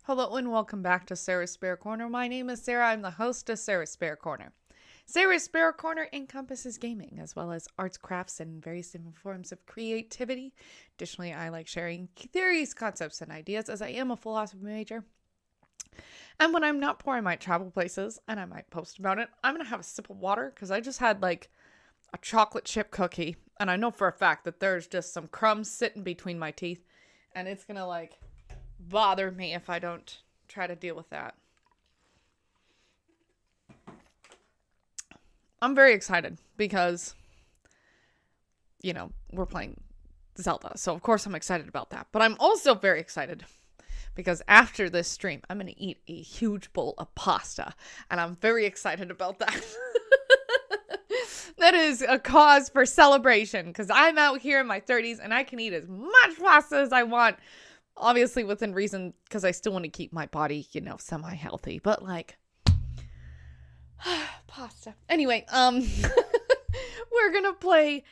Hello and welcome back to Sarah's Spare Corner. My name is Sarah. I'm the host of Sarah's Spare Corner. Sarah's Spare Corner encompasses gaming as well as arts, crafts, and various different forms of creativity. Additionally, I like sharing theories, concepts, and ideas as I am a philosophy major. And when I'm not poor, I might travel places and I might post about it. I'm going to have a sip of water because I just had like a chocolate chip cookie. And I know for a fact that there's just some crumbs sitting between my teeth. And it's going to like bother me if I don't try to deal with that. I'm very excited because, you know, we're playing Zelda. So of course I'm excited about that. But I'm also very excited because after this stream, I'm going to eat a huge bowl of pasta. And I'm very excited about that. That is a cause for celebration because I'm out here in my 30s and I can eat as much pasta as I want. Obviously within reason because I still want to keep my body, you know, semi-healthy. But like, pasta. Anyway, we're going to play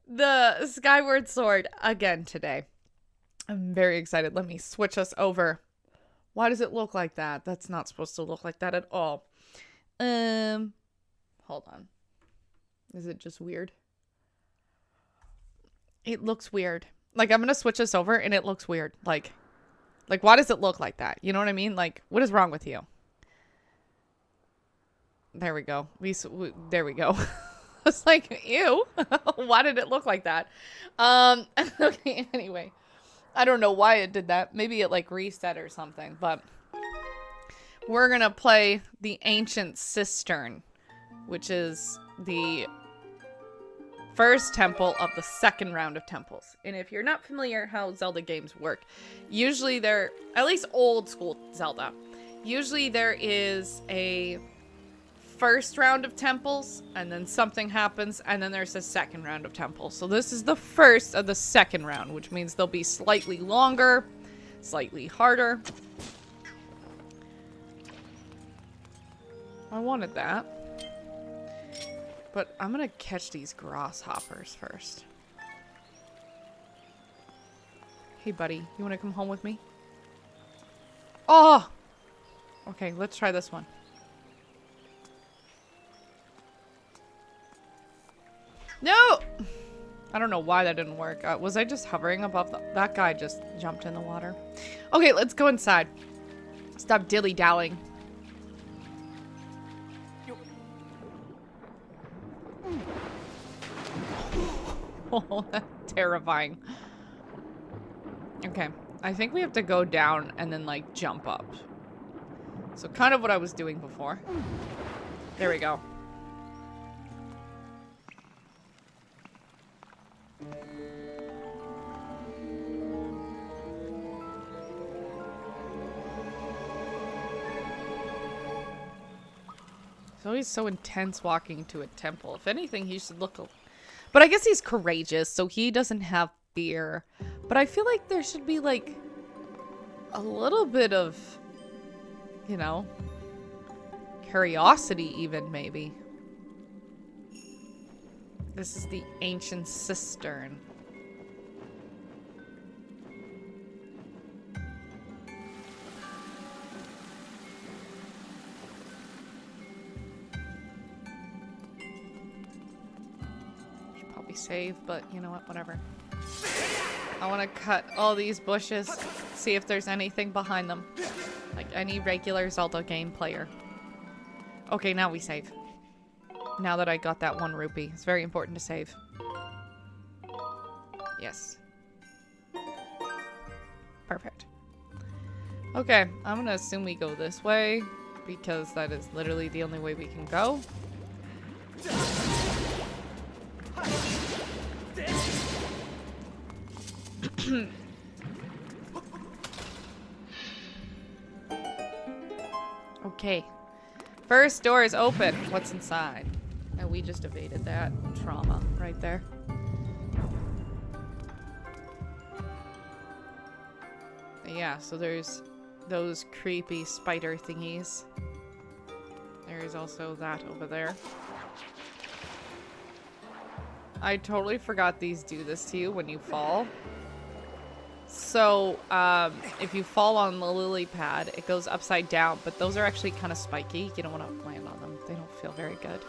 the Skyward Sword again today. I'm very excited. Let me switch us over. Why does it look like that? That's not supposed to look like that at all. Hold on. Is it just weird? It looks weird. Like, I'm going to switch this over and it looks weird. Like, why does it look like that? You know what I mean? Like, what is wrong with you? There we go. There we go. It's like, ew. Why did it look like that? Okay, anyway. I don't know why it did that. Maybe it, like, reset or something. But we're going to play the Ancient Cistern, which is the first temple of the second round of temples. And if you're not familiar how Zelda games work, usually they're, at least old school Zelda, usually there is a first round of temples and then something happens and then there's a second round of temples. So this is the first of the second round, which means they'll be slightly longer, slightly harder. I wanted that. But I'm gonna catch these grasshoppers first. Hey, buddy. You wanna come home with me? Oh! Okay, let's try this one. No! I don't know why that didn't work. Was I just hovering above that guy just jumped in the water. Okay, let's go inside. Stop dilly-dallying. Oh, that's terrifying. Okay, I think we have to go down and then, like, jump up. So kind of what I was doing before. There we go. It's always so intense walking to a temple. If anything, he should look... But I guess he's courageous, so he doesn't have fear. But I feel like there should be, like, a little bit of, you know, curiosity even, maybe. This is the Ancient Cistern. Save, but you know what, whatever. I want to cut all these bushes, see if there's anything behind them, like any regular Zelda game player. Okay, now we save. Now that I got that 1 rupee, it's very important to save. Yes. Perfect. Okay, I'm gonna assume we go this way because that is literally the only way we can go. Okay. First door is open. What's inside? And we just evaded that trauma right there. Yeah, so there's those creepy spider thingies. There's also that over there. I totally forgot these do this to you when you fall. So, if you fall on the lily pad, it goes upside down, but those are actually kind of spiky. You don't want to land on them. They don't feel very good.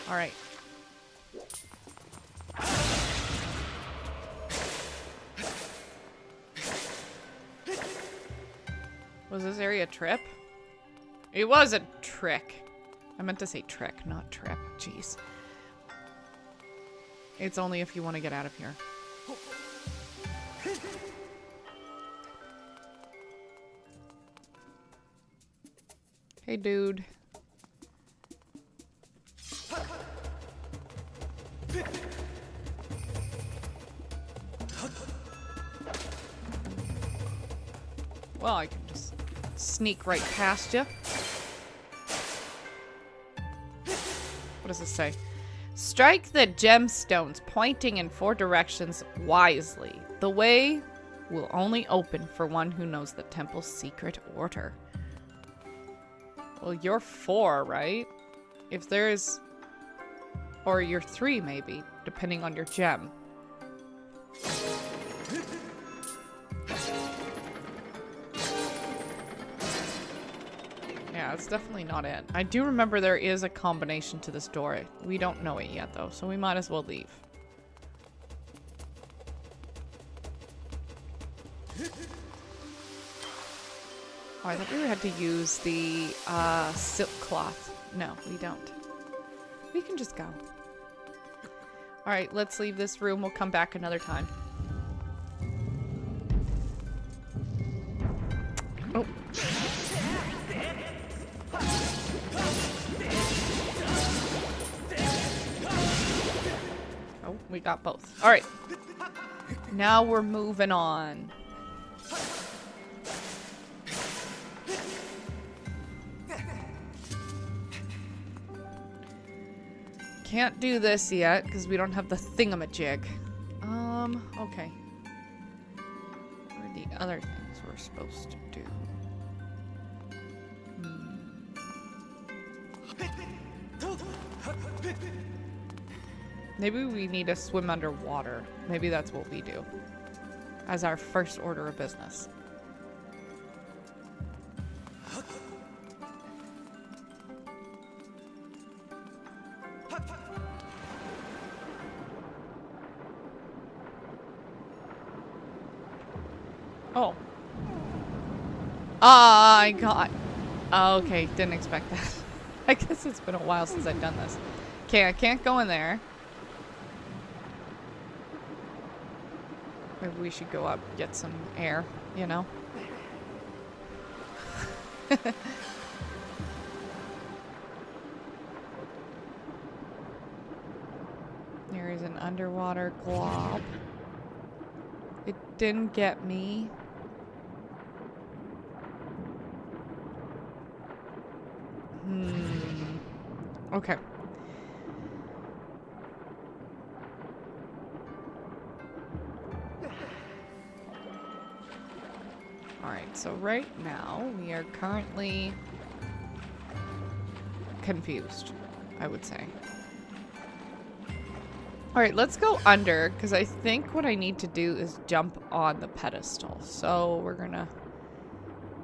All right. Was this area a trip? It was a trick. I meant to say trick, not trip. Jeez. It's only if you want to get out of here. Hey, dude. Well, I can just sneak right past you. What does this say? Strike the gemstones pointing in 4 directions wisely. The way will only open for one who knows the temple's secret order. Well, you're 4, right? If there's... Or you're 3, maybe, depending on your gem. Yeah, it's definitely not it. I do remember there is a combination to this door. We don't know it yet, though, so we might as well leave. Oh, I thought we had to use the silk cloth. No, we don't. We can just go. Alright, let's leave this room. We'll come back another time. Oh. Oh, we got both. Alright. Now we're moving on. Can't do this yet because we don't have the thingamajig. Okay. What are the other things we're supposed to do? Maybe we need to swim underwater. Maybe that's what we do as our first order of business. Oh. I got... Okay, didn't expect that. I guess it's been a while since I've done this. Okay, I can't go in there. Maybe we should go up, get some air, you know? There is an underwater glob. It didn't get me. Okay. Alright, so right now we are currently confused, I would say. Alright, let's go under, because I think what I need to do is jump on the pedestal. So we're gonna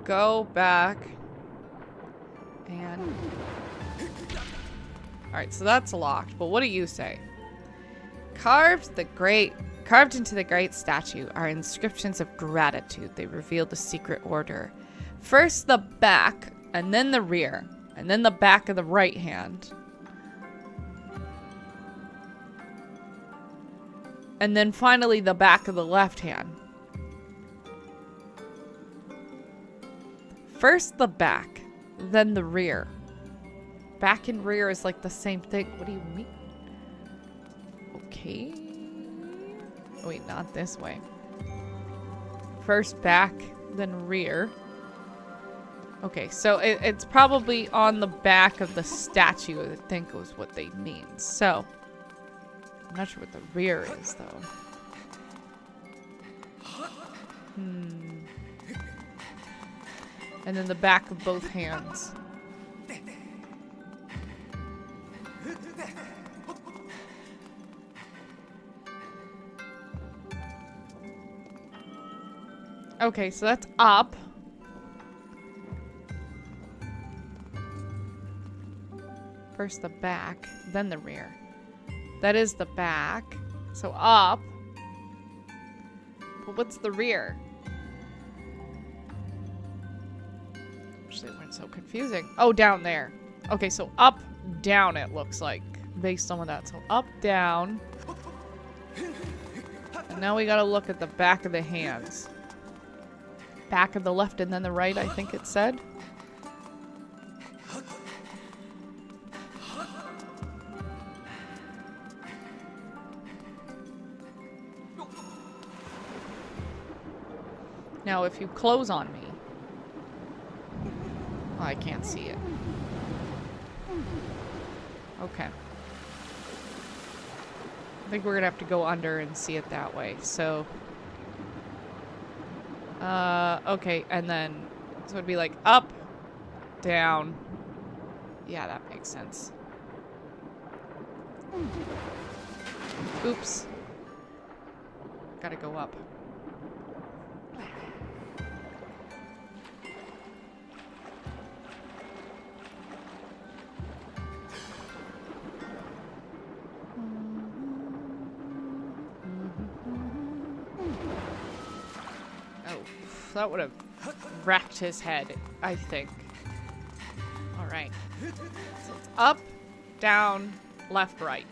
go back and... Alright, so that's locked, but what do you say? Carved into the great statue are inscriptions of gratitude. They reveal the secret order. First the back, and then the rear, and then the back of the right hand. And then finally the back of the left hand. First the back, then the rear. Back and rear is like the same thing. What do you mean? Okay. Wait, not this way. First back, then rear. Okay, so it's probably on the back of the statue, I think was what they mean. So, I'm not sure what the rear is, though. And then the back of both hands. Okay, so that's up. First the back, then the rear. That is the back. So up. But what's the rear? Actually, it went so confusing. Oh, down there. Okay, so up, down it looks like. Based on that. So up, down. And now we gotta look at the back of the hands. Back of the left and then the right, I think it said. Now, if you close on me... Oh, I can't see it. Okay. I think we're gonna have to go under and see it that way, so... okay, and then... So it'd be like up, down. Yeah, that makes sense. Oops. Gotta go up. That would have wrecked his head, I think. Alright. So it's up, down, left, right.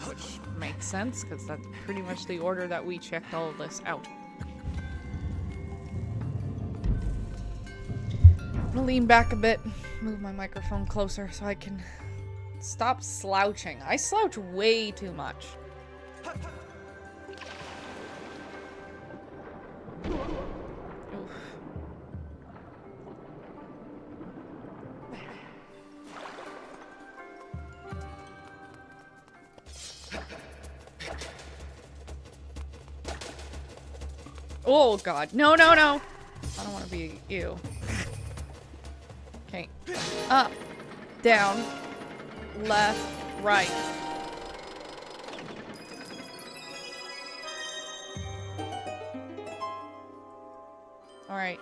Which makes sense, because that's pretty much the order that we checked all of this out. I'm gonna lean back a bit, move my microphone closer so I can stop slouching. I slouch way too much. Oh god, no, no, no! I don't want to be you. Okay. Up, down, left, right. Alright.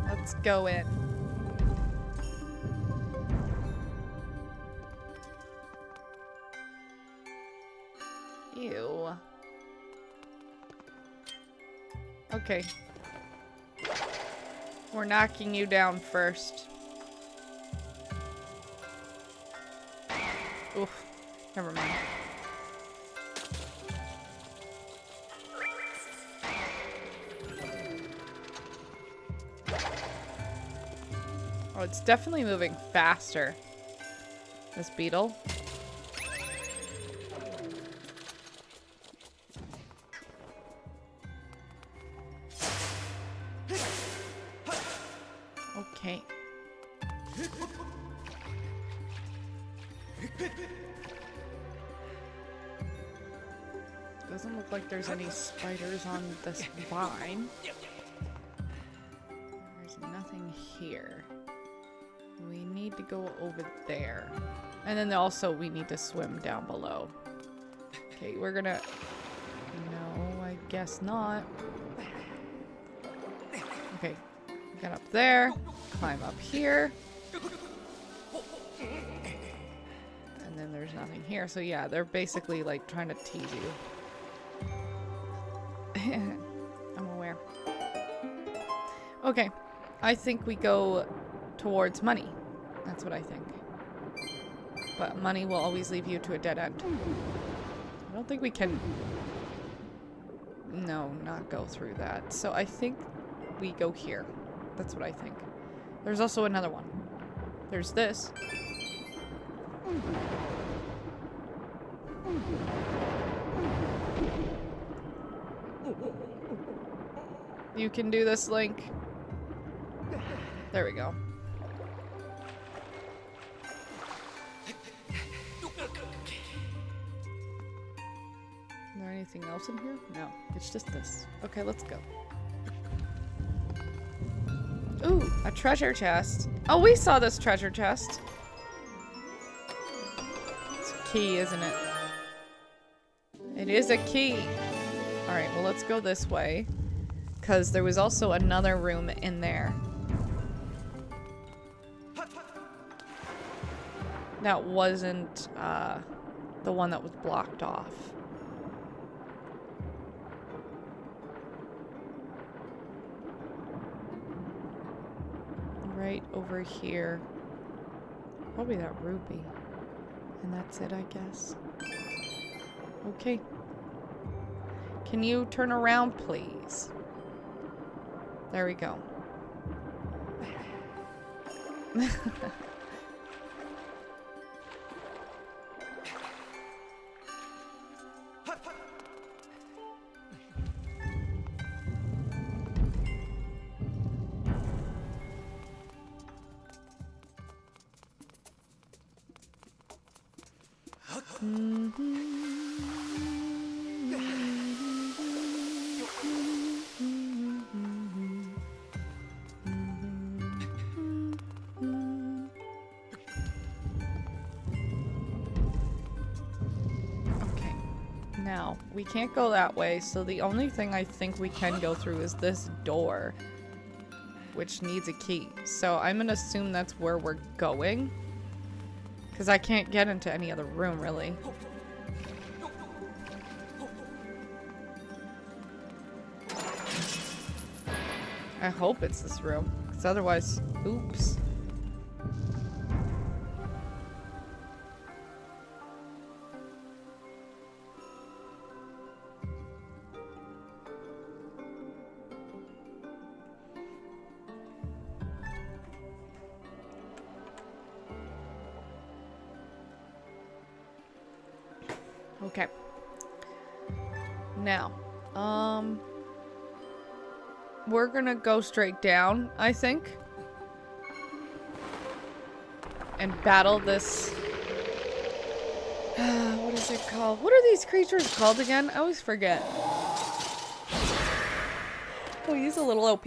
Let's go in. Ew. Okay. We're knocking you down first. Oof. Never mind. Oh, it's definitely moving faster. This beetle. Okay. Doesn't look like there's any spiders on this vine. There's nothing here. We need to go over there. And then also we need to swim down below. Okay, we're gonna... No, I guess not. Okay. Get up there. Climb up here. And then there's nothing here. So yeah, they're basically like trying to tease you. I'm aware. Okay. I think we go towards money. That's what I think. But money will always leave you to a dead end. I don't think we can... No, not go through that. So I think we go here. That's what I think. There's also another one. There's this. You can do this, Link. There we go. Is there anything else in here? No, it's just this. Okay, let's go. Ooh, a treasure chest. Oh, we saw this treasure chest. It's a key, isn't it? It is a key. Alright, well, let's go this way. because there was also another room in there that wasn't the one that was blocked off. Right over here. Probably that ruby. And that's it, I guess. Okay. Can you turn around, please? There we go. Now, we can't go that way, so the only thing I think we can go through is this door, which needs a key. So I'm gonna assume that's where we're going, because I can't get into any other room, really. I hope it's this room, because otherwise, oops. Okay. Now, we're gonna go straight down, I think. And battle this... what is it called? What are these creatures called again? I always forget. Oh, he's a little OP.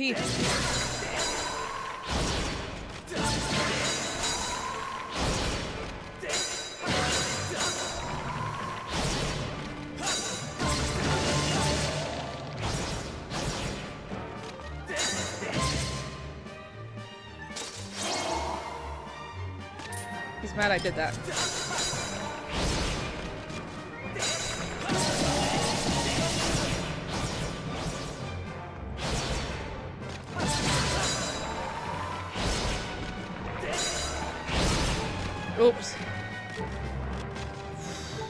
He's mad I did that. Oops.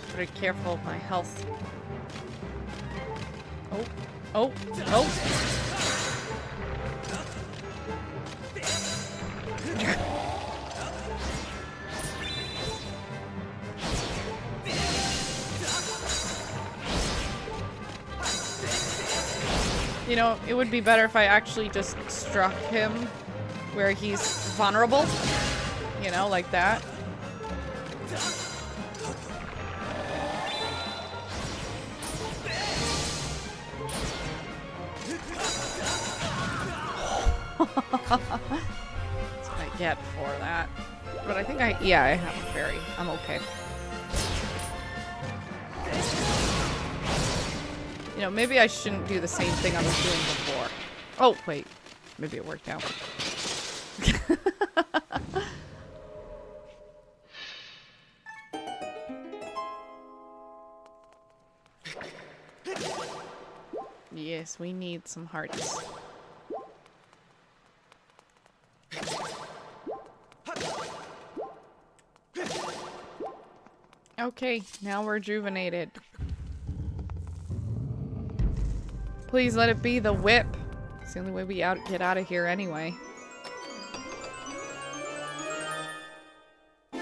Very careful of my health. Oh, oh, oh. You know, it would be better if I actually just struck him where he's vulnerable. You know, like that. That's what I get for that. But I think yeah, I have a fairy. I'm okay. You know, maybe I shouldn't do the same thing I was doing before. Oh, wait. Maybe it worked out. Yes, we need some hearts. Okay, now we're rejuvenated. Please let it be the whip. It's the only way we get out of here anyway. We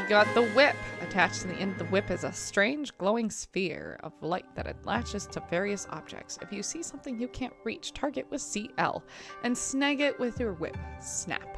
got the whip. Attached to the end of the whip is a strange glowing sphere of light that attaches to various objects. If you see something you can't reach, target with CL and snag it with your whip. Snap.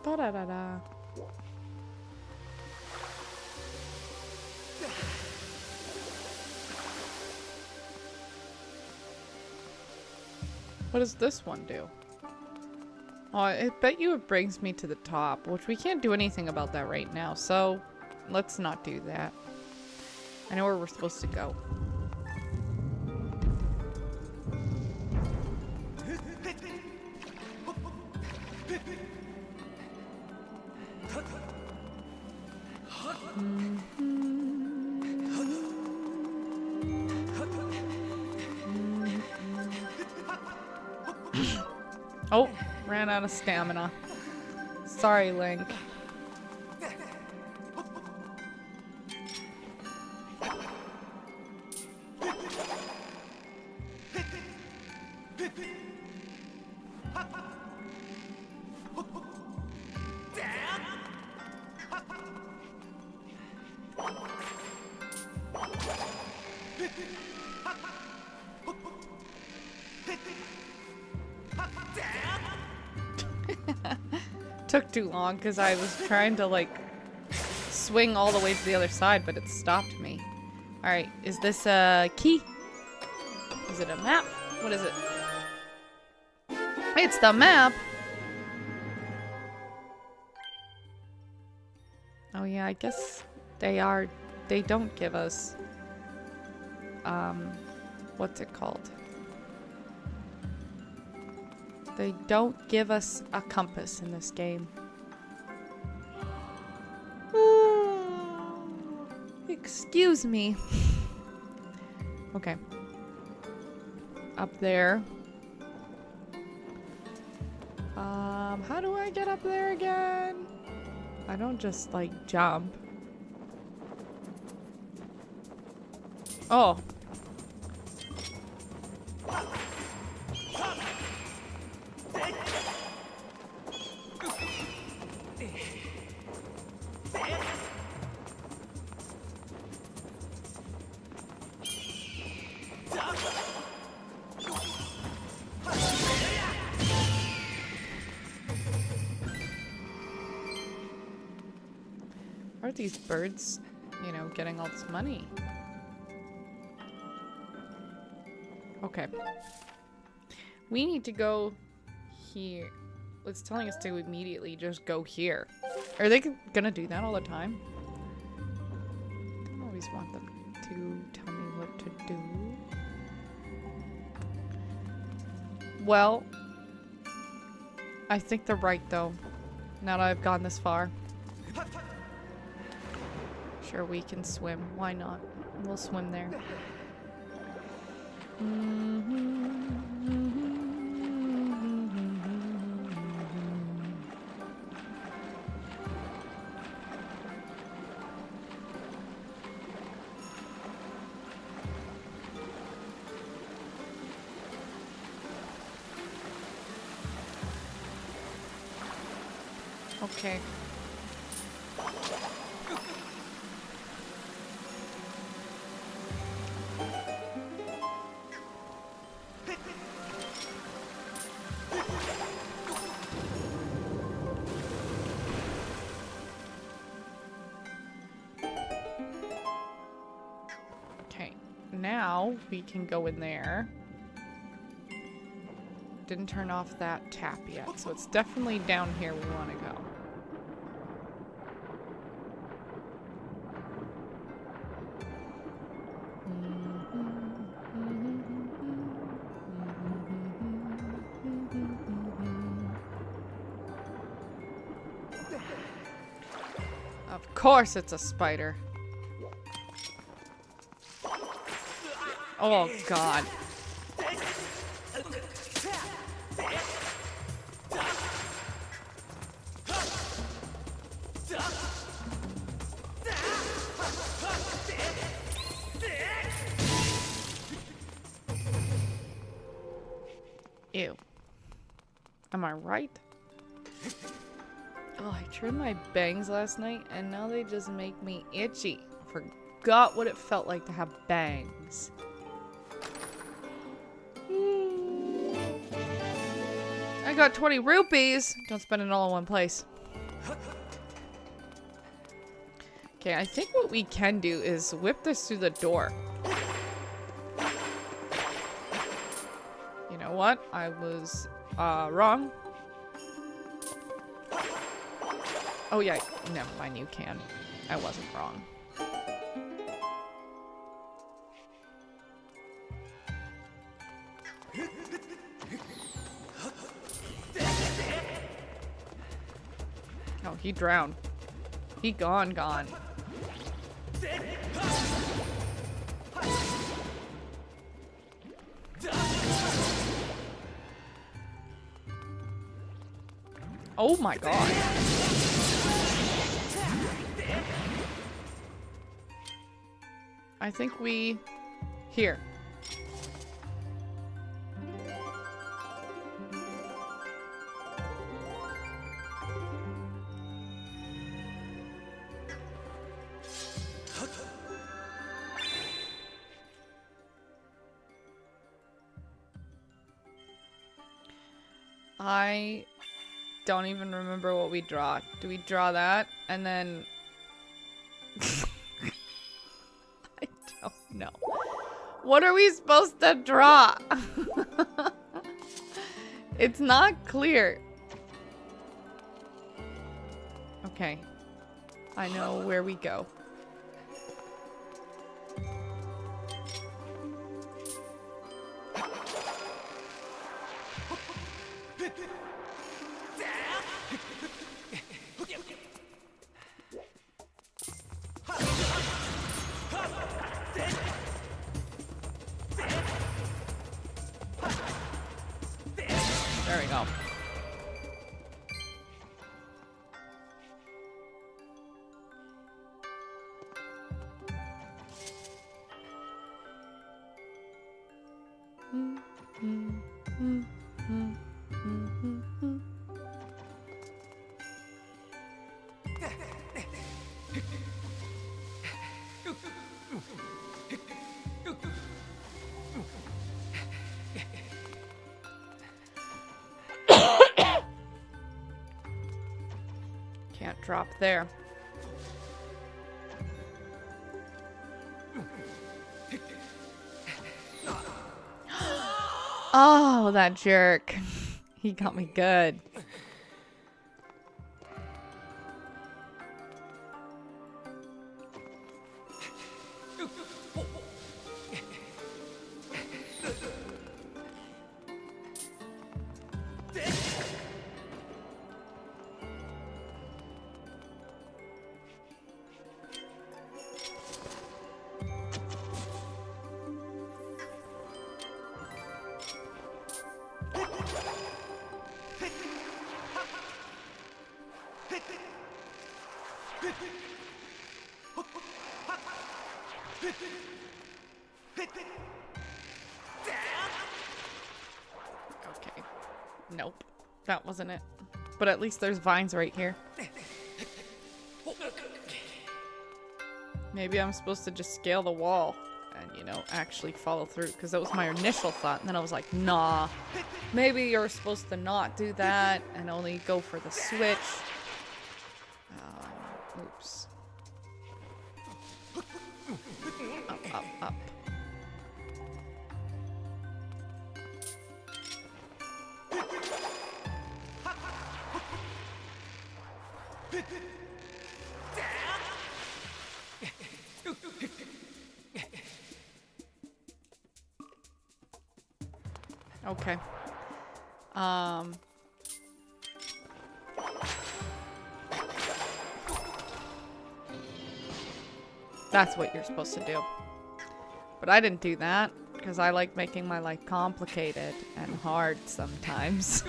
Da-da-da-da. What does this one do? Oh, I bet you it brings me to the top, which we can't do anything about that right now, so let's not do that. I know where we're supposed to go. Oh, ran out of stamina. Sorry, Link. Took too long because I was trying to like swing all the way to the other side, but it stopped me. Alright, is this a key? Is it a map? What is it? It's the map! Oh yeah, I guess they don't give us, what's it called? They don't give us a compass in this game. Excuse me. Okay. Up there. How do I get up there again? I don't just, like, jump. Oh. Where are these birds, you know, getting all this money? Okay. We need to go here. It's telling us to immediately just go here. Are they gonna do that all the time? I don't always want them to tell me what to do. Well, I think they're right though, now that I've gone this far. Sure, we can swim. Why not? We'll swim there. Okay. Now we can go in there. Didn't turn off that tap yet, so it's definitely down here we want to go. Of course it's a spider. Oh, God. Ew. Am I right? Oh, I trimmed my bangs last night, and now they just make me itchy. Forgot what it felt like to have bangs. I got 20 rupees. Don't spend it all in one place. Okay, I think what we can do is whip this through the door. You know, know what? I was wrong. Oh yeah, never mind, you can. I wasn't wrong. Oh, he drowned. He gone. Oh my god. I think we... Here. I don't even remember what we draw. Do we draw that? And then... I don't know. What are we supposed to draw? It's not clear. Okay. I know where we go. There we go. Can't drop there. Oh, that jerk. He got me good. Okay. Nope. That wasn't it. But at least there's vines right here. Maybe I'm supposed to just scale the wall and, you know, actually follow through. Because that was my initial thought. And then I was like, nah. Maybe you're supposed to not do that and only go for the switch. Oops. Up. Okay. That's what you're supposed to do. But I didn't do that because I like making my life complicated and hard sometimes.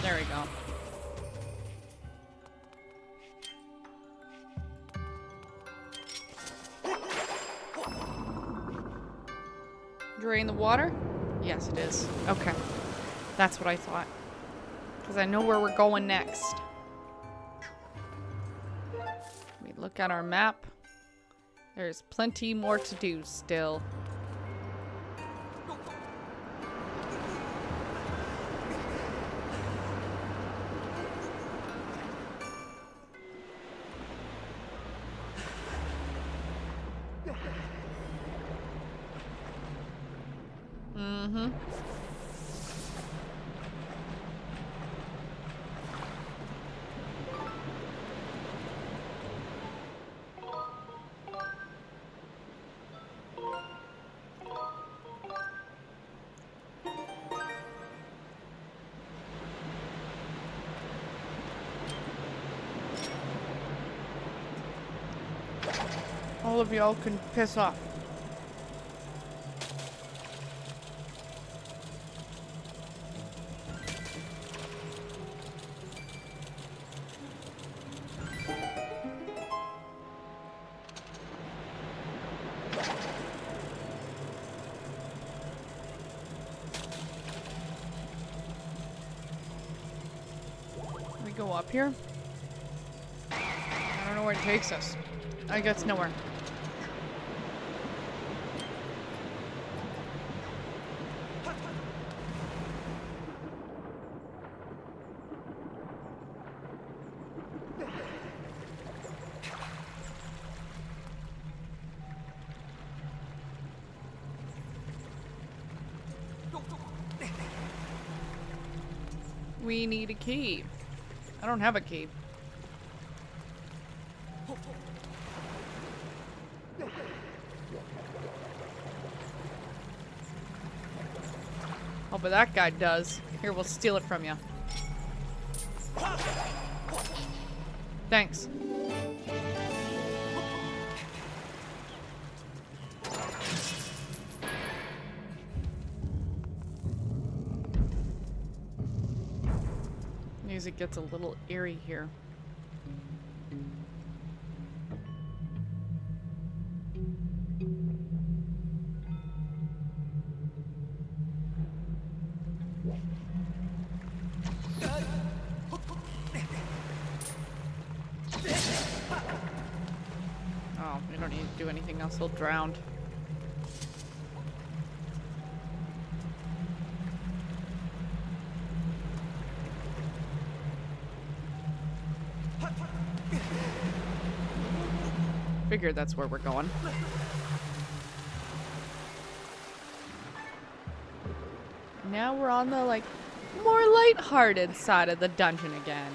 There we go. Drain the water? Yes, it is. Okay. That's what I thought. Because I know where we're going next. look at our map. There's plenty more to do still. Mm-hmm. All of y'all can piss off. We go up here? I don't know where it takes us. I guess nowhere. We need a key. I don't have a key. Oh, but that guy does. Here, we'll steal it from you. Thanks. Music gets a little eerie here. Oh, we don't need to do anything else. He'll drown. Figured that's where we're going. Now we're on the, like, more lighthearted side of the dungeon again.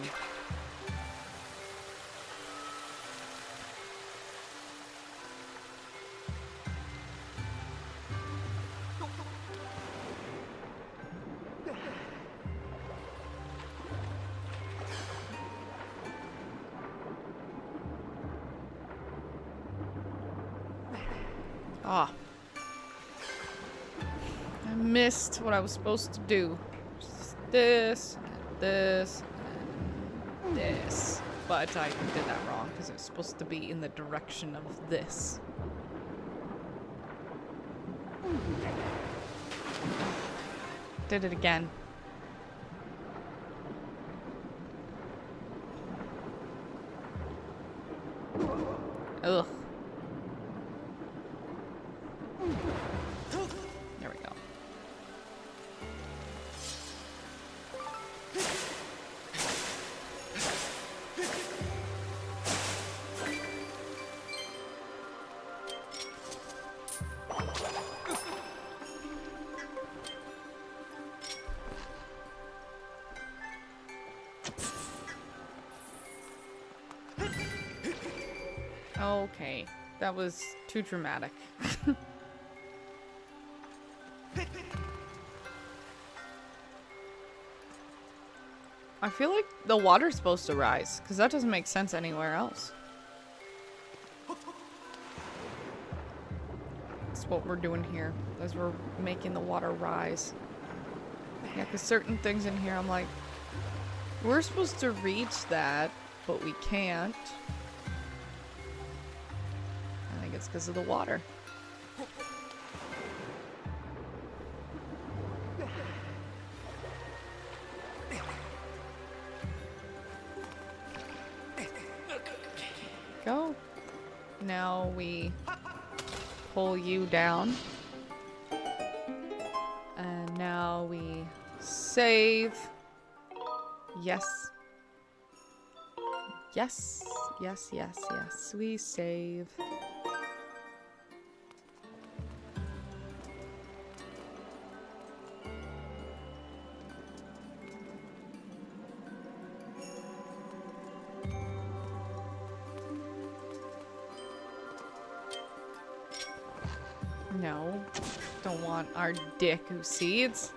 Ah. I missed what I was supposed to do. Just this, and this, and this. But I did that wrong because it was supposed to be in the direction of this. Did it again. Ugh. There we go. Okay, that was too dramatic. I feel like the water's supposed to rise, because that doesn't make sense anywhere else. That's what we're doing here, as we're making the water rise. Yeah, because certain things in here, I'm like, we're supposed to reach that, but we can't. I think it's because of the water. go. Now we pull you down. And now we save. Yes. Yes. Yes, yes, yes. We save. No. Don't want our dick who seeds.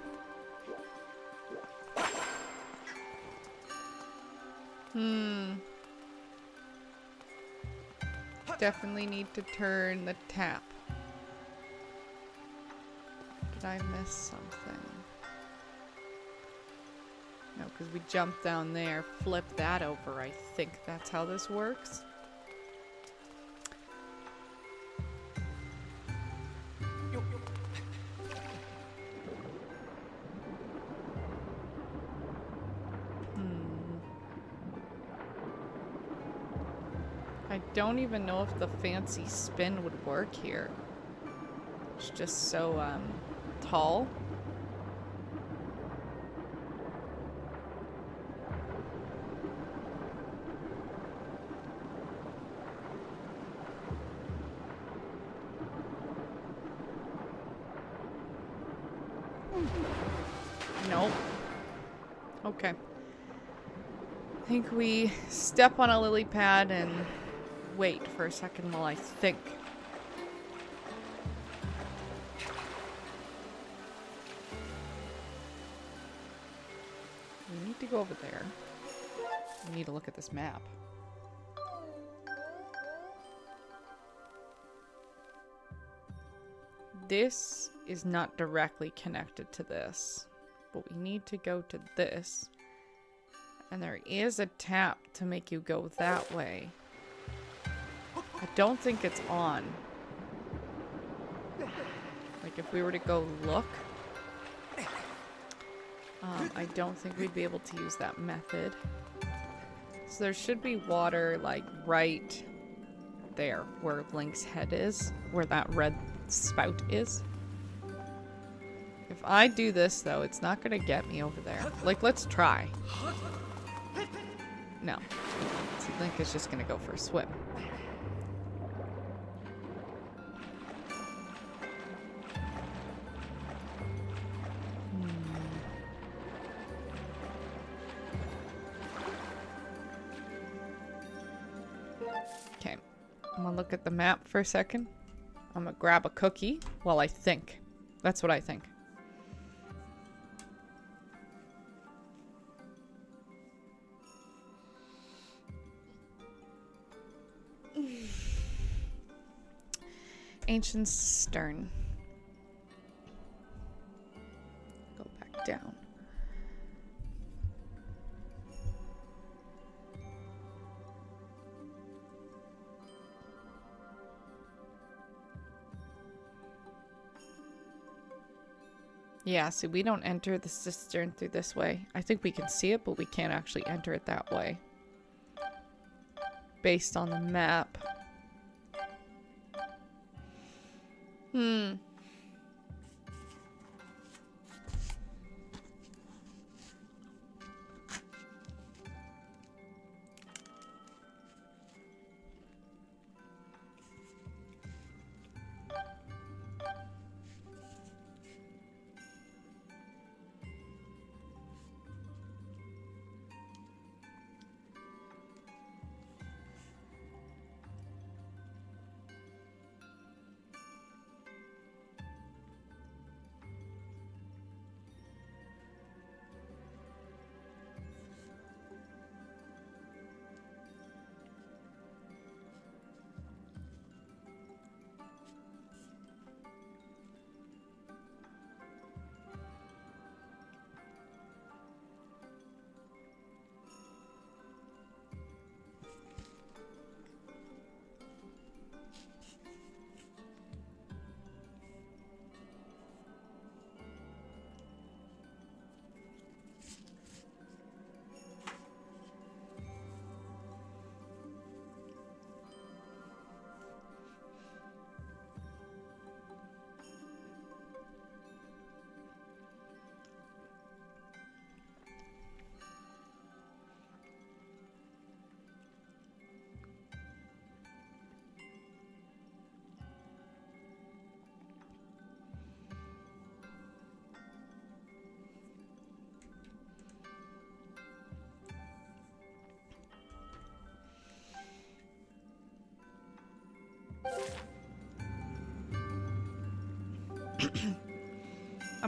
Definitely need to turn the tap. Did I miss something? No, because we jumped down there, flip that over. I think that's how this works. I don't even know if the fancy spin would work here. It's just so, tall. Nope. Okay. I think we step on a lily pad and wait for a second while I think. We need to go over there. We need to look at this map. This is not directly connected to this, but we need to go to this. And there is a tap to make you go that way. I don't think it's on. Like if we were to go look, I don't think we'd be able to use that method. So there should be water like right there where Link's head is, where that red spout is. If I do this though, it's not gonna get me over there. Like, let's try. No. See, Link is just gonna go for a swim. Okay. I'm gonna look at the map for a second. I'm gonna grab a cookie while I think. That's what I think. Ancient Cistern. Go back down. Yeah, see, we don't enter the cistern through this way. I think we can see it, but we can't actually enter it that way. Based on the map.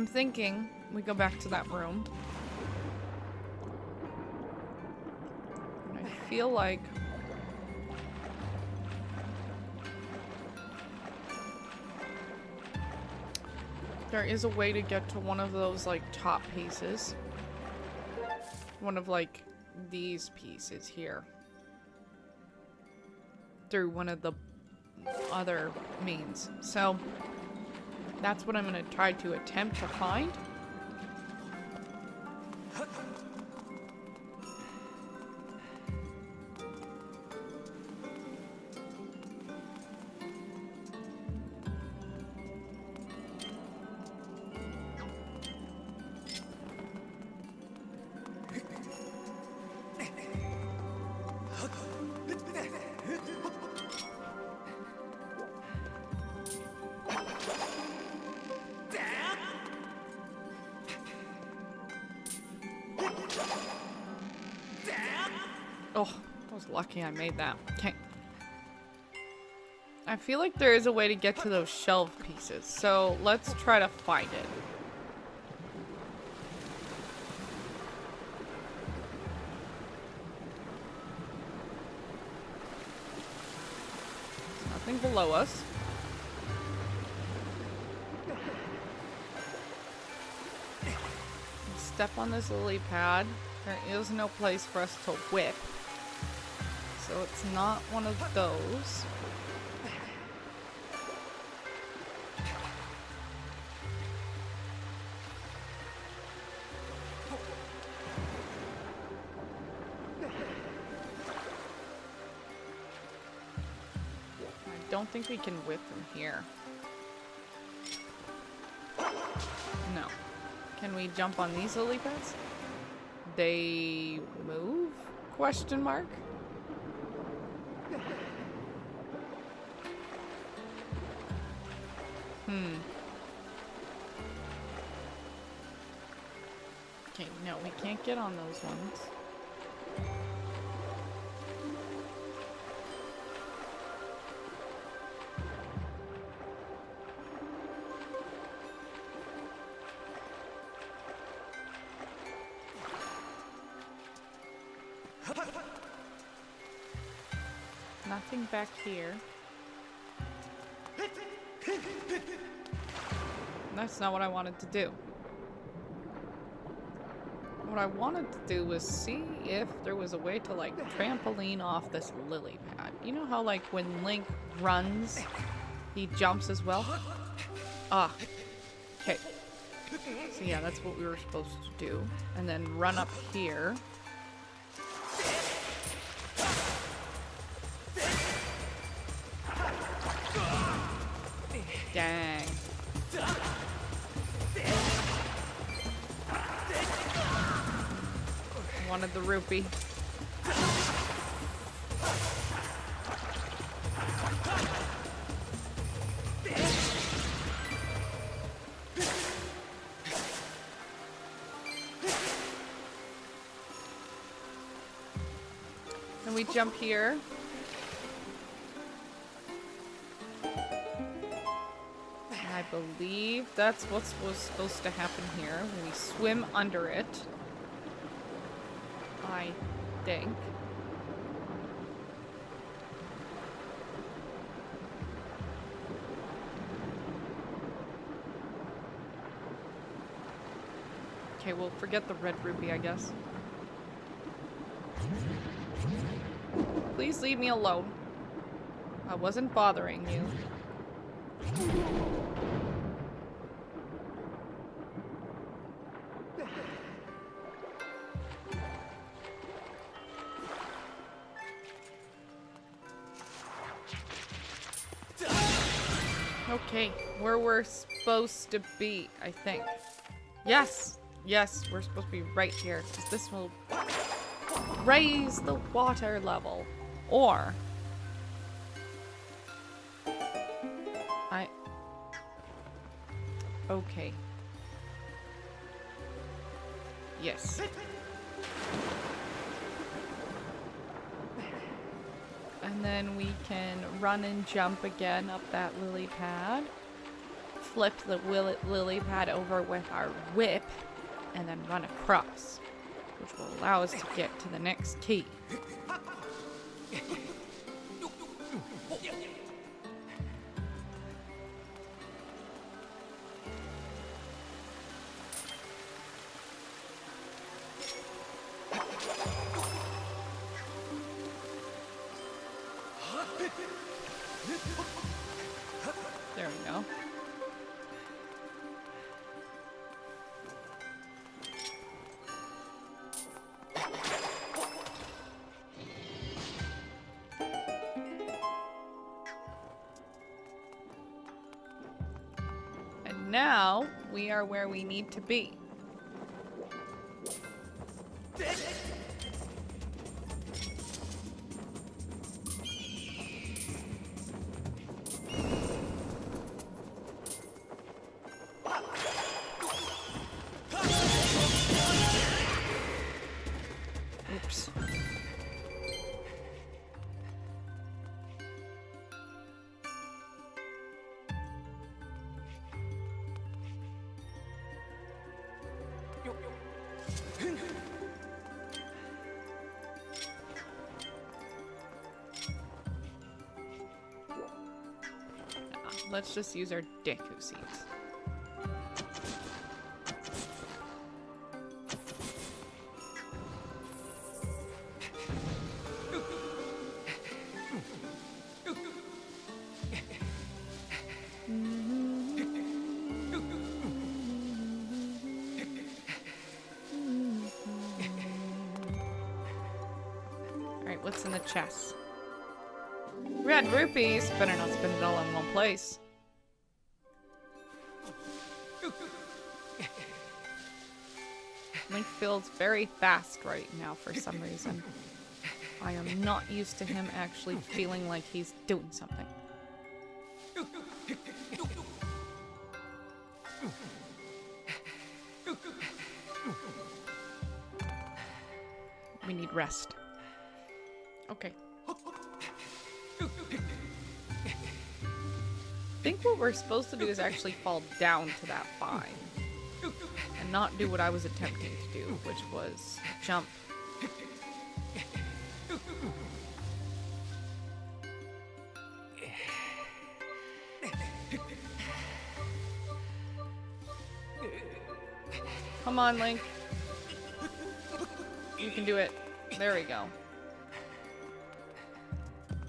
I'm thinking we go back to that room. And I feel like there is a way to get to one of those, like, top pieces. One of, like, these pieces here. Through one of the other means. So, that's what I'm going to try to attempt to find. Oh, I was lucky I made that. Okay. I feel like there is a way to get to those shelf pieces, so let's try to find it. There's nothing below us. Step on this lily pad. There is no place for us to whip. So it's not one of those. I don't think we can whip from here. No. Can we jump on these lily pads? They move? Question mark? Okay, no, we can't get on those ones. Nothing back here. That's not what I wanted to do. What I wanted to do was see if there was a way to, like, trampoline off this lily pad. You know how, like, when Link runs, he jumps as well? Ah. Okay. So yeah, that's what we were supposed to do. And then run up here. Dang. I wanted the rupee. Then we jump here. I believe that's what was supposed to happen here. We swim under it. I think. Okay, we'll forget the red rupee, I guess. Please leave me alone. I wasn't bothering you. Okay, where we're supposed to be, I think. Yes! Yes, we're supposed to be right here, because this will raise the water level. Or... Okay. Yes. And then we can run and jump again up that lily pad. flip the lily pad over with our whip and then run across, which will allow us to get to the next key. There we go. And now we are where we need to be. Oops. Let's just use our Deku seeds. Alright, what's in the chest? Red rupees! Better not spend it all in one place. Link feels very fast right now for some reason. I am not used to him actually feeling like he's doing something. We need rest. Okay. I think what we're supposed to do is actually fall down to that vine. And not do what I was attempting to do, which was jump. Come on, Link. You can do it. There we go.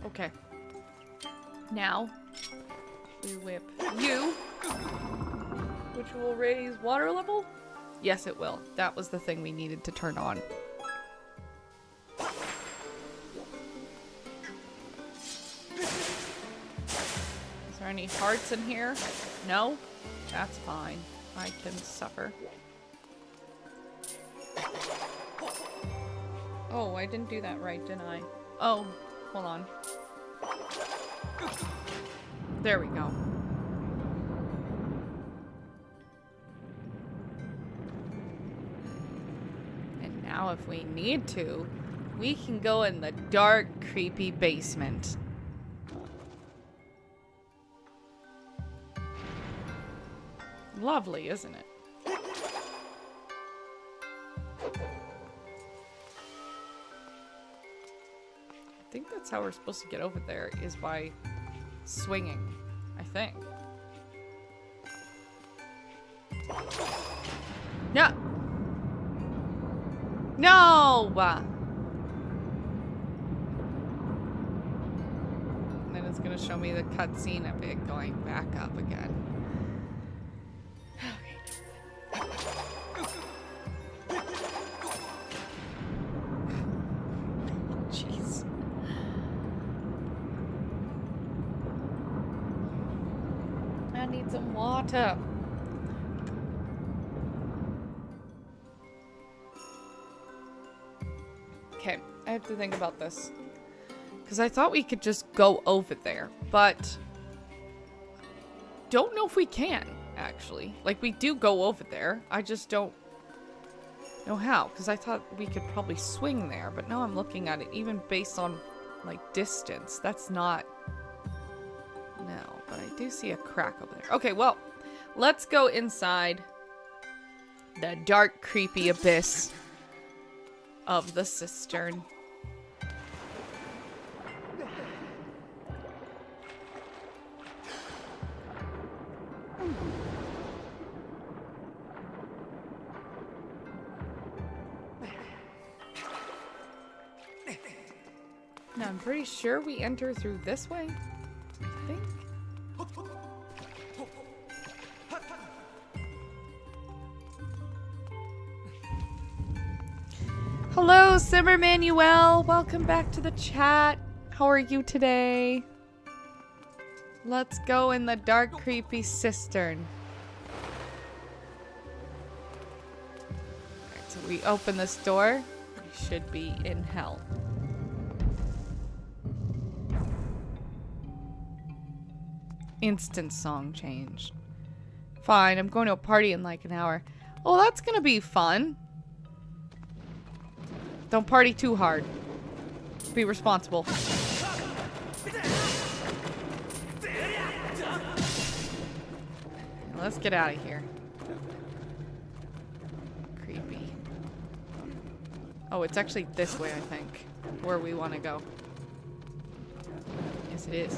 Okay. Now, we whip you, which will raise water level? Yes, it will. That was the thing we needed to turn on. Is there any hearts in here? No? That's fine. I can suffer. Oh, I didn't do that right, didn't I? Oh, hold on. There we go. And now if we need to, we can go in the dark, creepy basement. Lovely, isn't it? I think that's how we're supposed to get over there, is by swinging, I think. No! No! And then it's gonna show me the cutscene of it going back up again. Jeez. I need some water. Okay, I have to think about this. Because I thought we could just go over there, but don't know if we can, actually. Like, we do go over there. I just don't know how, because I thought we could probably swing there, but now I'm looking at it, even based on, like, distance. That's not... No, but I do see a crack over there. Okay, well, Let's go inside the dark, creepy abyss of the cistern. Now, I'm pretty sure we enter through this way, I think. Hello, Simmer Manuel. Welcome back to the chat. How are you today? Let's go in the dark, creepy cistern. Alright, so we open this door. We should be in hell. Instant song change. Fine, I'm going to a party in like an hour. Oh, that's gonna be fun. Don't party too hard. Be responsible. Let's get out of here. Creepy. Oh, it's actually this way, I think. Where we want to go. Yes, it is.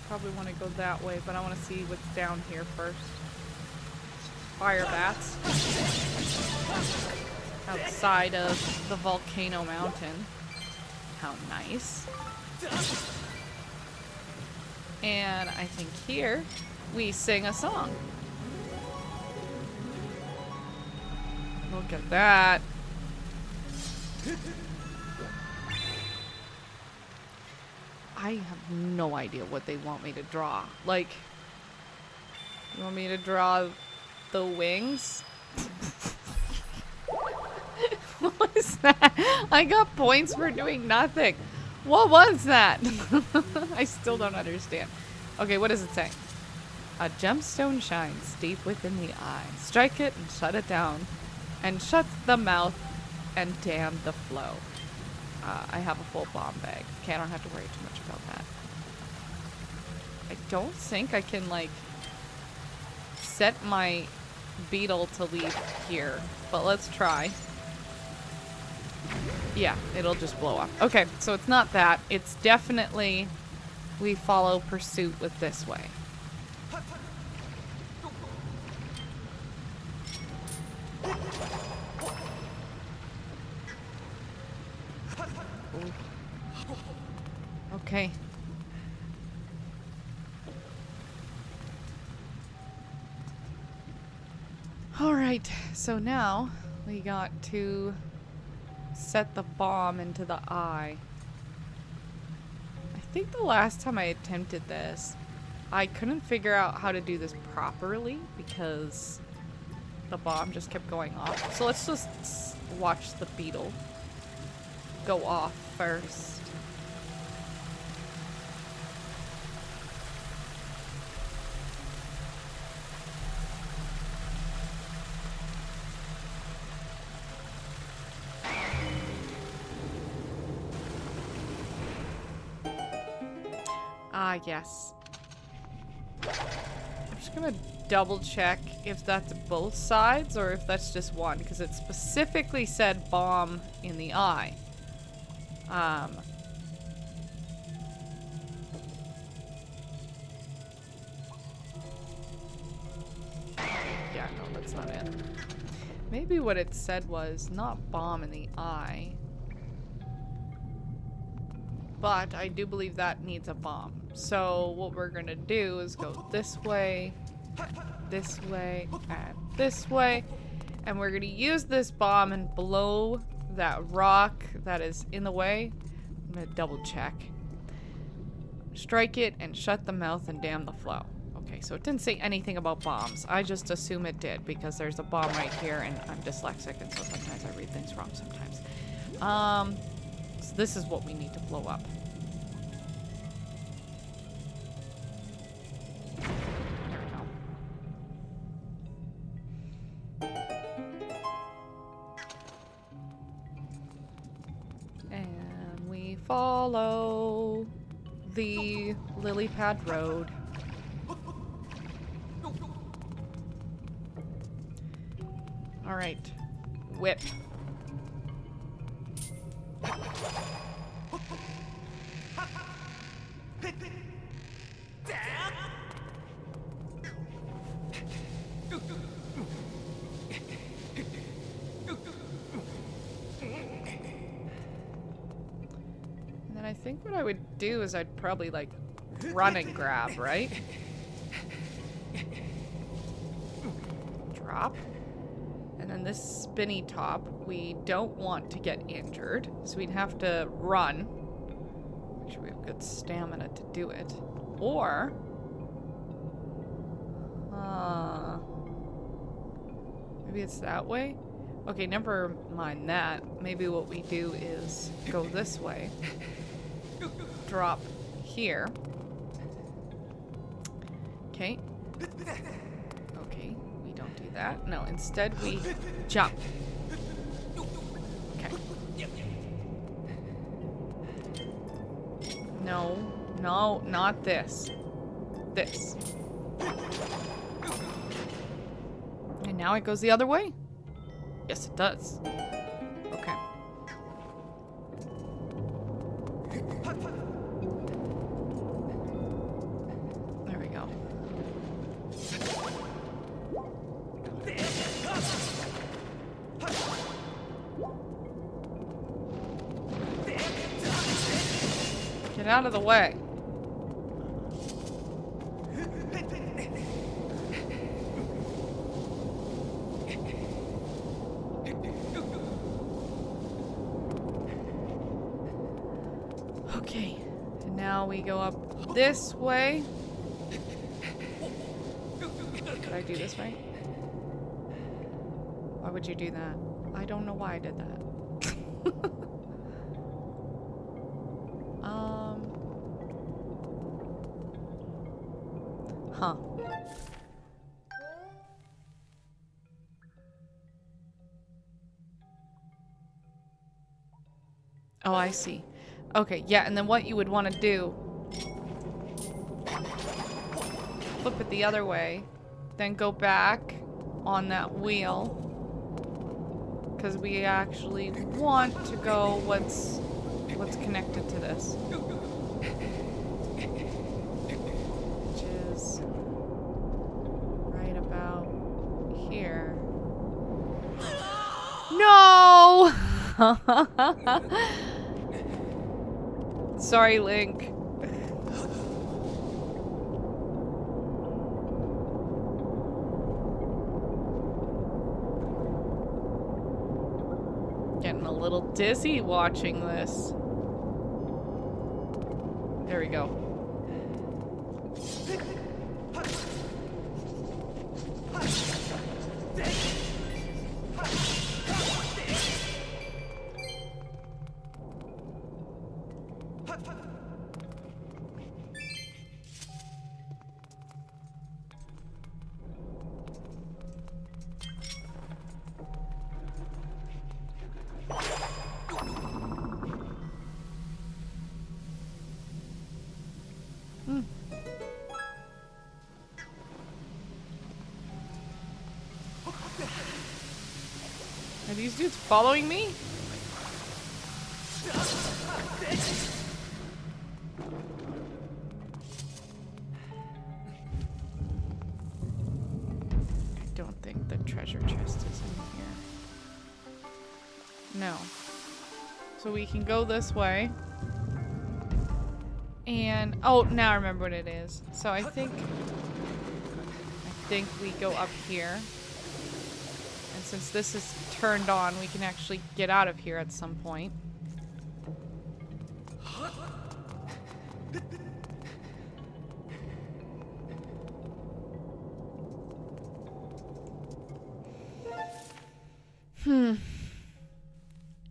Probably want to go that way, but I want to see what's down here first. Fire bats. Outside of the volcano mountain. How nice. And I think here we sing a song. Look at that. I have no idea what they want me to draw. Like, you want me to draw the wings? What is that? I got points for doing nothing. What was that? I still don't understand. Okay, what does it say? A gemstone shines deep within the eye. Strike it and shut it down. And shut the mouth and dam the flow. I have a full bomb bag. Okay, I don't have to worry too much about that. I don't think I can, like, set my beetle to leave here. But let's try. Yeah, it'll just blow up. Okay, so it's not that. It's definitely we follow pursuit with this way. Ooh. Okay. Alright, so now we got to set the bomb into the eye. I think the last time I attempted this, I couldn't figure out how to do this properly because the bomb just kept going off. So let's just watch the beetle go off first. Ah, yes. I'm just gonna double check if that's both sides or if that's just one, because it specifically said bomb in the eye. Yeah, no, that's not it. Maybe what it said was not bomb in the eye. But I do believe that needs a bomb. So what we're gonna do is go this way, and this way. And we're gonna use this bomb and blow that rock that is in the way. I'm gonna double check. Strike it and shut the mouth and dam the flow. Okay, so it didn't say anything about bombs. I just assume it did because there's a bomb right here and I'm dyslexic and so sometimes I read things wrong sometimes. So this is what we need to blow up. follow the lily pad road. All right, whip. And then I think what I would do is I'd probably like run and grab, right? Drop. And then this spinny top, we don't want to get injured, so we'd have to run. Make sure we have good stamina to do it. Or... maybe it's that way? Okay, never mind that. Maybe what we do is go this way. Drop here. Okay. Okay, we don't do that. No, instead we jump. Okay. No, no, not this. This. And now it goes the other way? Yes, it does. Okay. There we go. Get out of the way. Okay, and now we go up this way. Did I do this way? Why would you do that? I don't know why I did that. Huh. Oh, I see. Okay, yeah, and then what you would want to do, flip it the other way, then go back on that wheel, because we actually want to go what's connected to this, which is right about here. No! Sorry, Link. Getting a little dizzy watching this. There we go. Are these dudes following me? I don't think the treasure chest is in here. No. So we can go this way. And oh, now I remember what it is. So I think we go up here. And since this is turned on, we can actually get out of here at some point.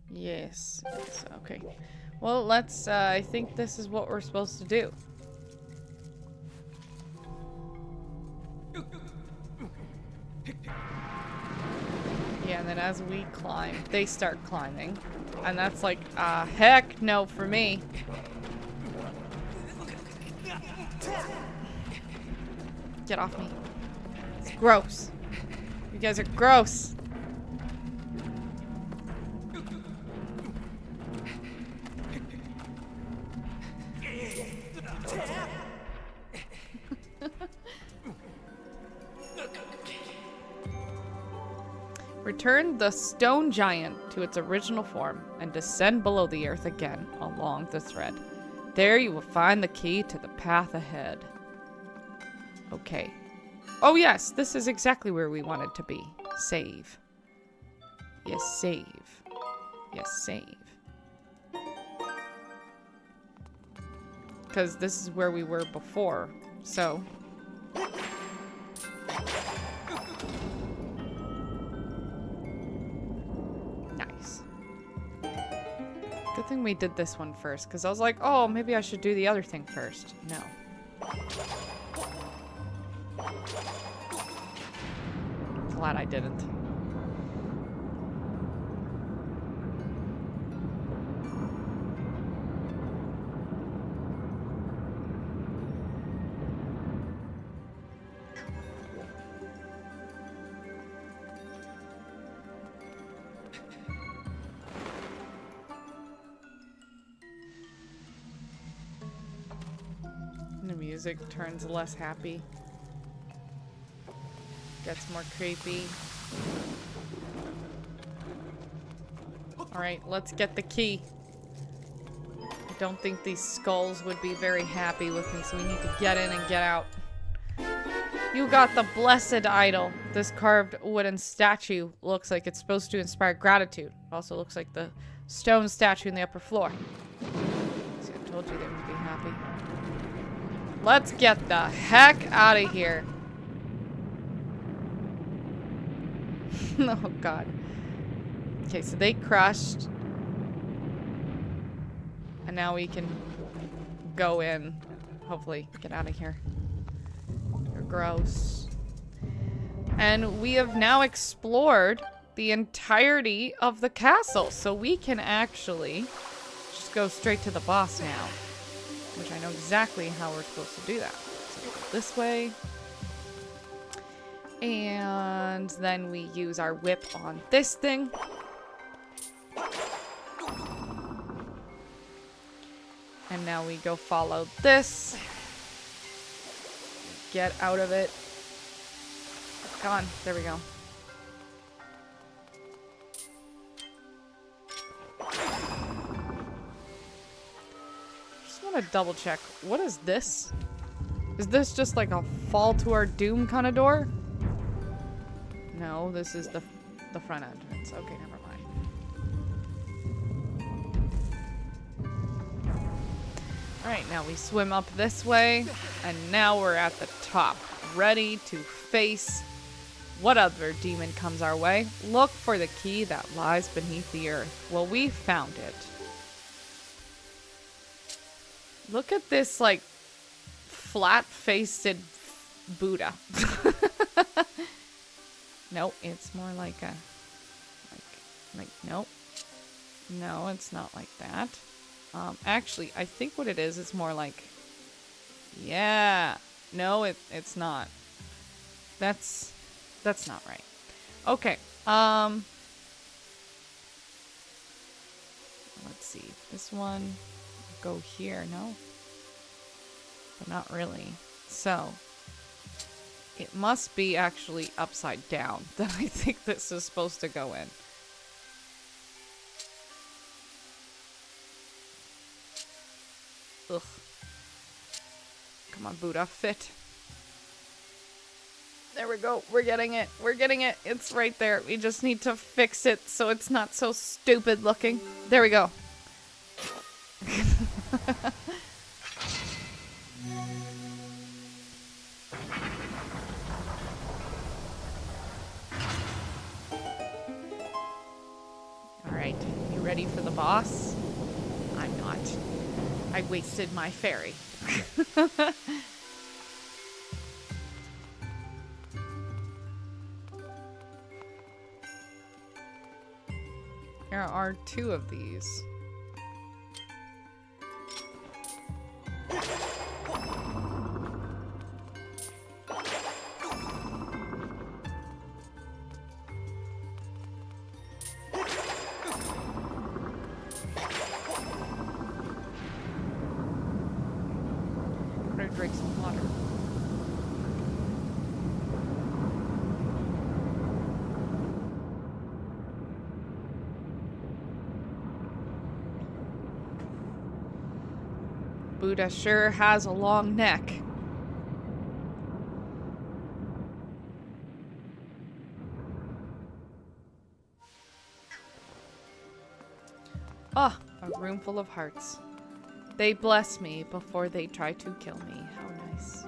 Yes. Okay. Well, let's, I think this is what we're supposed to do. Yeah, and then as we climb, they start climbing. And that's like, heck no for me. Get off me. It's gross. You guys are gross. Return the stone giant to its original form and descend below the earth again along the thread. There you will find the key to the path ahead. Okay. Oh yes, this is exactly where we wanted to be. Save. Yes, save. Yes, save. Because this is where we were before, so... Nice. Good thing we did this one first, because I was like, oh, maybe I should do the other thing first. No. Glad I didn't. The music turns less happy. Gets more creepy. Alright, let's get the key. I don't think these skulls would be very happy with me, so we need to get in and get out. You got the blessed idol. This carved wooden statue looks like it's supposed to inspire gratitude. Also looks like the stone statue in the upper floor. See, I told you they would be happy. Let's get the heck out of here. Oh god. Okay, so they crushed. And now we can go in. Hopefully get out of here. You're gross. And we have now explored the entirety of the castle. So we can actually just go straight to the boss now. Which I know exactly how we're supposed to do that. So we go this way. And then we use our whip on this thing. And now we go follow this. Get out of it. Come on, there we go. Just want to double check. What is this? Is this just like a fall to our doom kind of door? No, this is the front entrance. Okay, never mind. Alright, now we swim up this way, and now we're at the top, ready to face what other demon comes our way. Look for the key that lies beneath the earth. Well, we found it. Look at this, like, flat-faced Buddha. Nope, it's more like a, nope. No, it's not like that. Actually, I think what it is more like, yeah. No, it's not. That's not right. Okay, let's see. This one, go here, no? But not really. So, it must be actually upside down that I think this is supposed to go in. Ugh. Come on, Buddha, fit. There we go. We're getting it. We're getting it. It's right there. We just need to fix it so it's not so stupid looking. There we go. Alright, you ready for the boss? I'm not. I wasted my fairy. There are 2 of these. I'm gonna drink some water. Buddha sure has a long neck. Ah, a room full of hearts. They bless me before they try to kill me. How nice.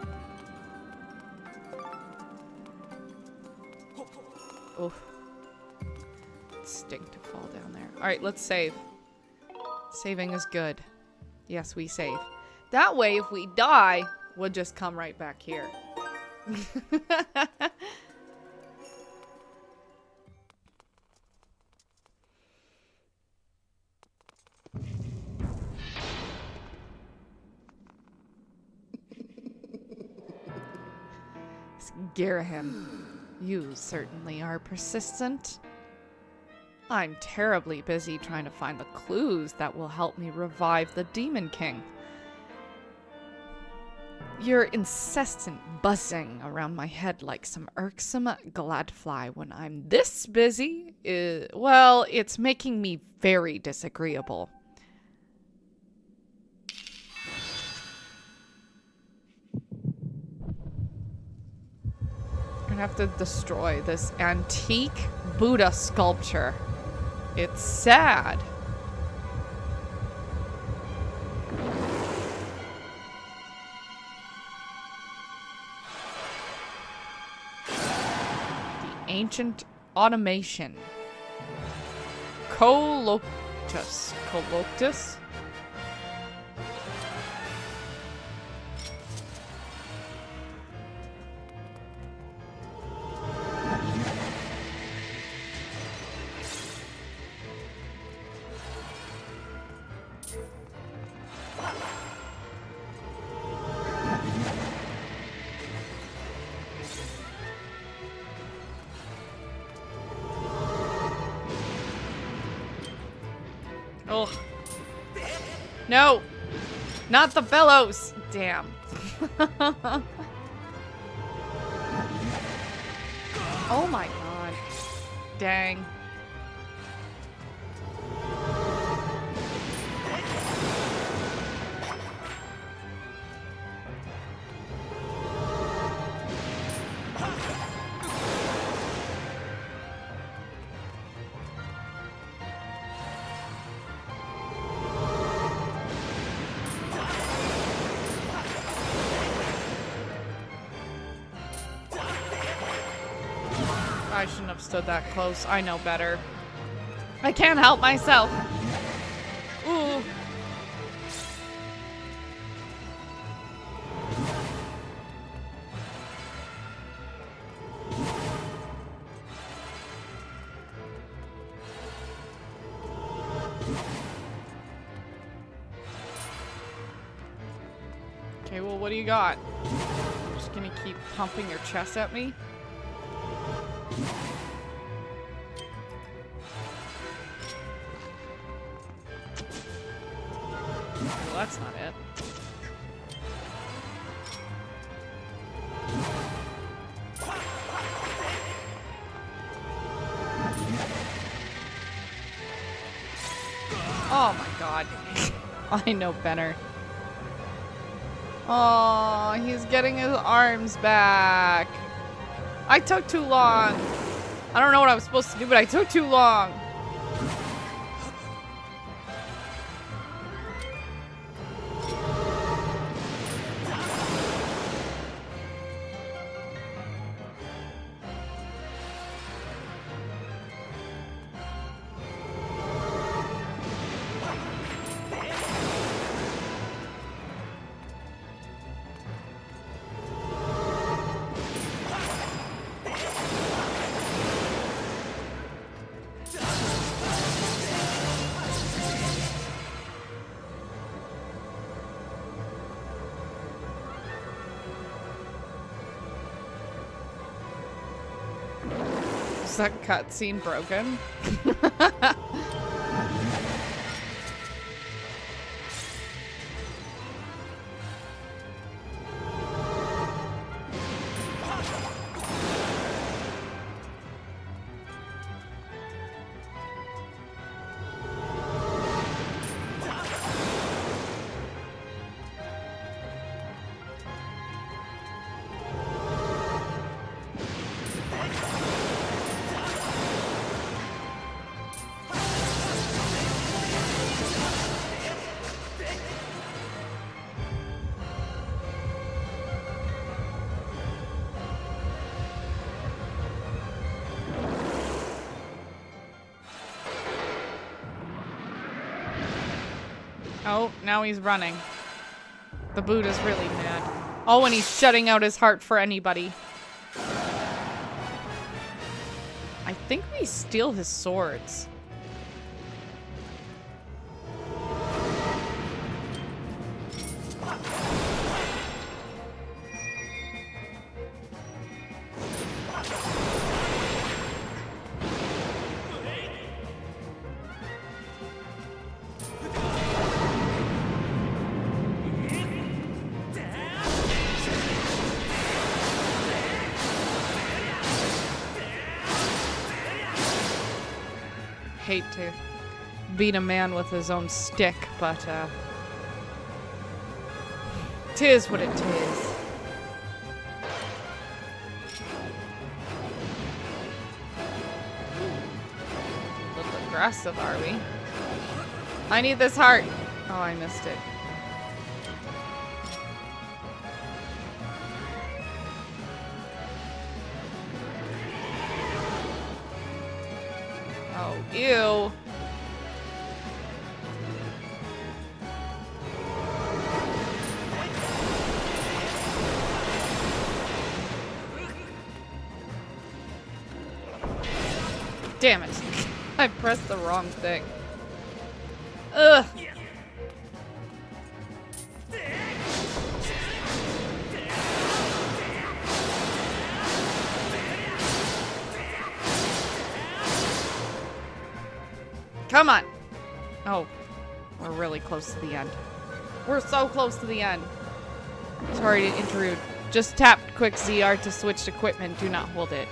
Oh. It stink to fall down there. Alright, let's save. Saving is good. Yes, we save. That way, if we die, we'll just come right back here. Girahim, you certainly are persistent. I'm terribly busy trying to find the clues that will help me revive the Demon King. Your incessant buzzing around my head like some irksome gladfly when I'm this busy is, well, it's making me very disagreeable. I'm gonna have to destroy this antique Buddha sculpture. It's sad. Ancient automation. Coloctus. Coloctus? Oh. No! Not the bellows! Damn. Oh my god. Dang. I shouldn't have stood that close. I know better. I can't help myself. Ooh. Okay, well, what do you got? Just gonna keep pumping your chest at me? Well, that's not it. Oh my god. I know better. Oh, he's getting his arms back. I took too long. I don't know what I was supposed to do, but I took too long. Is that cutscene broken? Oh, now he's running. The Buddha's really mad. Oh, and he's shutting out his heart for anybody. I think we steal his swords. Hate to beat a man with his own stick, but tis what it is. A little aggressive, are we? I need this heart. Oh, I missed it. Oh, ew. Damn it. I pressed the wrong thing. Ugh. Come on. Oh, we're really close to the end. We're so close to the end. Sorry to intrude. Just tap quick ZR to switch equipment. Do not hold it.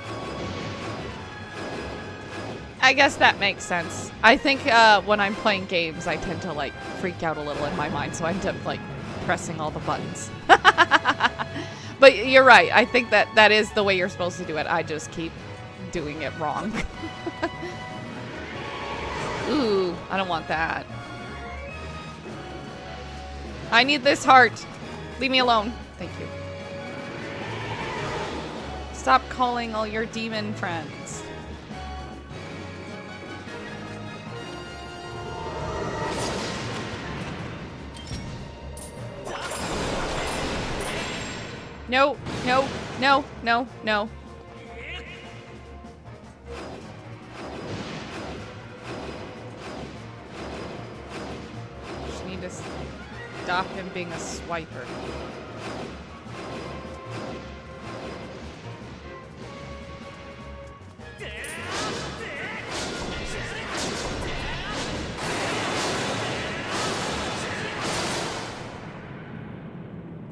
I guess that makes sense. I think when I'm playing games, I tend to like freak out a little in my mind, so I end up like pressing all the buttons. But you're right. I think that is the way you're supposed to do it. I just keep doing it wrong. Ooh, I don't want that. I need this heart. Leave me alone. Thank you. Stop calling all your demon friends. No, no, no, no, no. Just need to stop him being a swiper.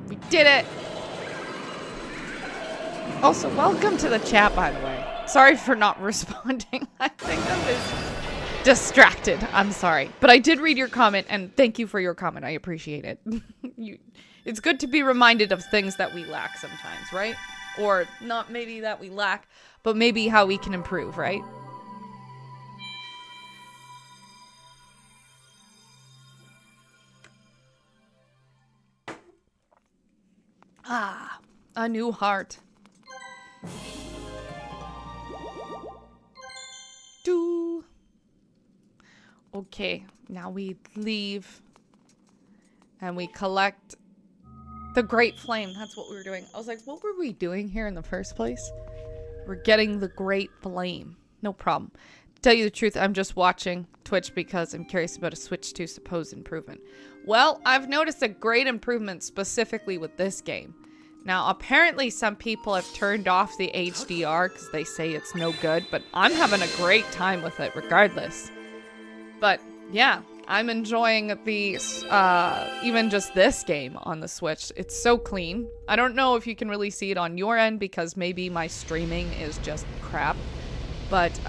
We did it! Also, welcome to the chat, by the way. Sorry for not responding. I think I'm just distracted. I'm sorry. But I did read your comment, and thank you for your comment. I appreciate it. It's good to be reminded of things that we lack sometimes, right? Or not maybe that we lack, but maybe how we can improve, right? Ah, a new heart. Okay, now we leave and we collect the Great Flame. That's what we were doing. I was like, what were we doing here in the first place? We're getting the Great Flame. No problem. To tell you the truth, I'm just watching Twitch because I'm curious about a Switch 2 supposed improvement. Well, I've noticed a great improvement specifically with this game. Now, apparently some people have turned off the HDR because they say it's no good, but I'm having a great time with it regardless. But yeah, I'm enjoying the, even just this game on the Switch. It's so clean. I don't know if you can really see it on your end because maybe my streaming is just crap. But,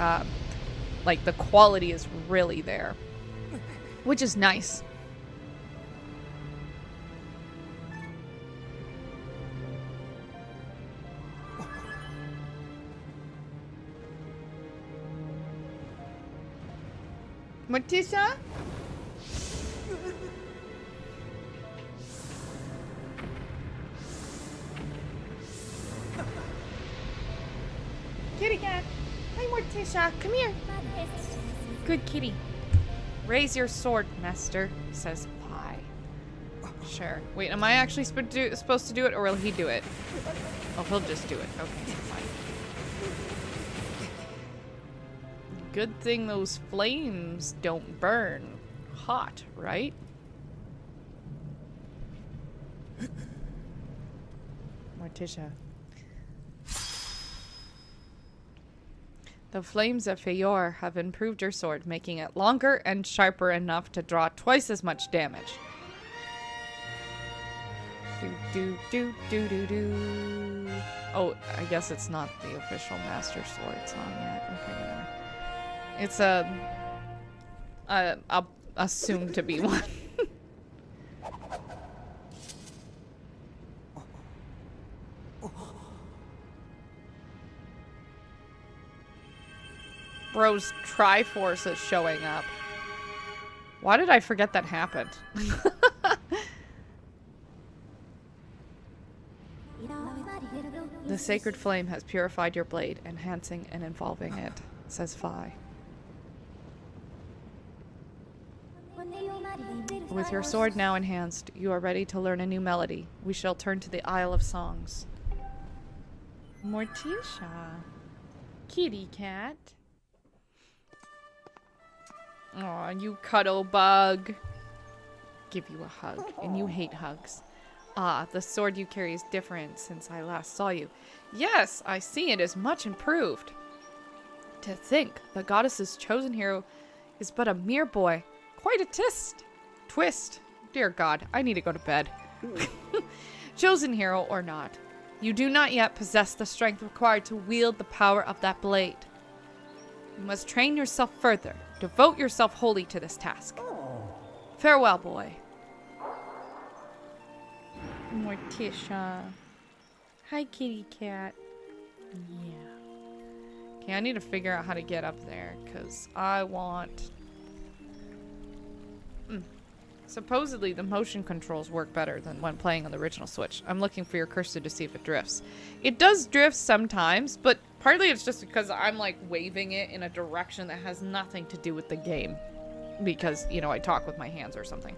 like, the quality is really there, which is nice. Morticia? Kitty cat. Hi, Morticia. Come here. Good kitty. Raise your sword, master, says Pi. Sure. Wait, am I actually supposed to do it, or will he do it? Oh, he'll just do it. Okay, fine. Good thing those flames don't burn hot, right? Morticia. The flames of Feyor have improved your sword, making it longer and sharper enough to draw twice as much damage. Do do do do do do. Oh, I guess it's not the official Master Sword song yet. Okay, whatever. It's a soon to be one. Bro's Triforce is showing up. Why did I forget that happened? The sacred flame has purified your blade, enhancing and involving it, says Phi. With your sword now enhanced, you are ready to learn a new melody. We shall turn to the Isle of Songs. Morticia. Kitty cat. Aw, you cuddle bug. Give you a hug, and you hate hugs. Ah, the sword you carry is different since I last saw you. Yes, I see it is much improved. To think, the goddess's chosen hero is but a mere boy. Quite a twist. Dear God, I need to go to bed. Chosen hero or not, you do not yet possess the strength required to wield the power of that blade. You must train yourself further. Devote yourself wholly to this task. Farewell, boy. Morticia. Hi, kitty cat. Yeah. Okay, I need to figure out how to get up there, because I want... Supposedly, the motion controls work better than when playing on the original Switch. I'm looking for your cursor to see if it drifts. It does drift sometimes, but partly it's just because I'm, like, waving it in a direction that has nothing to do with the game. Because, you know, I talk with my hands or something.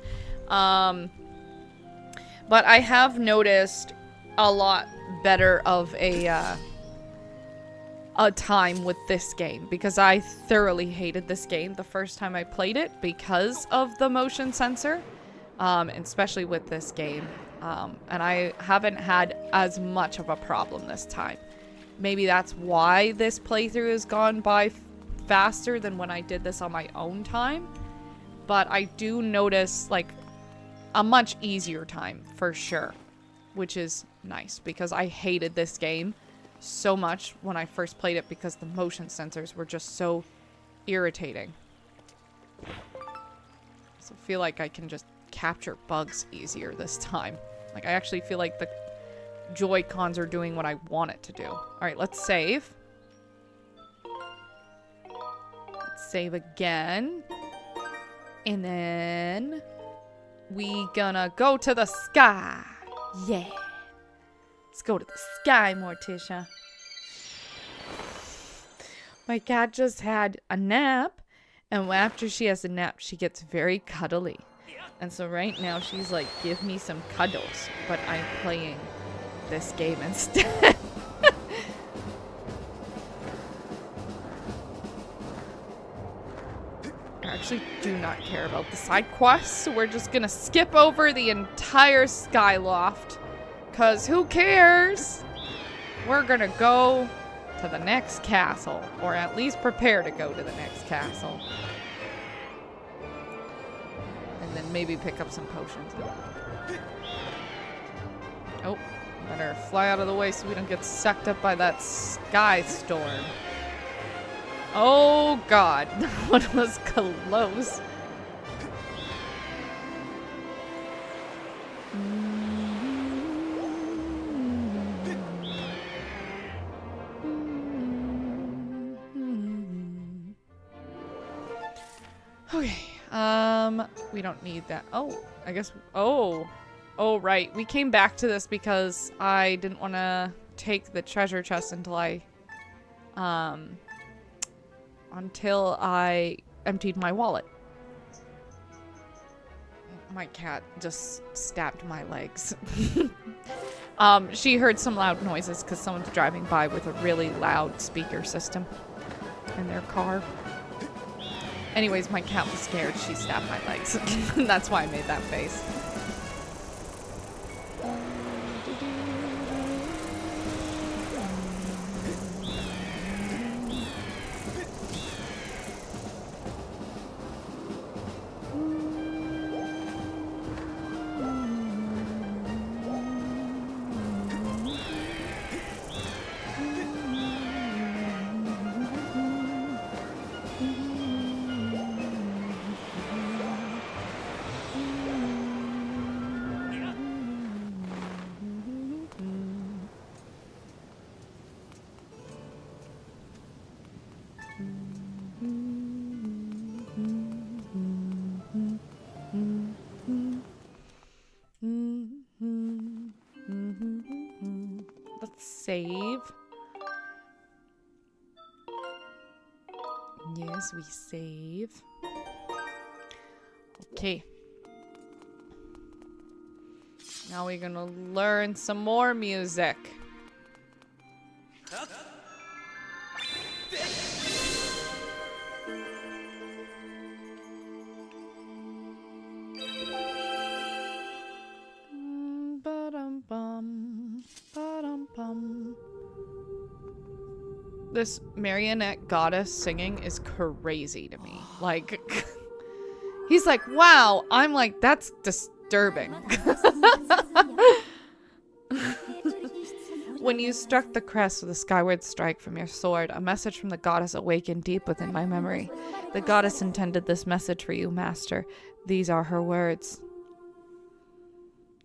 But I have noticed a lot better of a time with this game, because I thoroughly hated this game the first time I played it because of the motion sensor, and especially with this game, and I haven't had as much of a problem this time. Maybe that's why this playthrough has gone by faster than when I did this on my own time, but I do notice like a much easier time for sure, which is nice because I hated this game so much when I first played it because the motion sensors were just so irritating. So I feel like I can just capture bugs easier this time. Like I actually feel like the Joy-Cons are doing what I want it to do. Alright, let's save. Let's save again. And then we gonna go to the sky. Yeah. Let's go to the sky, Morticia. My cat just had a nap, and after she has a nap, she gets very cuddly. And so right now, she's like, give me some cuddles, but I'm playing this game instead. I actually do not care about the side quests, so we're just gonna skip over the entire Skyloft. 'Cause who cares? We're gonna go to the next castle. Or at least prepare to go to the next castle. And then maybe pick up some potions. Oh, better fly out of the way so we don't get sucked up by that sky storm. Oh god, that one was close. Okay, we don't need that. Oh, I guess, oh, right. We came back to this because I didn't want to take the treasure chest until I emptied my wallet. My cat just stabbed my legs. She heard some loud noises because someone's driving by with a really loud speaker system in their car. Anyways, my cat was scared. She stabbed my legs. That's why I made that face. Let's save. Yes, we save. Okay. Now we're gonna learn some more music. This marionette goddess singing is crazy to me. Like, he's like, wow. I'm like, that's disturbing. When you struck the crest with a skyward strike from your sword, a message from the goddess awakened deep within my memory. The goddess intended this message for you, master. These are her words.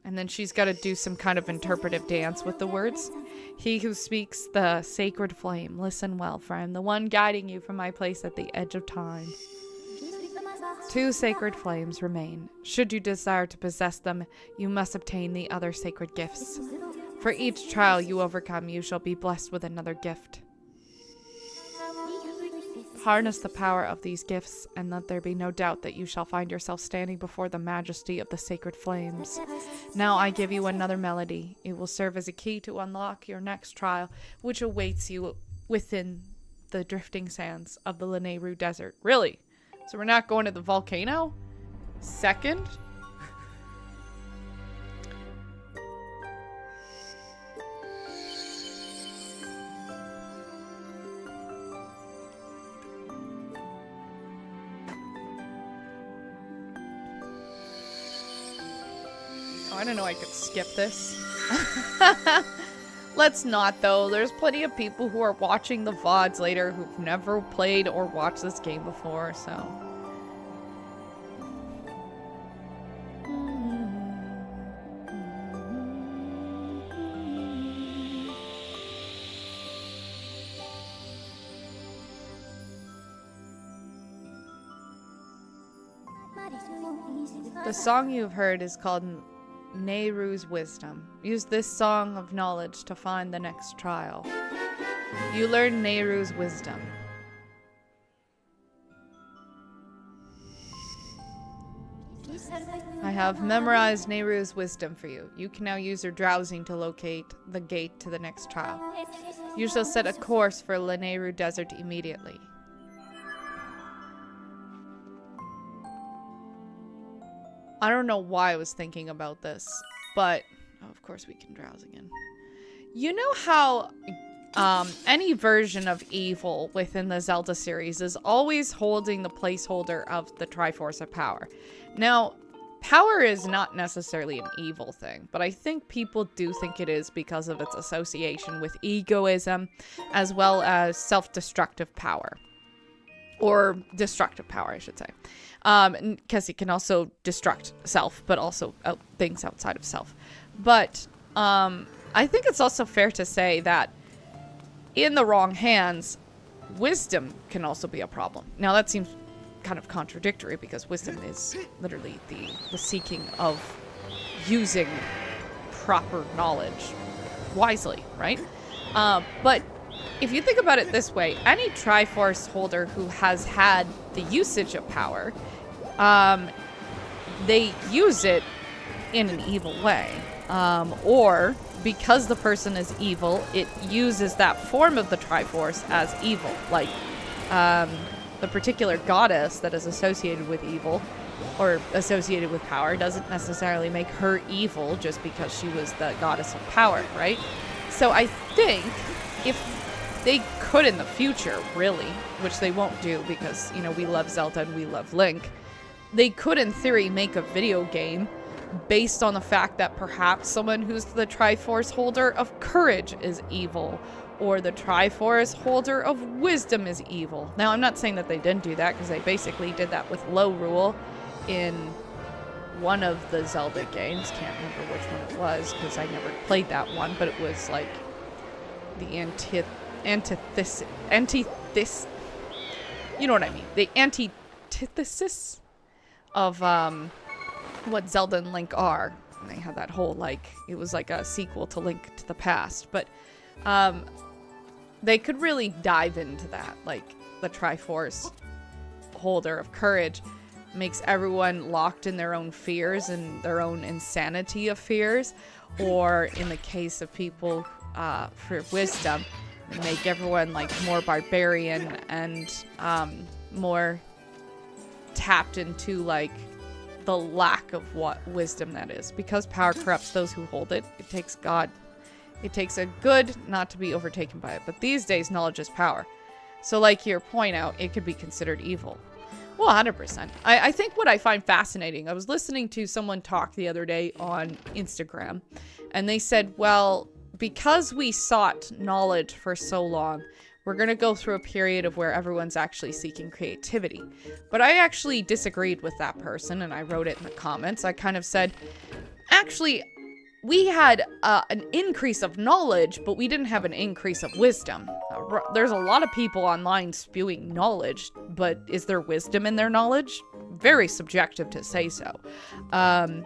And then she's got to do some kind of interpretive dance with the words. He who speaks the sacred flame, listen well, for I am the one guiding you from my place at the edge of time. 2 sacred flames remain. Should you desire to possess them, you must obtain the other sacred gifts. For each trial you overcome, you shall be blessed with another gift. Harness the power of these gifts, and let there be no doubt that you shall find yourself standing before the majesty of the sacred flames. Now I give you another melody. It will serve as a key to unlock your next trial, which awaits you within the drifting sands of the Lanayru Desert. Really? So we're not going to the volcano? Second? Oh, I didn't know I could skip this. Let's not, though. There's plenty of people who are watching the VODs later who've never played or watched this game before, so... The song you've heard is called Nehru's Wisdom. Use this song of knowledge to find the next trial. You learn Nehru's Wisdom. I have memorized Nehru's Wisdom for you. You can now use your drowsing to locate the gate to the next trial. You shall set a course for Lanayru Desert immediately. I don't know why I was thinking about this, but Oh, of course we can drowse again. You know how any version of evil within the Zelda series is always holding the placeholder of the Triforce of Power. Now, power is not necessarily an evil thing, but I think people do think it is because of its association with egoism, as well as self-destructive power. Or destructive power, I should say. Because it can also destruct self, but also things outside of self. But I think it's also fair to say that in the wrong hands, wisdom can also be a problem. Now, that seems kind of contradictory because wisdom is literally the seeking of using proper knowledge wisely, right? But if you think about it this way, any Triforce holder who has had the usage of power, they use it in an evil way. Or because the person is evil, it uses that form of the Triforce as evil. Like, the particular goddess that is associated with evil or associated with power doesn't necessarily make her evil just because she was the goddess of power, right? So I think if they could in the future, really, which they won't do because, you know, we love Zelda and we love Link, they could in theory make a video game based on the fact that perhaps someone who's the Triforce holder of courage is evil, or the Triforce holder of wisdom is evil. Now, I'm not saying that they didn't do that, because they basically did that with Lorule in one of the Zelda games. Can't remember which one it was, because I never played that one, but it was like the antithesis, you know what I mean, the antithesis of what Zelda and Link are. And they had that whole, like, it was like a sequel to Link to the Past, but they could really dive into that. Like, the Triforce holder of courage makes everyone locked in their own fears and their own insanity of fears, or in the case of people for wisdom, make everyone like more barbarian and more tapped into like the lack of what wisdom that is. Because power corrupts those who hold it, it takes a good not to be overtaken by it. But these days, knowledge is power. So like your point out, it could be considered evil. Well, 100%. I think what I find fascinating, I was listening to someone talk the other day on Instagram, and they said, well, because we sought knowledge for so long, we're going to go through a period of where everyone's actually seeking creativity. But I actually disagreed with that person, and I wrote it in the comments. I kind of said, actually, we had an increase of knowledge, but we didn't have an increase of wisdom. There's a lot of people online spewing knowledge, but is there wisdom in their knowledge? Very subjective to say so. And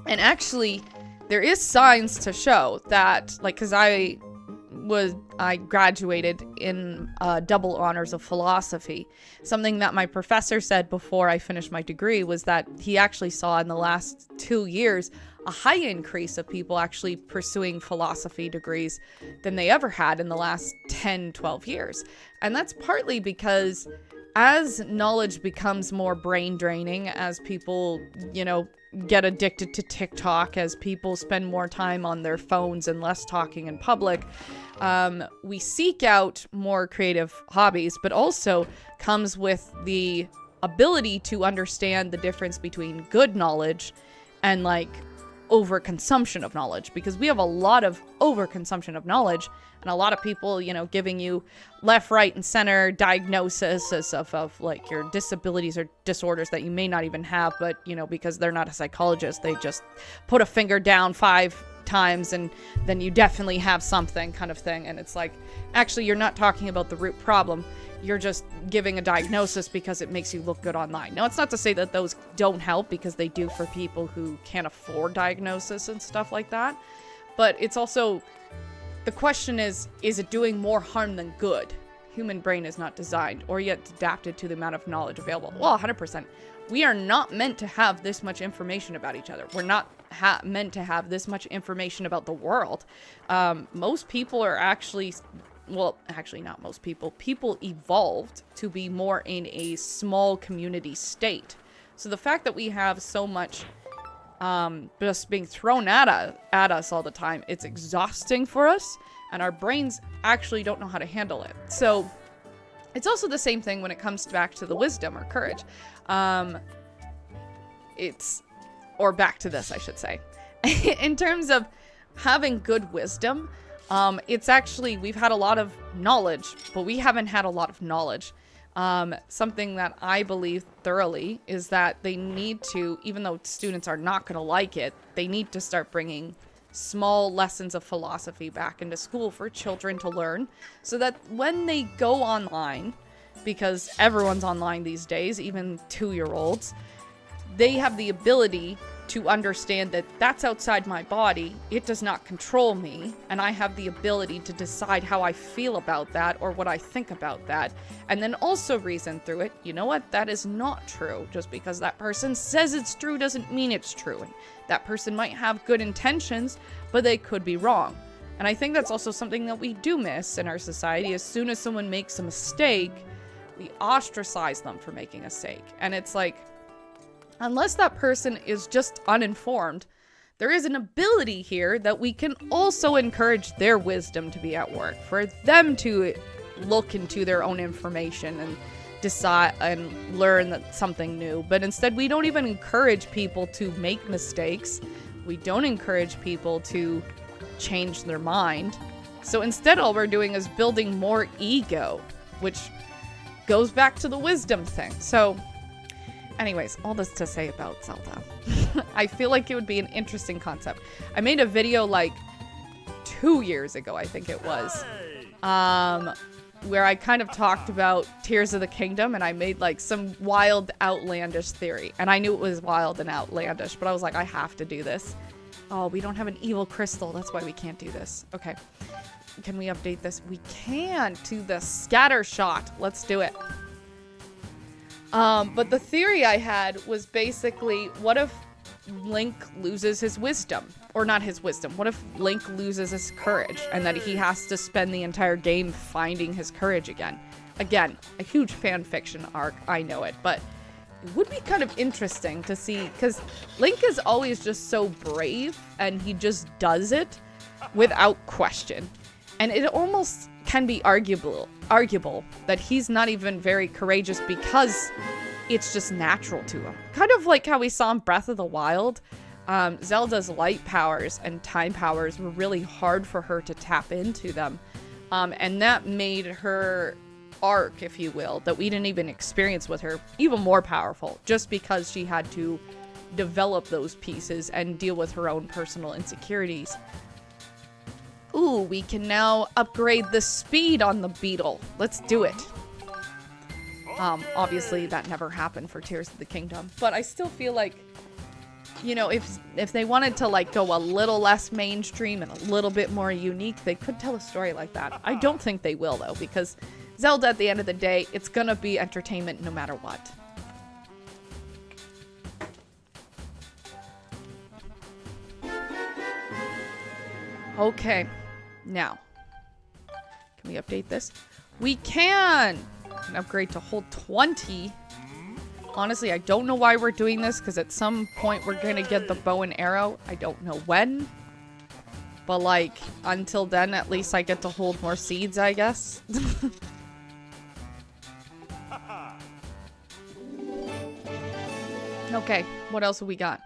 actually, there is signs to show that, like, because I graduated in double honors of philosophy. Something that my professor said before I finished my degree was that he actually saw in the last 2 years a high increase of people actually pursuing philosophy degrees than they ever had in the last 10, 12 years. And that's partly because as knowledge becomes more brain draining, as people, you know, get addicted to TikTok, as people spend more time on their phones and less talking in public, we seek out more creative hobbies, but also comes with the ability to understand the difference between good knowledge and like overconsumption of knowledge, because we have a lot of overconsumption of knowledge and a lot of people, you know, giving you left, right, and center diagnoses of like your disabilities or disorders that you may not even have, but, you know, because they're not a psychologist, they just put a finger down 5 times and then you definitely have something kind of thing. And it's like, actually, you're not talking about the root problem. You're just giving a diagnosis because it makes you look good online. Now, it's not to say that those don't help, because they do for people who can't afford diagnosis and stuff like that. But it's also, the question is it doing more harm than good? Human brain is not designed or yet adapted to the amount of knowledge available. Well, 100%. We are not meant to have this much information about each other. We're not meant to have this much information about the world. Most people are actually... Well, actually not most people. People evolved to be more in a small community state. So the fact that we have so much just being thrown at us all the time. It's exhausting for us, and our brains actually don't know how to handle it. So it's also the same thing when it comes back to the wisdom or courage. Or back to this, I should say. In terms of having good wisdom, it's actually, we've had a lot of knowledge, but we haven't had a lot of knowledge. Something that I believe thoroughly is that they need to, even though students are not going to like it, they need to start bringing small lessons of philosophy back into school for children to learn, so that when they go online, because everyone's online these days, even 2-year-olds, they have the ability to understand that that's outside my body, it does not control me, and I have the ability to decide how I feel about that or what I think about that, and then also reason through it. You know what? That is not true. Just because that person says it's true doesn't mean it's true. And that person might have good intentions, but they could be wrong. And I think that's also something that we do miss in our society. As soon as someone makes a mistake, we ostracize them for making a mistake. And it's like, unless that person is just uninformed, there is an ability here that we can also encourage their wisdom to be at work, for them to look into their own information and decide and learn that something new. But instead, we don't even encourage people to make mistakes. We don't encourage people to change their mind. So instead, all we're doing is building more ego, which goes back to the wisdom thing. So anyways, all this to say about Zelda. I feel like it would be an interesting concept. I made a video like 2 years ago, I think it was, where I kind of talked about Tears of the Kingdom, and I made like some wild, outlandish theory. And I knew it was wild and outlandish, but I was like, I have to do this. Oh, we don't have an evil crystal. That's why we can't do this. Okay. Can we update this? We can to the scatter shot. Let's do it. But the theory I had was basically, what if Link loses his wisdom? Or not his wisdom. What if Link loses his courage and that he has to spend the entire game finding his courage again? Again, a huge fan fiction arc, I know it, but it would be kind of interesting to see, because Link is always just so brave and he just does it without question. And it almost can be arguable that he's not even very courageous because it's just natural to him. Kind of like how we saw in Breath of the Wild. Zelda's light powers and time powers were really hard for her to tap into them. And that made her arc, if you will, that we didn't even experience with her, even more powerful, just because she had to develop those pieces and deal with her own personal insecurities. Ooh, we can now upgrade the speed on the beetle. Let's do it. Obviously that never happened for Tears of the Kingdom, but I still feel like, you know, if they wanted to like go a little less mainstream and a little bit more unique, they could tell a story like that. I don't think they will though, because Zelda, at the end of the day, it's gonna be entertainment no matter what. Okay, now, can we update this? We can upgrade to hold 20. Honestly, I don't know why we're doing this, because at some point we're gonna get the bow and arrow. I don't know when, but like, until then, at least I get to hold more seeds, I guess. Okay, what else have we got?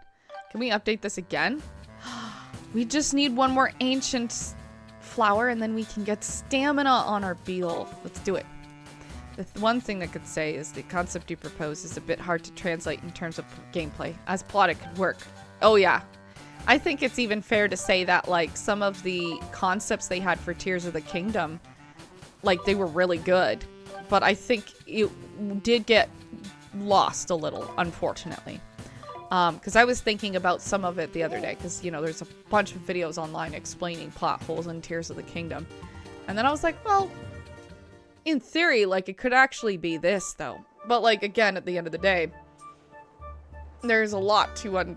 Can we update this again? We just need one more ancient flower and then we can get stamina on our beetle. Let's do it. The one thing I could say is the concept you propose is a bit hard to translate in terms of gameplay. As plot, it could work. Oh yeah. I think it's even fair to say that like some of the concepts they had for Tears of the Kingdom, like they were really good. But I think it did get lost a little, unfortunately. Because I was thinking about some of it the other day, because, you know, there's a bunch of videos online explaining plot holes in Tears of the Kingdom. And then I was like, well, in theory, like, it could actually be this, though. But, like, again, at the end of the day, there's a lot to,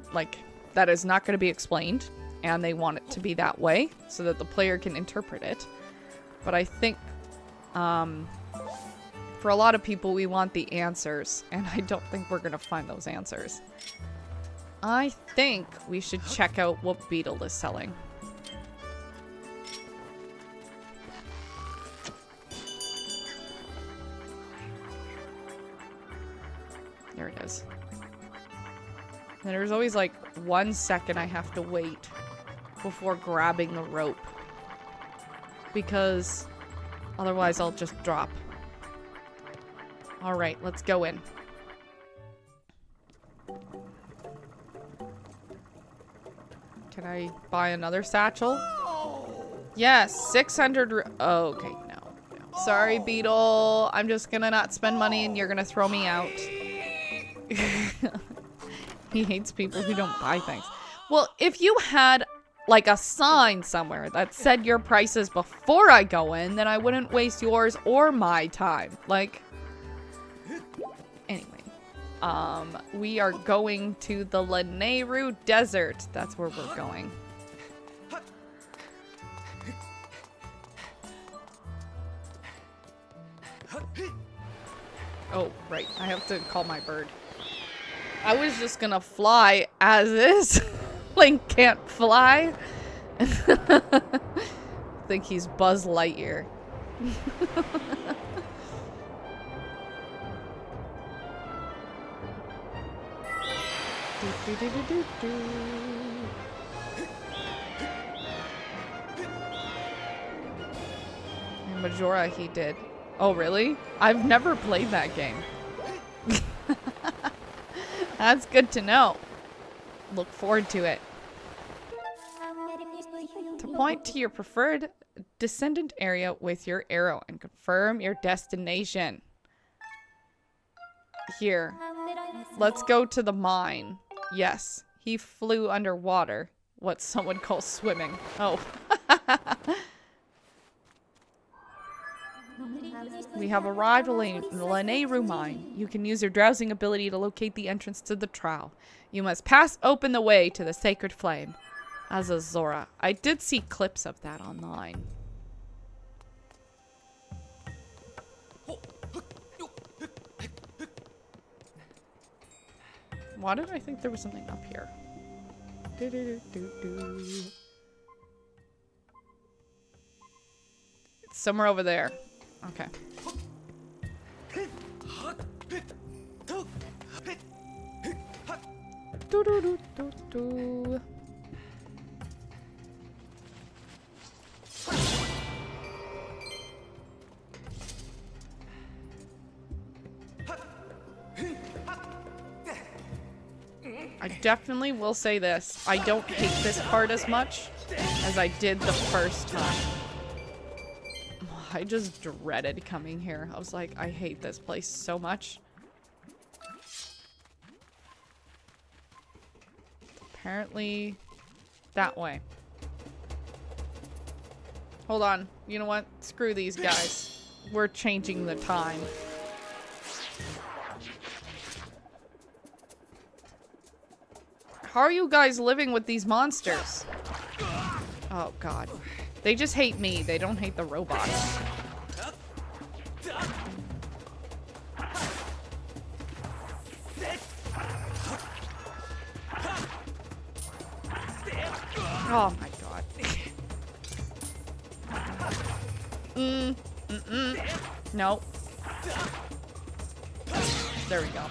that is not going to be explained, and they want it to be that way, so that the player can interpret it. But I think, for a lot of people, we want the answers, and I don't think we're going to find those answers. I think we should check out what Beetle is selling. There it is. And there's always like 1 second I have to wait before grabbing the rope. Because otherwise I'll just drop. Alright, let's go in. Can I buy another satchel? Yes, 600. Oh, okay, no. Sorry, Beetle. I'm just gonna not spend money and you're gonna throw me out. He hates people who don't buy things. Well, if you had like a sign somewhere that said your prices before I go in, then I wouldn't waste yours or my time. Like, anyway. We are going to the Lanayru Desert. That's where we're going. Oh, right. I have to call my bird. I was just gonna fly as is. Link can't fly. I think he's Buzz Lightyear. And Majora he did. Oh, really? I've never played that game. That's good to know. Look forward to it. To point to your preferred descendant area with your arrow and confirm your destination. Here. Let's go to the mine. Yes. He flew underwater. What someone calls swimming. Oh. We have arrived at the Lanayru mine. You can use your drowsing ability to locate the entrance to the trowel. You must pass open the way to the sacred flame. As a Zora. I did see clips of that online. Why did I think there was something up here? It's somewhere over there. Okay. I definitely will say this. I don't hate this part as much as I did the first time. I just dreaded coming here. I was like, I hate this place so much. Apparently, that way. Hold on. You know what? Screw these guys. We're changing the time. How are you guys living with these monsters? Oh, God. They just hate me. They don't hate the robots. Oh, my God. Nope. There we go.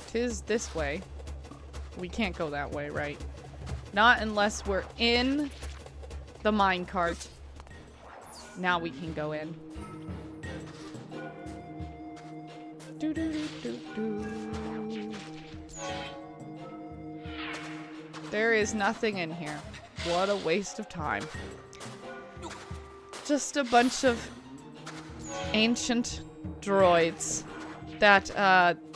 Tis this way. We can't go that way, right? Not unless we're in the minecart. Now we can go in. There is nothing in here. What a waste of time. Just a bunch of ancient droids that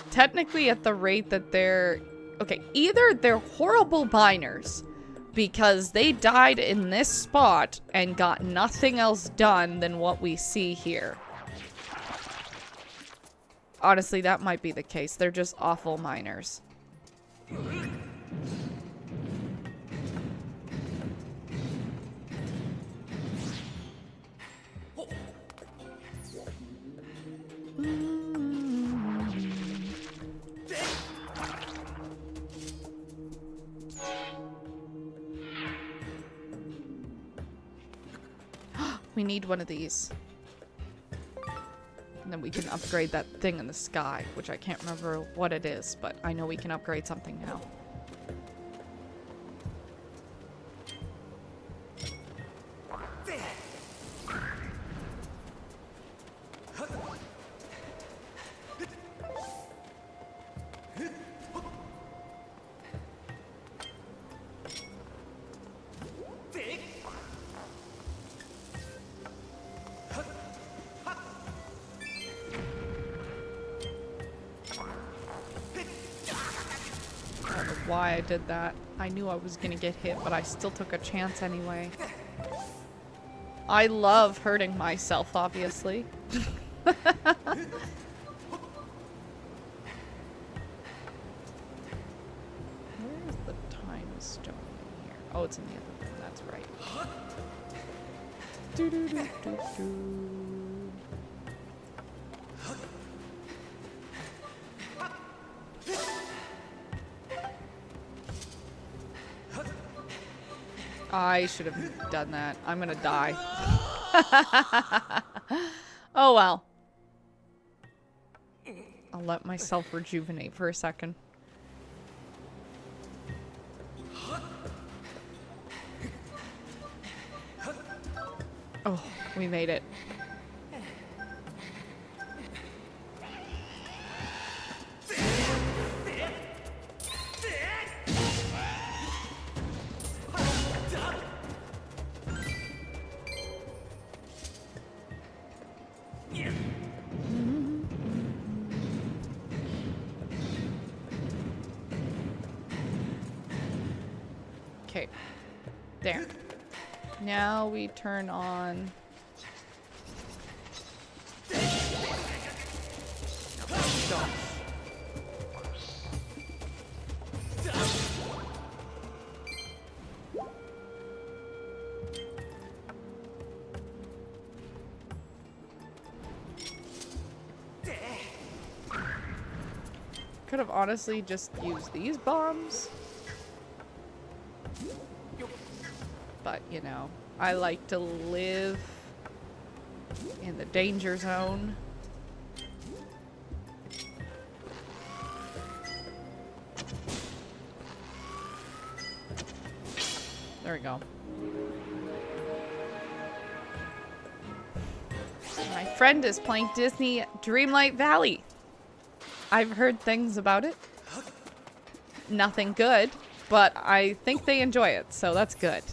technically at the rate that they're okay, either they're horrible miners because they died in this spot and got nothing else done than what we see here. Honestly, that might be the case. They're just awful miners. We need one of these. And then we can upgrade that thing in the sky, which I can't remember what it is, but I know we can upgrade something now. Why I did that. I knew I was gonna get hit, but I still took a chance anyway. I love hurting myself, obviously. Where is the time stone in here? Oh, it's in the other room. That's right. Do do do do do. I should have done that. I'm gonna die. Oh well. I'll let myself rejuvenate for a second. Oh, we made it. Okay, there. Now we turn on. Could have honestly just used these bombs. But, you know, I like to live in the danger zone. There we go. My friend is playing Disney Dreamlight Valley. I've heard things about it. Nothing good. But I think they enjoy it, so that's good.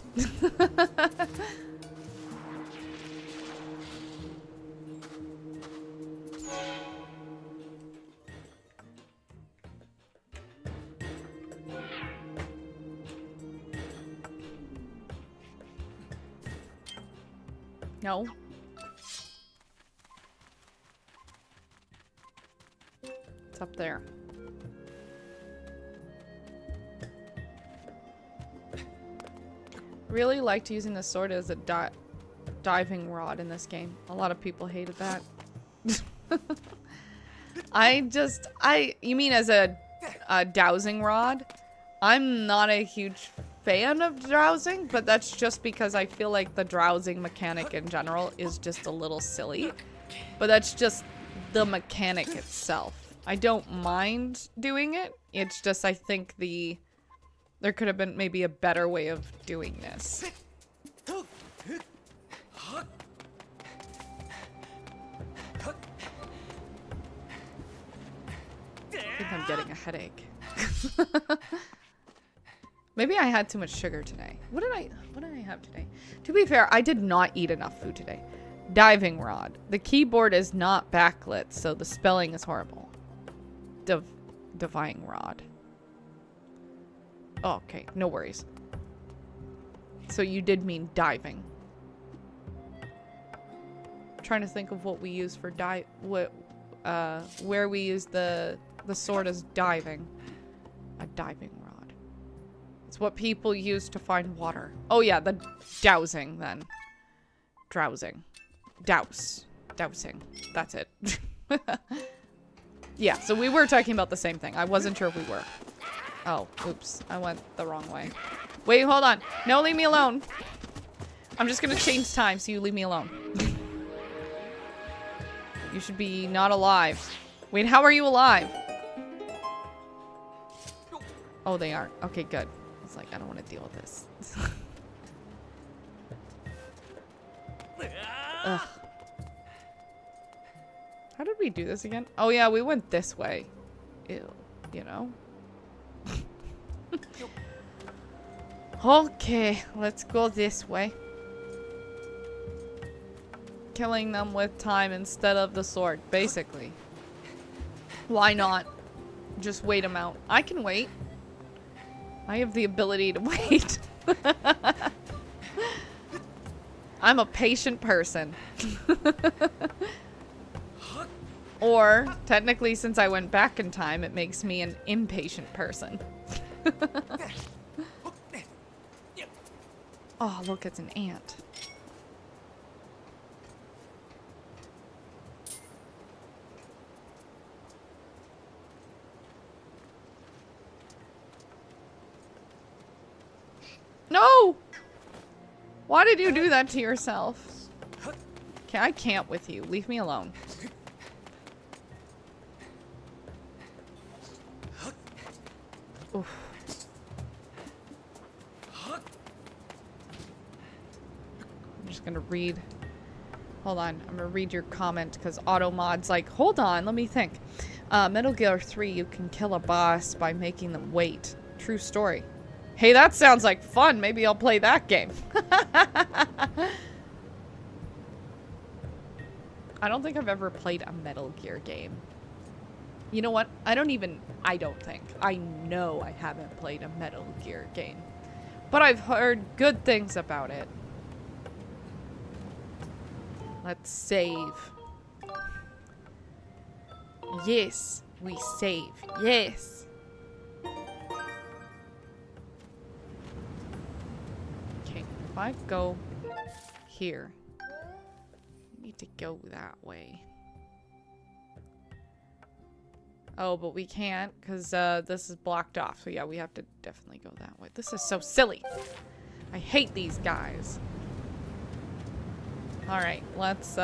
No. It's up there. Really liked using the sword as a diving rod in this game. A lot of people hated that. You mean as a dowsing rod? I'm not a huge fan of drowsing, but that's just because I feel like the drowsing mechanic in general is just a little silly. But that's just the mechanic itself. I don't mind doing it. It's just I think there could have been maybe a better way of doing this. I think I'm getting a headache. Maybe I had too much sugar today. What did I have today? To be fair, I did not eat enough food today. Diving rod. The keyboard is not backlit, so the spelling is horrible. Diving rod. Oh, okay, no worries. So you did mean diving. I'm trying to think of what we use for where we use the sword as diving. A diving rod. It's what people use to find water. Oh yeah, the dowsing then. Drowsing. Dowsing. That's it. Yeah, so we were talking about the same thing. I wasn't sure if we were. Oh, oops. I went the wrong way. Wait, hold on. No, leave me alone. I'm just gonna change time so you leave me alone. You should be not alive. Wait, how are you alive? Oh, they are. Okay, good. It's like, I don't want to deal with this. Ugh. How did we do this again? Oh yeah, we went this way. Ew, you know? Okay, let's go this way. Killing them with time instead of the sword, basically. Why not? Just wait them out. I can wait. I have the ability to wait. I'm a patient person. Or, technically, since I went back in time, it makes me an impatient person. Oh, look, it's an ant. No! Why did you do that to yourself? Okay, I can't with you. Leave me alone. Oof. I'm just gonna read. Hold on, I'm gonna read your comment because Automod's like, hold on, let me think. Metal Gear 3, you can kill a boss by making them wait. True story. Hey, that sounds like fun. Maybe I'll play that game. I don't think I've ever played a Metal Gear game. You know what? I don't think. I know I haven't played a Metal Gear game. But I've heard good things about it. Let's save. Yes, we save. Yes. Okay, if I go here, I need to go that way. Oh, but we can't because this is blocked off. So yeah, we have to definitely go that way. This is so silly. I hate these guys. All right, let's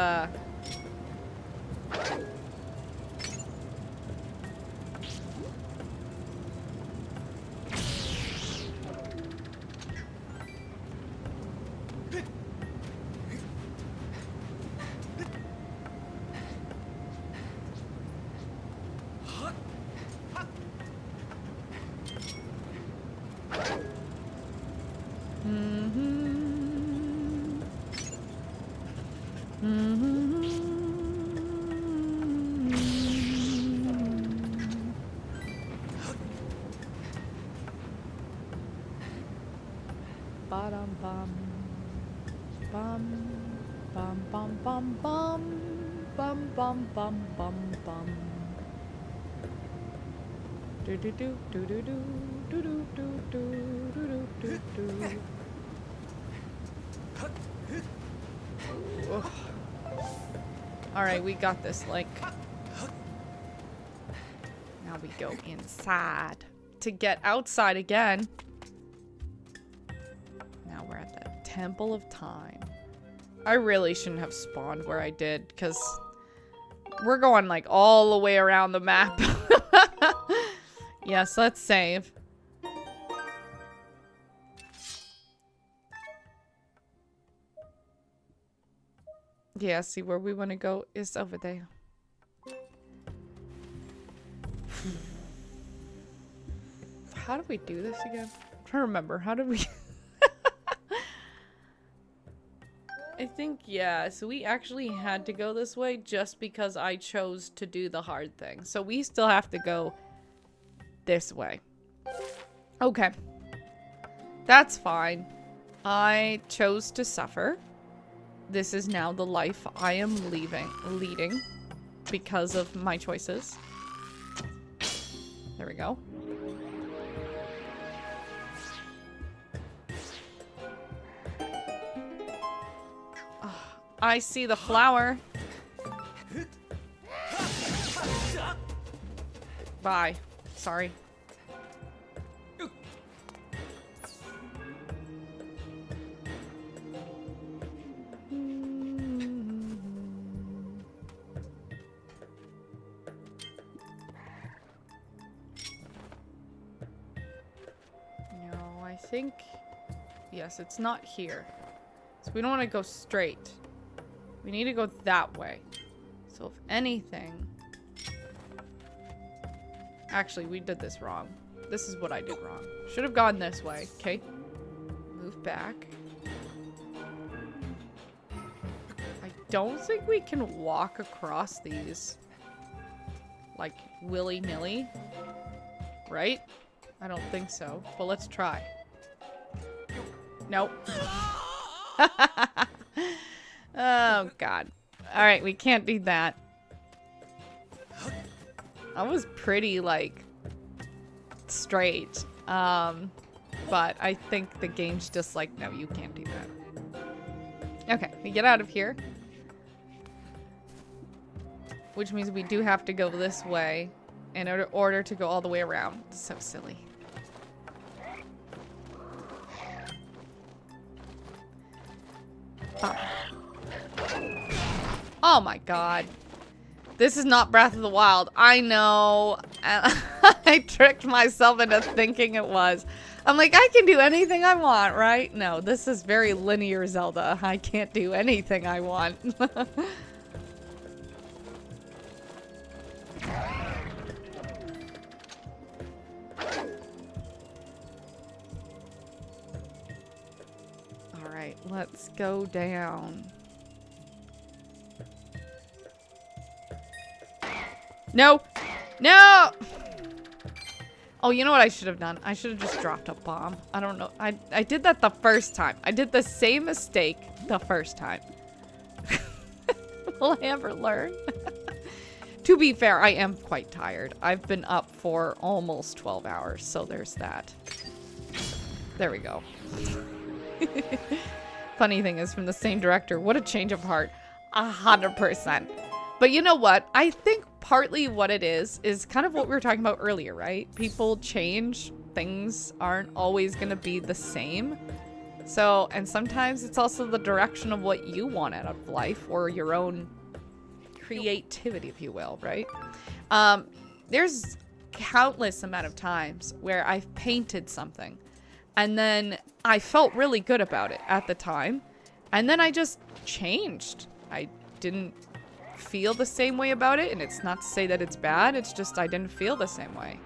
Alright, we got this, like. Now we go inside to get outside again. Now we're at the Temple of Time. I really shouldn't have spawned where I did, because we're going, like, all the way around the map. Yes, let's save. Yeah, see, where we want to go is over there. How do we do this again? I'm trying to remember. How did we... I think, yeah, so we actually had to go this way just because I chose to do the hard thing. So we still have to go this way. Okay. That's fine. I chose to suffer. This is now the life I am leading because of my choices. There we go. I see the flower. Bye. Sorry. I think... Yes, it's not here. So we don't want to go straight. We need to go that way. So if anything... Actually, we did this wrong. This is what I did wrong. Should have gone this way. Okay. Move back. I don't think we can walk across these. Like, willy-nilly. Right? I don't think so. But let's try. Nope. Oh, God. Alright, we can't do that. That was pretty, like, straight. But I think the game's just like, no, you can't do that. Okay, we get out of here. Which means we do have to go this way in order to go all the way around. It's so silly. Oh my god. This is not Breath of the Wild. I know. I tricked myself into thinking it was. I'm like, I can do anything I want, right? No, this is very linear Zelda. I can't do anything I want. Alright, let's go down. No! No! Oh, you know what I should have done? I should have just dropped a bomb. I don't know. I did that the first time. I did the same mistake the first time. Will I ever learn? To be fair, I am quite tired. I've been up for almost 12 hours, so there's that. There we go. Funny thing is, from the same director. What a change of heart. 100%. But you know what? I think partly what it is kind of what we were talking about earlier, right? People change. Things aren't always going to be the same. So, and sometimes it's also the direction of what you want out of life or your own creativity, if you will, right? There's countless amount of times where I've painted something and then I felt really good about it at the time. And then I just changed. I didn't feel the same way about it, and it's not to say that it's bad, it's just I didn't feel the same way.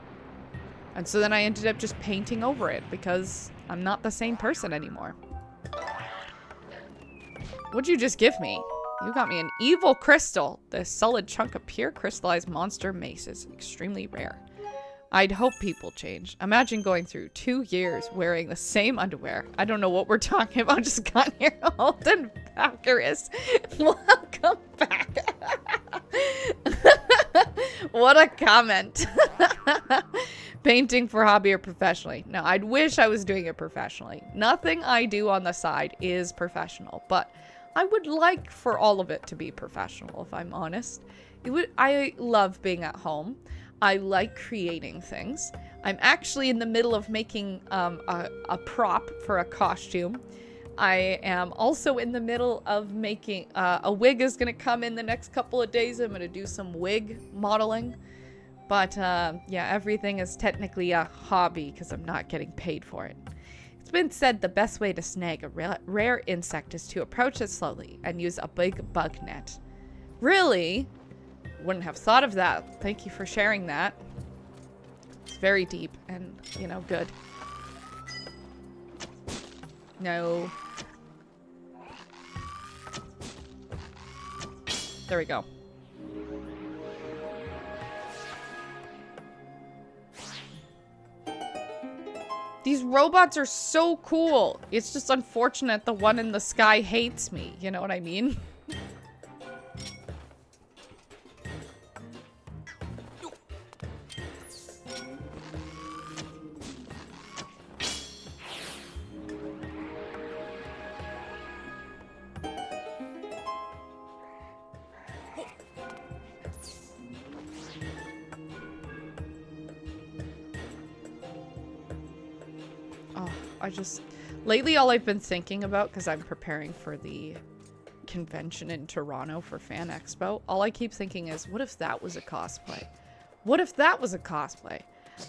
And so then I ended up just painting over it because I'm not the same person anymore. What'd you just give me? You got me an evil crystal. The solid chunk of pure crystallized monster mace is extremely rare. I'd hope people change. Imagine going through 2 years wearing the same underwear. I don't know what we're talking about. Just got here. Holden Baccharis. Welcome back. What a comment. Painting for hobby or professionally. No, I'd wish I was doing it professionally. Nothing I do on the side is professional, but I would like for all of it to be professional, if I'm honest. I love being at home. I like creating things. I'm actually in the middle of making a prop for a costume. I am also in the middle of making a wig is going to come in the next couple of days. I'm going to do some wig modeling. But yeah, everything is technically a hobby because I'm not getting paid for it. It's been said the best way to snag a rare insect is to approach it slowly and use a big bug net. Really? Wouldn't have thought of that. Thank you for sharing that. It's very deep and, you know, good. No. There we go. These robots are so cool. It's just unfortunate the one in the sky hates me. You know what I mean? Lately, all I've been thinking about, because I'm preparing for the convention in Toronto for Fan Expo, all I keep thinking is, what if that was a cosplay? What if that was a cosplay?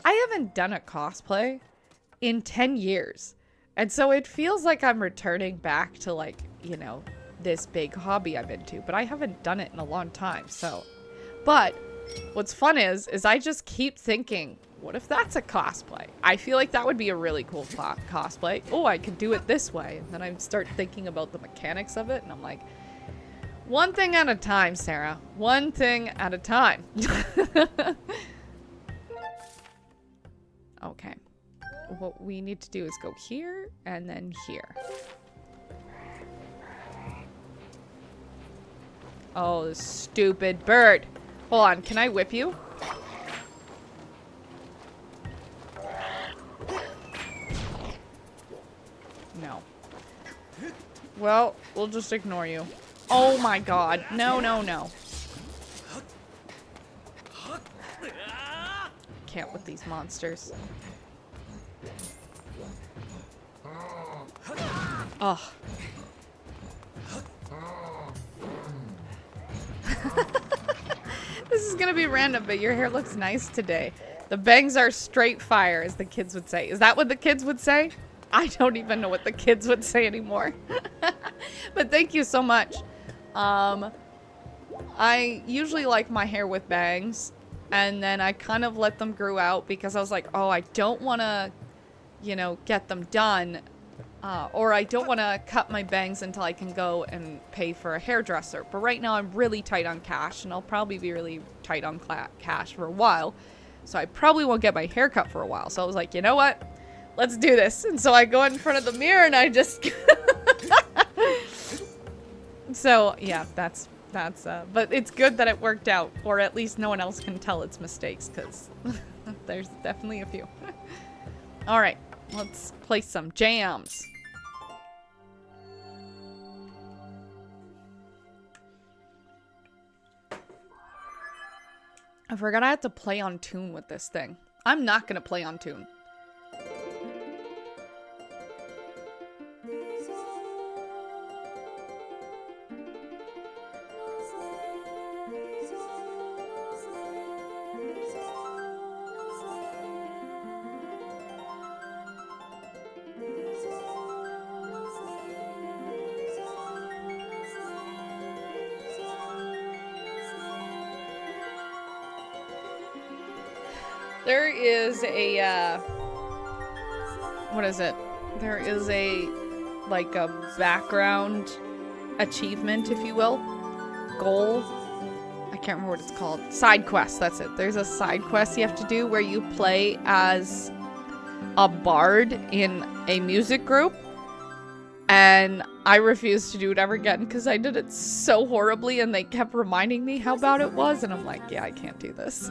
I haven't done a cosplay in 10 years. And so it feels like I'm returning back to, like, you know, this big hobby I'm into. But I haven't done it in a long time, so. But what's fun is I just keep thinking, what if that's a cosplay? I feel like that would be a really cool cosplay. Oh, I could do it this way. And then I start thinking about the mechanics of it, and I'm like, one thing at a time, Sarah. One thing at a time. Okay. What we need to do is go here and then here. Oh, this stupid bird. Hold on, can I whip you? No. Well, we'll just ignore you. Oh my god. No, no, no. Can't with these monsters. Ugh. This is gonna be random, but your hair looks nice today. The bangs are straight fire, as the kids would say. Is that what the kids would say? I don't even know what the kids would say anymore. But thank you so much. I usually like my hair with bangs, and then I kind of let them grow out because I was like, oh, I don't want to, you know, get them done. Or I don't want to cut my bangs until I can go and pay for a hairdresser. But right now I'm really tight on cash, and I'll probably be really tight on cash for a while. So I probably won't get my hair cut for a while. So I was like, you know what? Let's do this. And so I go in front of the mirror and I just... So, yeah, that's, but it's good that it worked out. Or at least no one else can tell its mistakes, because there's definitely a few. Alright, let's play some jams. I forgot I had to play on tune with this thing. I'm not gonna play on tune. There is a, what is it? There is a, like a background achievement, if you will. Goal. I can't remember what it's called. Side quest, that's it. There's a side quest you have to do where you play as a bard in a music group. And I refused to do it ever again because I did it so horribly and they kept reminding me how bad it was. And I'm like, yeah, I can't do this.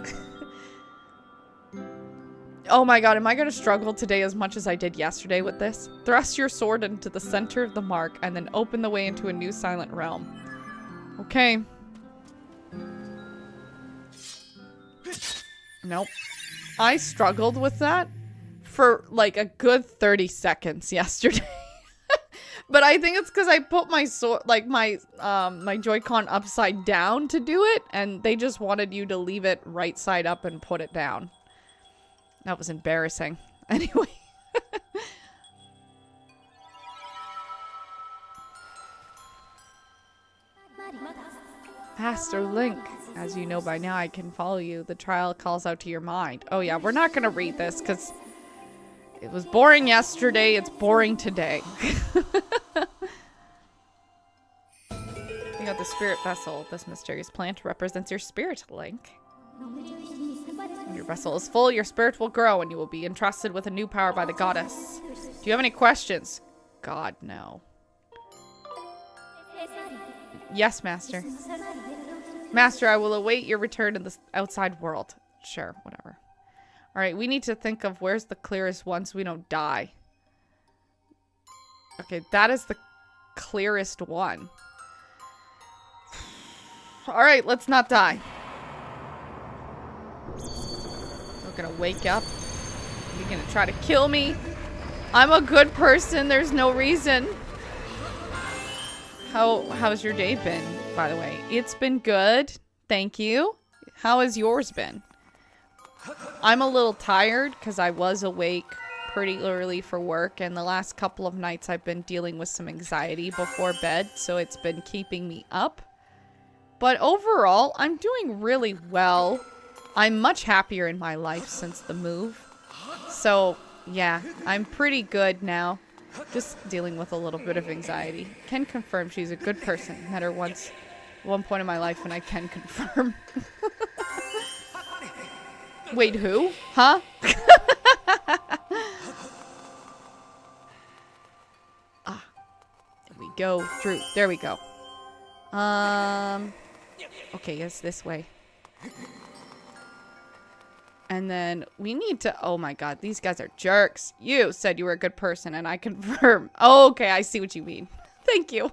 Oh my god, am I going to struggle today as much as I did yesterday with this? Thrust your sword into the center of the mark and then open the way into a new silent realm. Okay. Nope. I struggled with that for like a good 30 seconds yesterday. But I think it's because I put my sword, like my Joy-Con upside down to do it, and they just wanted you to leave it right side up and put it down. That was embarrassing. Anyway. Master Link, as you know by now, I can follow you. The trial calls out to your mind. Oh yeah, we're not gonna read this because it was boring yesterday. It's boring today. You got the spirit vessel. This mysterious plant represents your spirit, Link. When your vessel is full, your spirit will grow and you will be entrusted with a new power by the goddess. Do you have any questions? God, no. Yes, Master. Master, I will await your return in the outside world. Sure, whatever. Alright, we need to think of where's the clearest one so we don't die. Okay, that is the clearest one. Alright, let's not die. We're gonna wake up. You're gonna try to kill me. I'm a good person. There's no reason. How's your day been, by the way? It's been good. Thank you. How has yours been? I'm a little tired because I was awake pretty early for work, and the last couple of nights I've been dealing with some anxiety before bed, so it's been keeping me up. But overall, I'm doing really well. I'm much happier in my life since the move. So, yeah, I'm pretty good now. Just dealing with a little bit of anxiety. Can confirm she's a good person. Met her once, one point in my life, and I can confirm. Wait, who? Huh? Ah, there we go through. There we go. Okay, yes, this way. And then we need to... Oh my god, these guys are jerks. You said you were a good person, and I confirm. Oh, okay, I see what you mean. Thank you.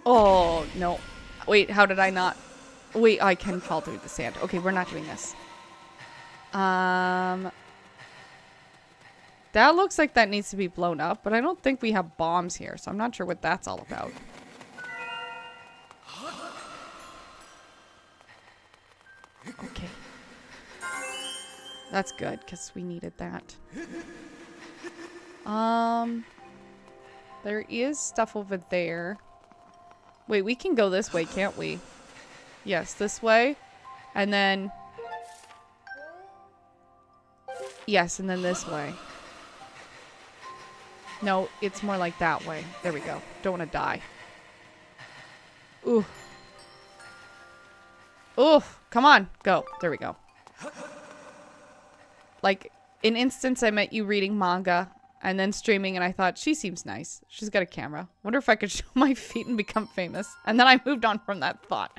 Oh, no. Wait, how did I not... Wait, I can fall through the sand. Okay, we're not doing this. That looks like that needs to be blown up, but I don't think we have bombs here, so I'm not sure what that's all about. Okay. That's good, because we needed that. There is stuff over there. Wait, we can go this way, can't we? Yes, this way. And then... Yes, and then this way. No, it's more like that way. There we go. Don't want to die. Ooh. Oof. Come on. Go. There we go. Like, in instance, I met you reading manga and then streaming, and I thought, she seems nice. She's got a camera. Wonder if I could show my feet and become famous. And then I moved on from that thought.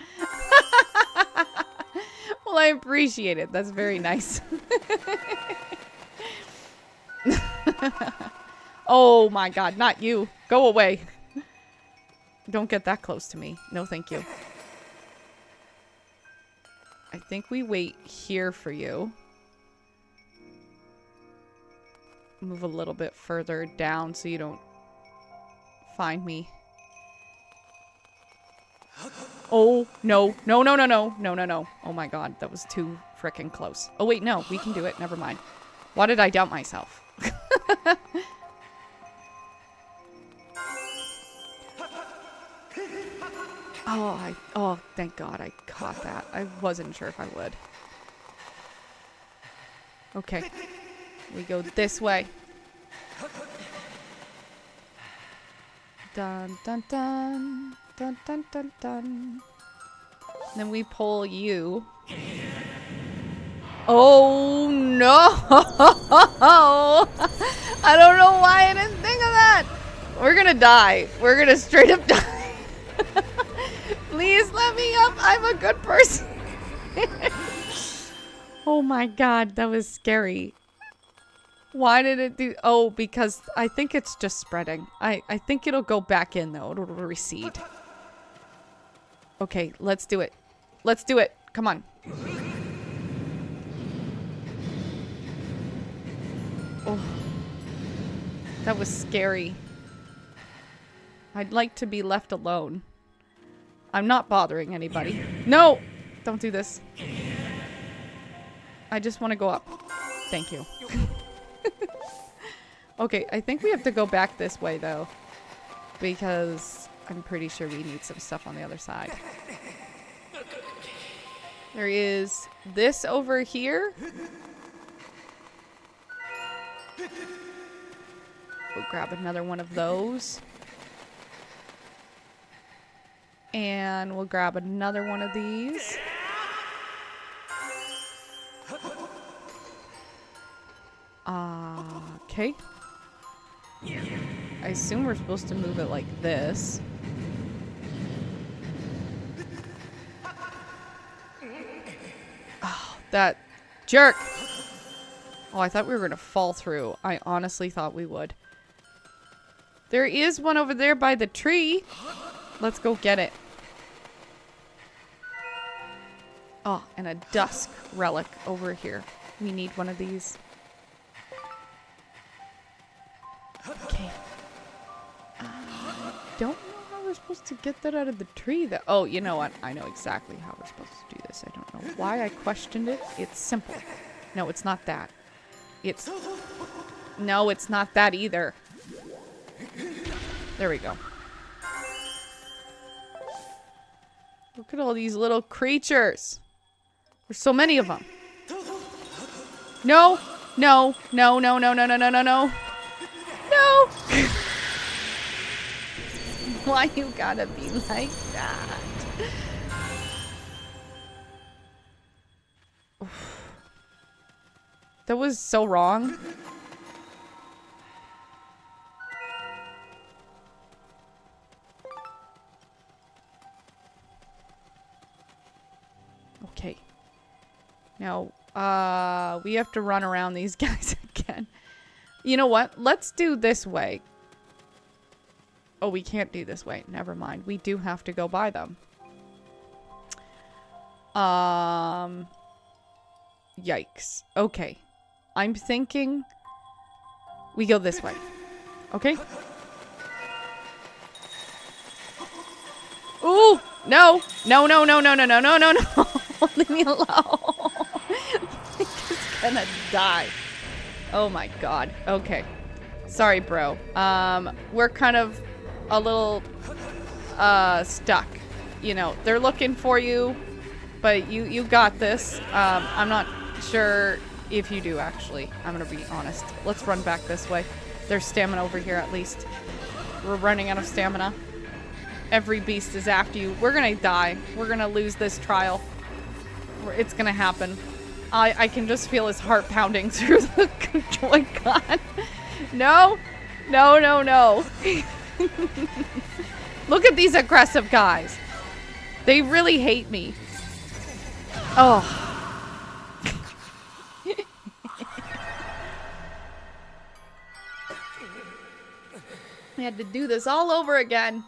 Well, I appreciate it. That's very nice. Oh my god, not you. Go away. Don't get that close to me. No, thank you. I think we wait here for you. Move a little bit further down so you don't find me. Oh, no. No, no, no, no. No, no, no. Oh my god, that was too frickin' close. Oh wait, no, we can do it. Never mind. Why did I doubt myself? Oh, thank God I caught that. I wasn't sure if I would. Okay. We go this way. Dun, dun, dun. Dun, dun, dun, dun. Then we pull you. Oh, no. I don't know why I didn't think of that. We're gonna die. We're gonna straight up die. Please let me up. I'm a good person. Oh my god, that was scary. Why did it do... Oh, because I think it's just spreading. I think it'll go back in, though. It'll recede. Okay, let's do it. Let's do it. Come on. Oh. That was scary. I'd like to be left alone. I'm not bothering anybody. No! Don't do this. I just want to go up. Thank you. Okay, I think we have to go back this way, though. Because I'm pretty sure we need some stuff on the other side. There is this over here. We'll grab another one of those. And we'll grab another one of these. Okay. I assume we're supposed to move it like this. Oh, that jerk! Oh, I thought we were going to fall through. I honestly thought we would. There is one over there by the tree. Let's go get it. Oh, and a dusk relic over here. We need one of these. Okay. I don't know how we're supposed to get that out of the tree. Oh, you know what? I know exactly how we're supposed to do this. I don't know why I questioned it. It's simple. No, it's not that. It's... No, it's not that either. There we go. Look at all these little creatures. There's so many of them. No, no, no, no, no, no, no, no, no, no. No! Why you gotta be like that? That was so wrong. Okay. Now, we have to run around these guys again. You know what? Let's do this way. Oh, we can't do this way. Never mind. We do have to go by them. Yikes. Okay. I'm thinking we go this way. Okay? Ooh! No! No, no, no, no, no, no, no, no, no! Leave me alone! I'm just gonna die. Oh my god. Okay. Sorry, bro. We're kind of a little, stuck. You know, they're looking for you, but you got this. I'm not sure if you do, actually. I'm gonna be honest. Let's run back this way. There's stamina over here, at least. We're running out of stamina. Every beast is after you. We're gonna die. We're gonna lose this trial. It's gonna happen. I can just feel his heart pounding through the Joy-Con. No! No, no, no. Look at these aggressive guys. They really hate me. Oh. I had to do this all over again.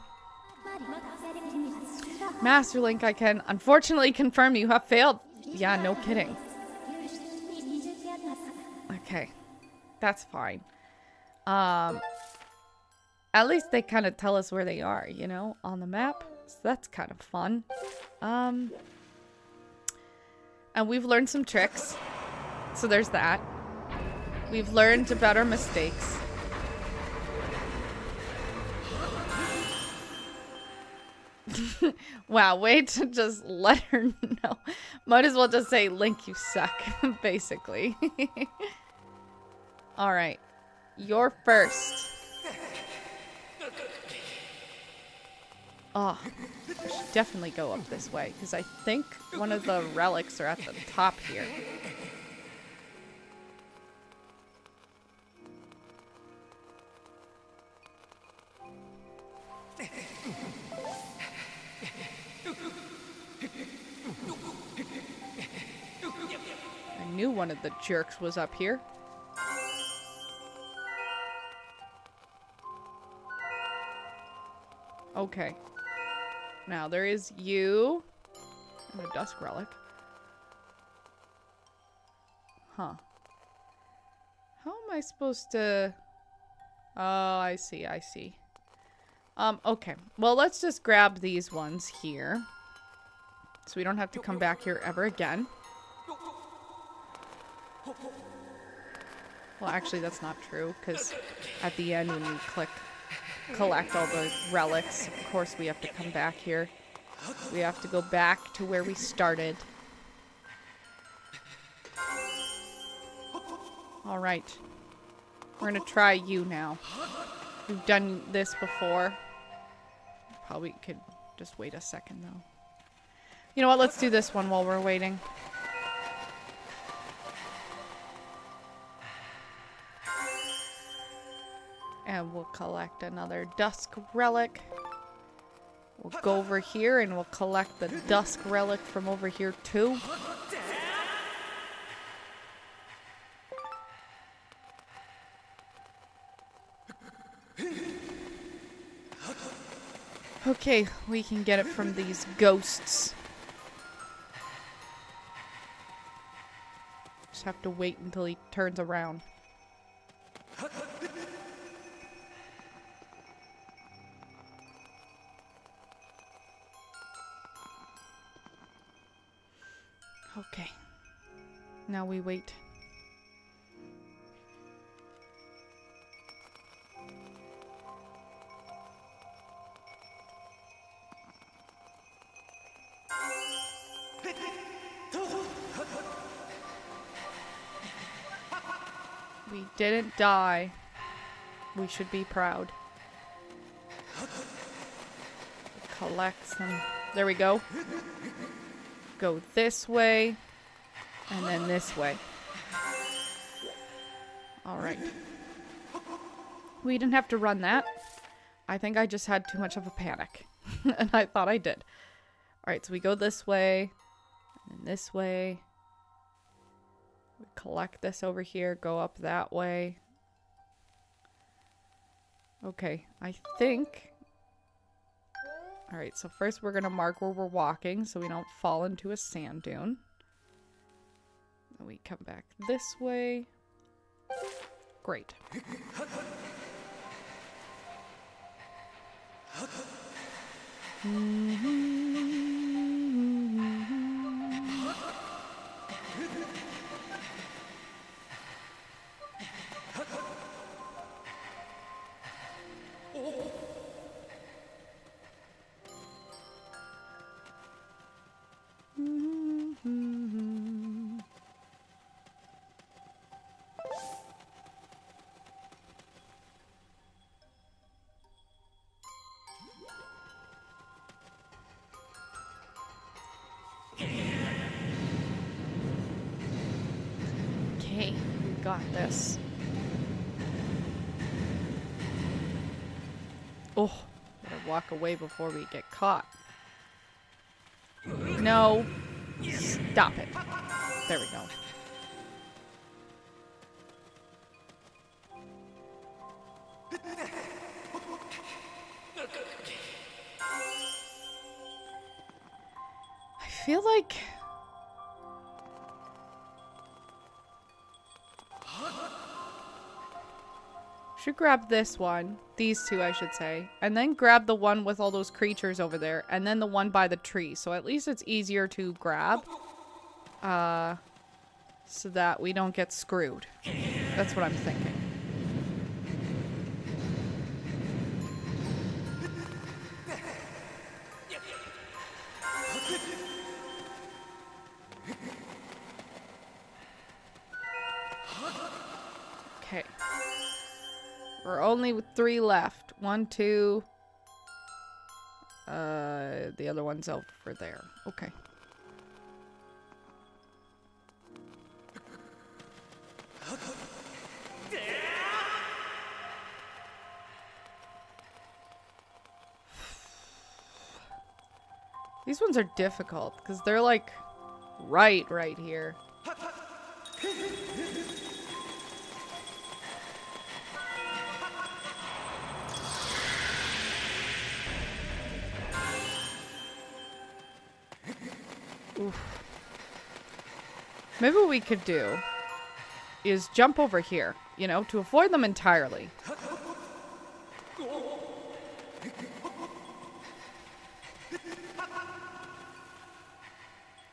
Master Link, I can unfortunately confirm you have failed. Yeah, no kidding. Okay. That's fine. At least they kind of tell us where they are, you know, on the map. So that's kind of fun. And we've learned some tricks. So there's that. We've learned about our mistakes. Wow, way to just let her know. Might as well just say, Link, you suck, basically. Alright. You're first. Oh, I should definitely go up this way, because I think one of the relics are at the top here. I knew one of the jerks was up here. Okay. Now there is you and a dusk relic. Huh. How am I supposed to... Oh, I see, I see. Okay. Well, let's just grab these ones here. So we don't have to come back here ever again. Well, actually, that's not true, because at the end when you collect all the relics, of course we have to come back here. We have to go back to where we started. Alright. We're gonna try you now. We've done this before. Probably could just wait a second, though. You know what? Let's do this one while we're waiting. And we'll collect another dusk relic. We'll go over here and we'll collect the dusk relic from over here too. Okay, we can get it from these ghosts. Just have to wait until he turns around. Okay. Now we wait. We didn't die. We should be proud. Collect some. There we go. Go this way. And then this way. Alright. We didn't have to run that. I think I just had too much of a panic. And I thought I did. Alright, so we go this way. And then this way. We collect this over here. Go up that way. Okay, I think... Alright, so first we're going to mark where we're walking so we don't fall into a sand dune. Then we come back this way. Great. Okay, we got this. Oh, gotta walk away before we get caught. No. Stop it. There we go. I feel like... should grab this one. These two, I should say. And then grab the one with all those creatures over there. And then the one by the tree. So at least it's easier to grab. So that we don't get screwed. That's what I'm thinking. Okay. We're only with 3 left. 1, 2. The other one's over there. Okay. These ones are difficult because they're like right here. Oof. Maybe what we could do is jump over here, you know, to avoid them entirely.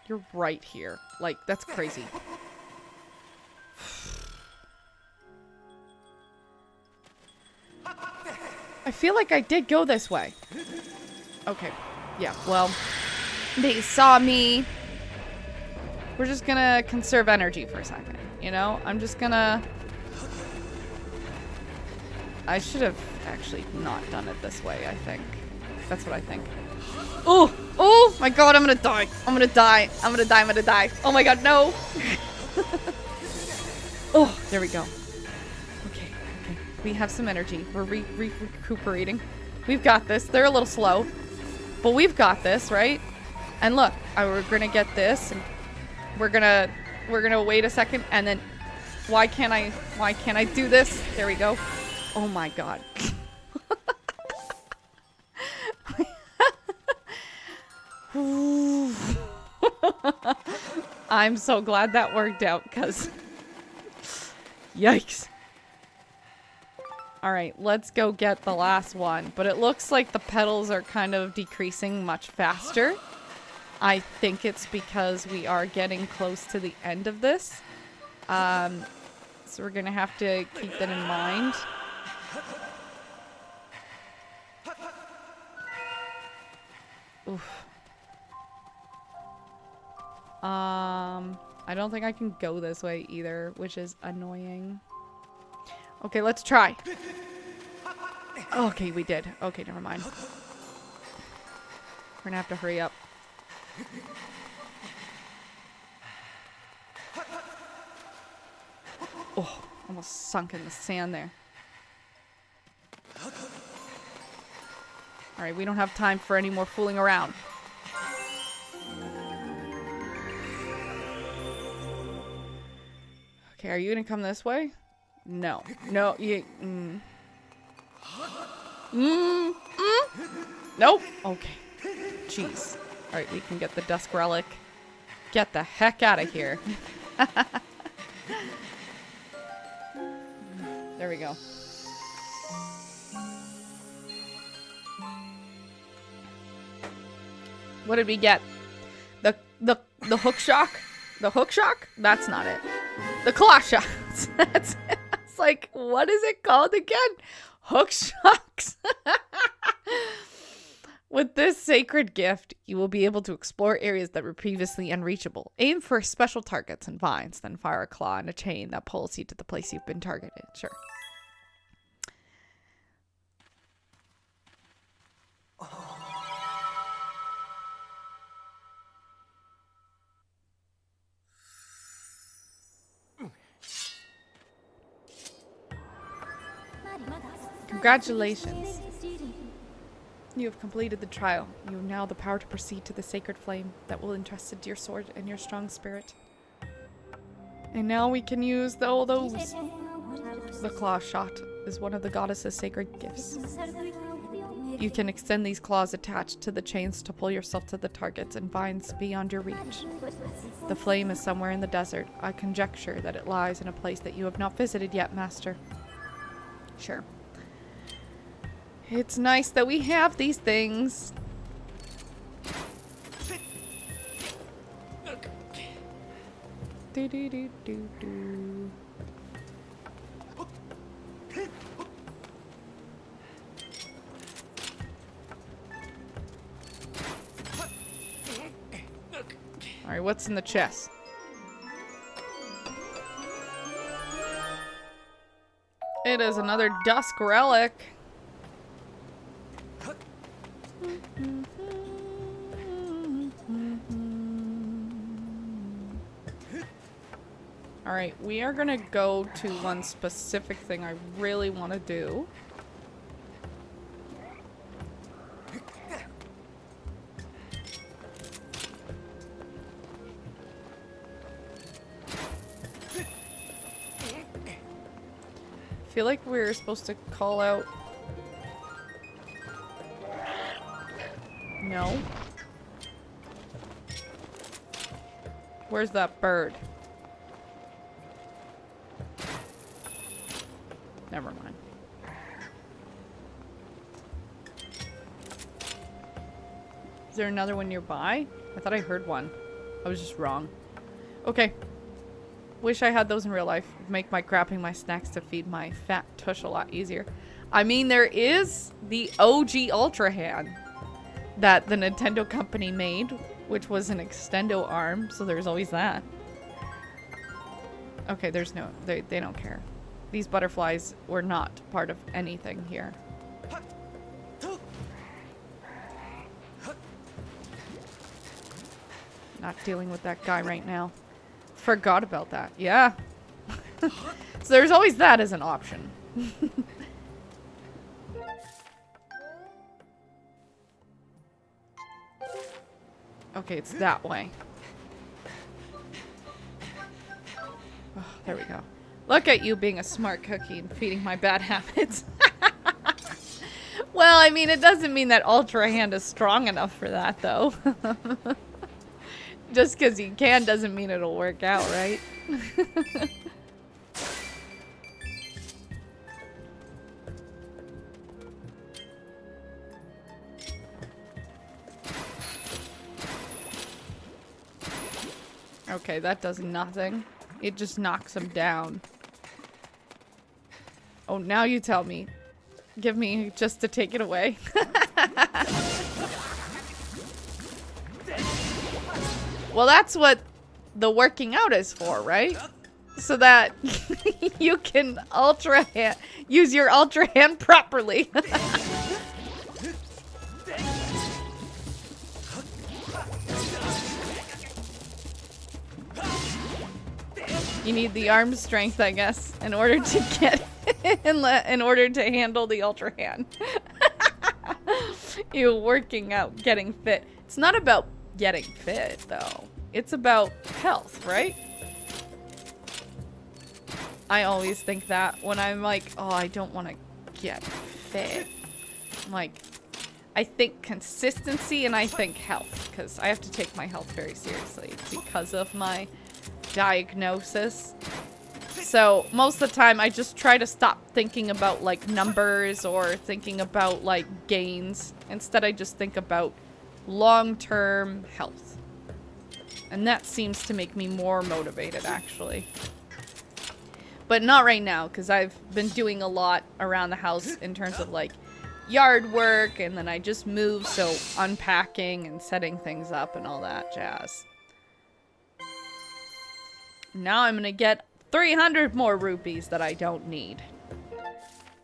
You're right here. Like, that's crazy. I feel like I did go this way. Okay. Yeah, well, they saw me. We're just gonna conserve energy for a second, you know? I'm just gonna... I should have actually not done it this way, I think. That's what I think. Oh! Oh my god, I'm gonna die! I'm gonna die! I'm gonna die! I'm gonna die! Oh my god, no! Oh, there we go. Okay, okay. We have some energy. We're recuperating. We've got this. They're a little slow. But we've got this, right? And look, we're gonna get this, and we're gonna wait a second, and then why can't I do this? There we go. Oh my god. I'm so glad that worked out, because yikes. Alright, let's go get the last one. But it looks like the petals are kind of decreasing much faster. I think it's because we are getting close to the end of this. So we're going to have to keep that in mind. Oof. I don't think I can go this way either, which is annoying. Okay, let's try. Okay, we did. Okay, never mind. We're gonna have to hurry up. Oh, almost sunk in the sand there. Alright, we don't have time for any more fooling around. Okay, are you gonna come this way? No. No, you... Nope. Okay. Jeez. Alright, we can get the Dusk Relic. Get the heck out of here. There we go. What did we get? The hook shock? The hook shock? That's not it. The claw shots. That's it. It's like, what is it called again? Hook shocks. With this sacred gift, you will be able to explore areas that were previously unreachable. Aim for special targets and vines, then fire a claw and a chain that pulls you to the place you've been targeted. Sure. Congratulations. You have completed the trial. You have now the power to proceed to the sacred flame that will entrust it to your sword and your strong spirit. And now we can use all those. The claw shot is one of the goddess's sacred gifts. You can extend these claws attached to the chains to pull yourself to the targets and vines beyond your reach. The flame is somewhere in the desert. I conjecture that it lies in a place that you have not visited yet, Master. Sure. It's nice that we have these things. Do do do do do. All right, what's in the chest? It is another Dusk Relic. Alright, we are gonna go to one specific thing I really want to do. I feel like we're supposed to call out... No. Where's that bird? Never mind. Is there another one nearby? I thought I heard one. I was just wrong. Okay. Wish I had those in real life. Make my grabbing my snacks to feed my fat tush a lot easier. I mean, there is the OG Ultra Hand that the Nintendo company made, which was an extendo arm, so there's always that. Okay, there's no... They don't care. These butterflies were not part of anything here. Not dealing with that guy right now. Forgot about that. Yeah. So there's always that as an option. Okay, it's that way. Oh, there we go. Look at you being a smart cookie and feeding my bad habits. Well, I mean, it doesn't mean that Ultra Hand is strong enough for that, though. Just because you can doesn't mean it'll work out, right? Okay, that does nothing. It just knocks him down. Oh, now you tell me. Give me just to take it away. Well, that's what the working out is for, right? So that you can use your ultra hand properly. You need the arm strength, I guess, in order to get in order to handle the ultra hand. You working out, getting fit. It's not about getting fit, though. It's about health, right? I always think that when I'm like, oh, I don't want to get fit. I'm like, I think consistency and I think health, because I have to take my health very seriously because of my diagnosis. So most of the time I just try to stop thinking about like numbers or thinking about like gains. Instead I just think about long-term health. And that seems to make me more motivated, actually. But not right now, because I've been doing a lot around the house in terms of like yard work, and then I just moved, so unpacking and setting things up and all that jazz. Now I'm gonna get 300 more rupees that I don't need.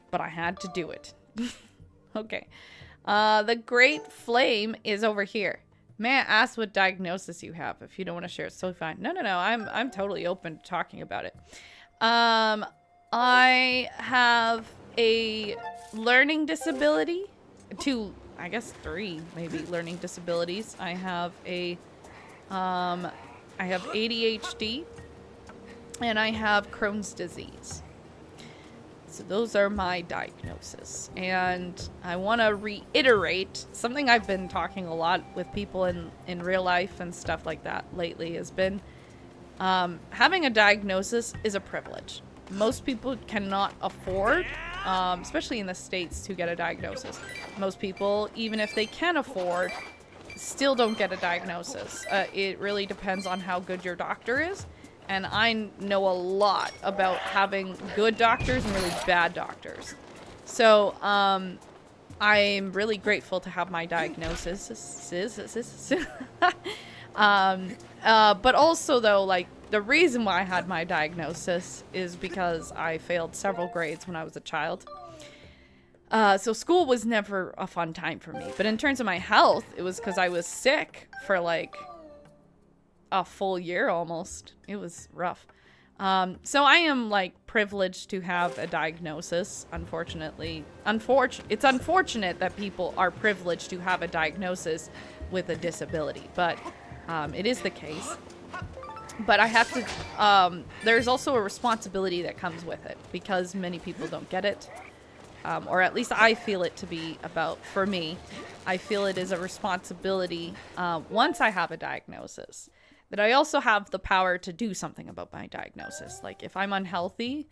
But I had to do it. Okay. The Great Flame is over here. May I ask what diagnosis you have? If you don't want to share, it's totally fine. No. I'm totally open to talking about it. I have a learning disability. I guess 3 maybe learning disabilities. I have ADHD. And I have Crohn's disease. So those are my diagnoses. And I want to reiterate something I've been talking a lot with people in real life and stuff like that lately has been having a diagnosis is a privilege. Most people cannot afford, especially in the States, to get a diagnosis. Most people, even if they can afford, still don't get a diagnosis. It really depends on how good your doctor is. And I know a lot about having good doctors and really bad doctors. So, I'm really grateful to have my diagnosis. But also, though, like, the reason why I had my diagnosis is because I failed several grades when I was a child. So school was never a fun time for me. But in terms of my health, it was because I was sick for, like, a full year almost. It was rough. So I am like privileged to have a diagnosis. Unfortunately, it's unfortunate that people are privileged to have a diagnosis with a disability, but it is the case. But I have to, there's also a responsibility that comes with it because many people don't get it. Or at least I feel it to be for me, I feel it is a responsibility once I have a diagnosis. That I also have the power to do something about my diagnosis. Like, if I'm unhealthy,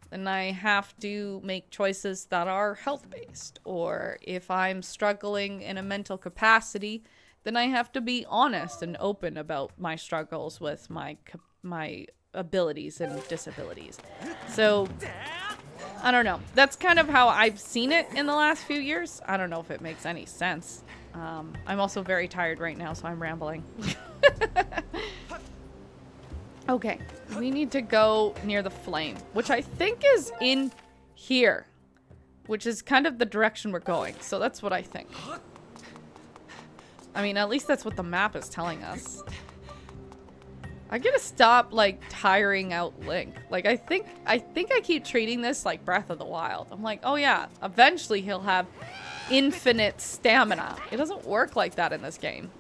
then I have to make choices that are health-based. Or if I'm struggling in a mental capacity, then I have to be honest and open about my struggles with my abilities and disabilities. So, I don't know. That's kind of how I've seen it in the last few years. I don't know if it makes any sense. I'm also very tired right now, so I'm rambling. Okay, we need to go near the flame, which I think is in here, which is kind of the direction we're going. So that's what I think. I mean, at least that's what the map is telling us. I gotta stop, like, tiring out Link. Like, I think I keep treating this like Breath of the Wild. I'm like, oh yeah, eventually he'll have infinite stamina. It doesn't work like that in this game.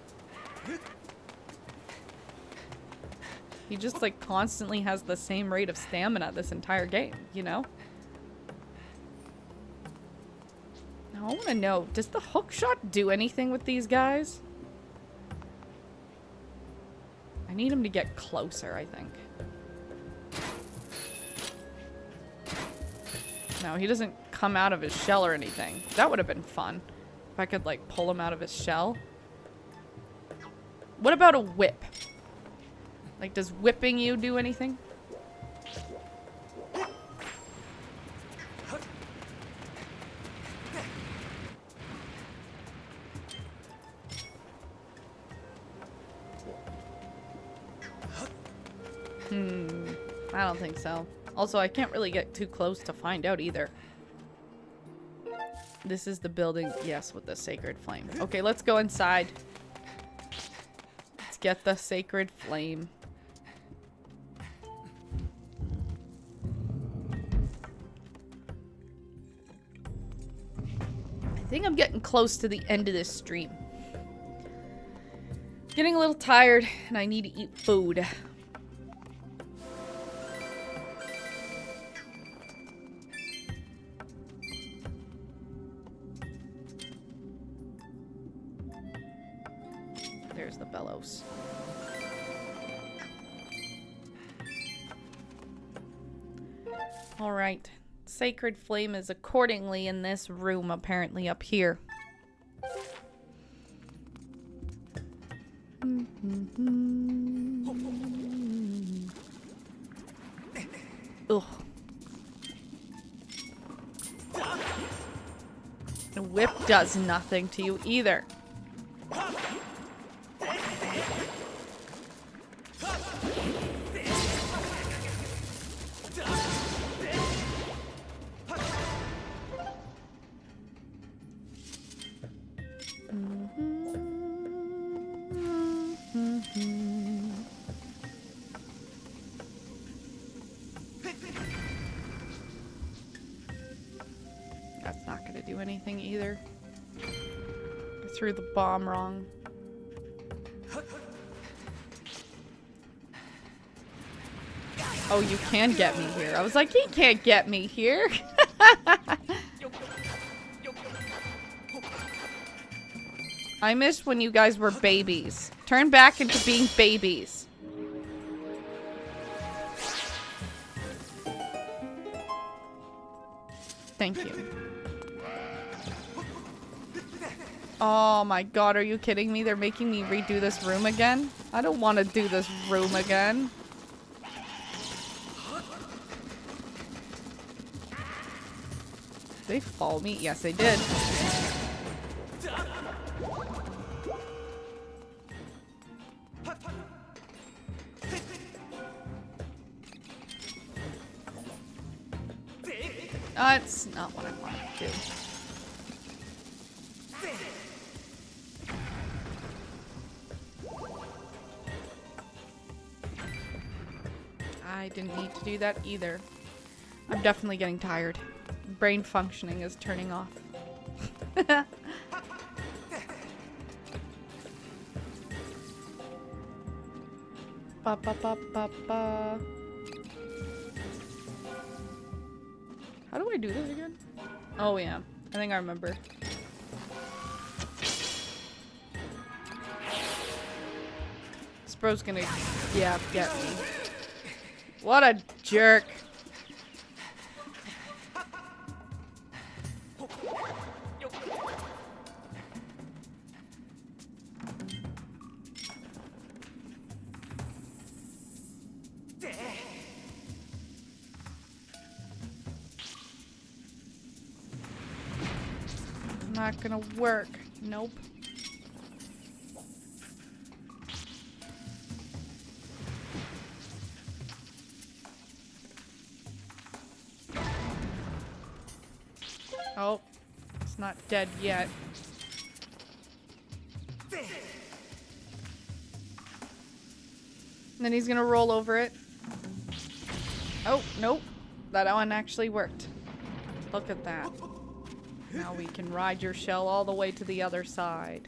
He just, like, constantly has the same rate of stamina this entire game, you know? Now, I want to know, does the hook shot do anything with these guys? I need him to get closer, I think. No, he doesn't come out of his shell or anything. That would have been fun. If I could, like, pull him out of his shell. What about a whip? Like, does whipping you do anything? I don't think so. Also, I can't really get too close to find out either. This is the building, yes, with the sacred flame. Okay, let's go inside. Let's get the sacred flame. I think I'm getting close to the end of this stream. Getting a little tired, and I need to eat food. There's the bellows. Alright. Sacred flame is accordingly in this room, apparently up here. Ugh. The whip does nothing to you either. That's not going to do anything either. I threw the bomb wrong. Oh, you can get me here. I was like, he can't get me here. I missed when you guys were babies. Turn back into being babies. Thank you. Oh my god, are you kidding me? They're making me redo this room again? I don't want to do this room again. Did they follow me? Yes, they did. That's not what I want to do. I didn't need to do that either. I'm definitely getting tired. Brain functioning is turning off. Ba ba ba ba ba. How do I do this again? Oh yeah, I think I remember. This bro's gonna, yeah, get me. What a jerk. Not gonna work. Nope. Oh, it's not dead yet. And then he's gonna roll over it. Oh, nope. That one actually worked. Look at that. Now we can ride your shell all the way to the other side.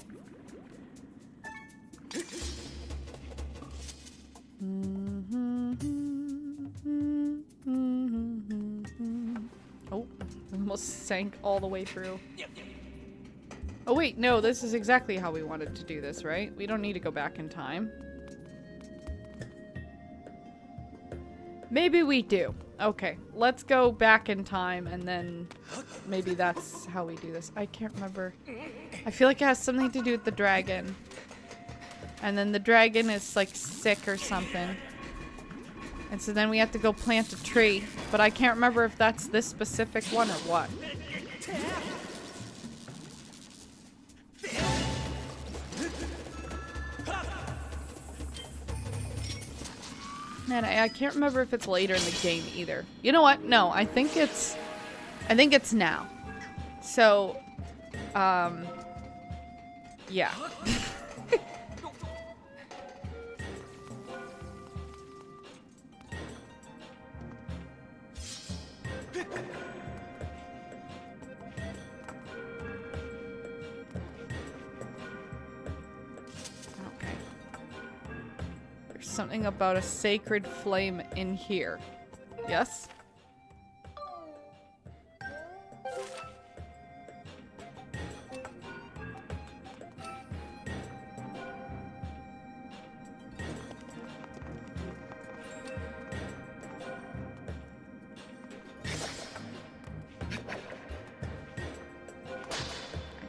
Oh, almost sank all the way through. Oh wait, no, this is exactly how we wanted to do this, right? We don't need to go back in time. Maybe we do. Okay, let's go back in time and then maybe that's how we do this. I can't remember. I feel like it has something to do with the dragon. And then the dragon is like sick or something. And so then we have to go plant a tree. But I can't remember if that's this specific one or what. Man, I can't remember if it's later in the game either. You know what? No, I think it's now. So, yeah. Something about a sacred flame in here. Yes?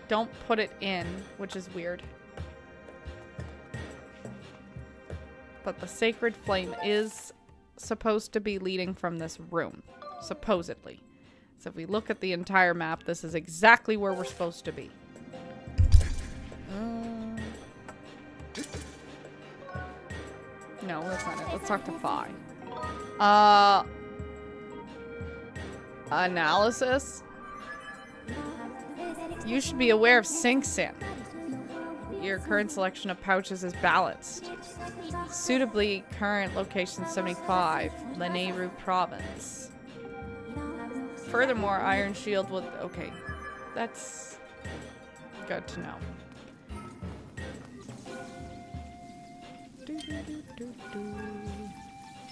Don't put it in, which is weird. But the sacred flame is supposed to be leading from this room, supposedly. So if we look at the entire map, this is exactly where we're supposed to be. No, that's not it. Let's talk to Fi. Analysis? You should be aware of Sin. Your current selection of pouches is balanced. Suitably current location 75, Lanayru province. Furthermore, Iron Shield will... Okay, that's good to know.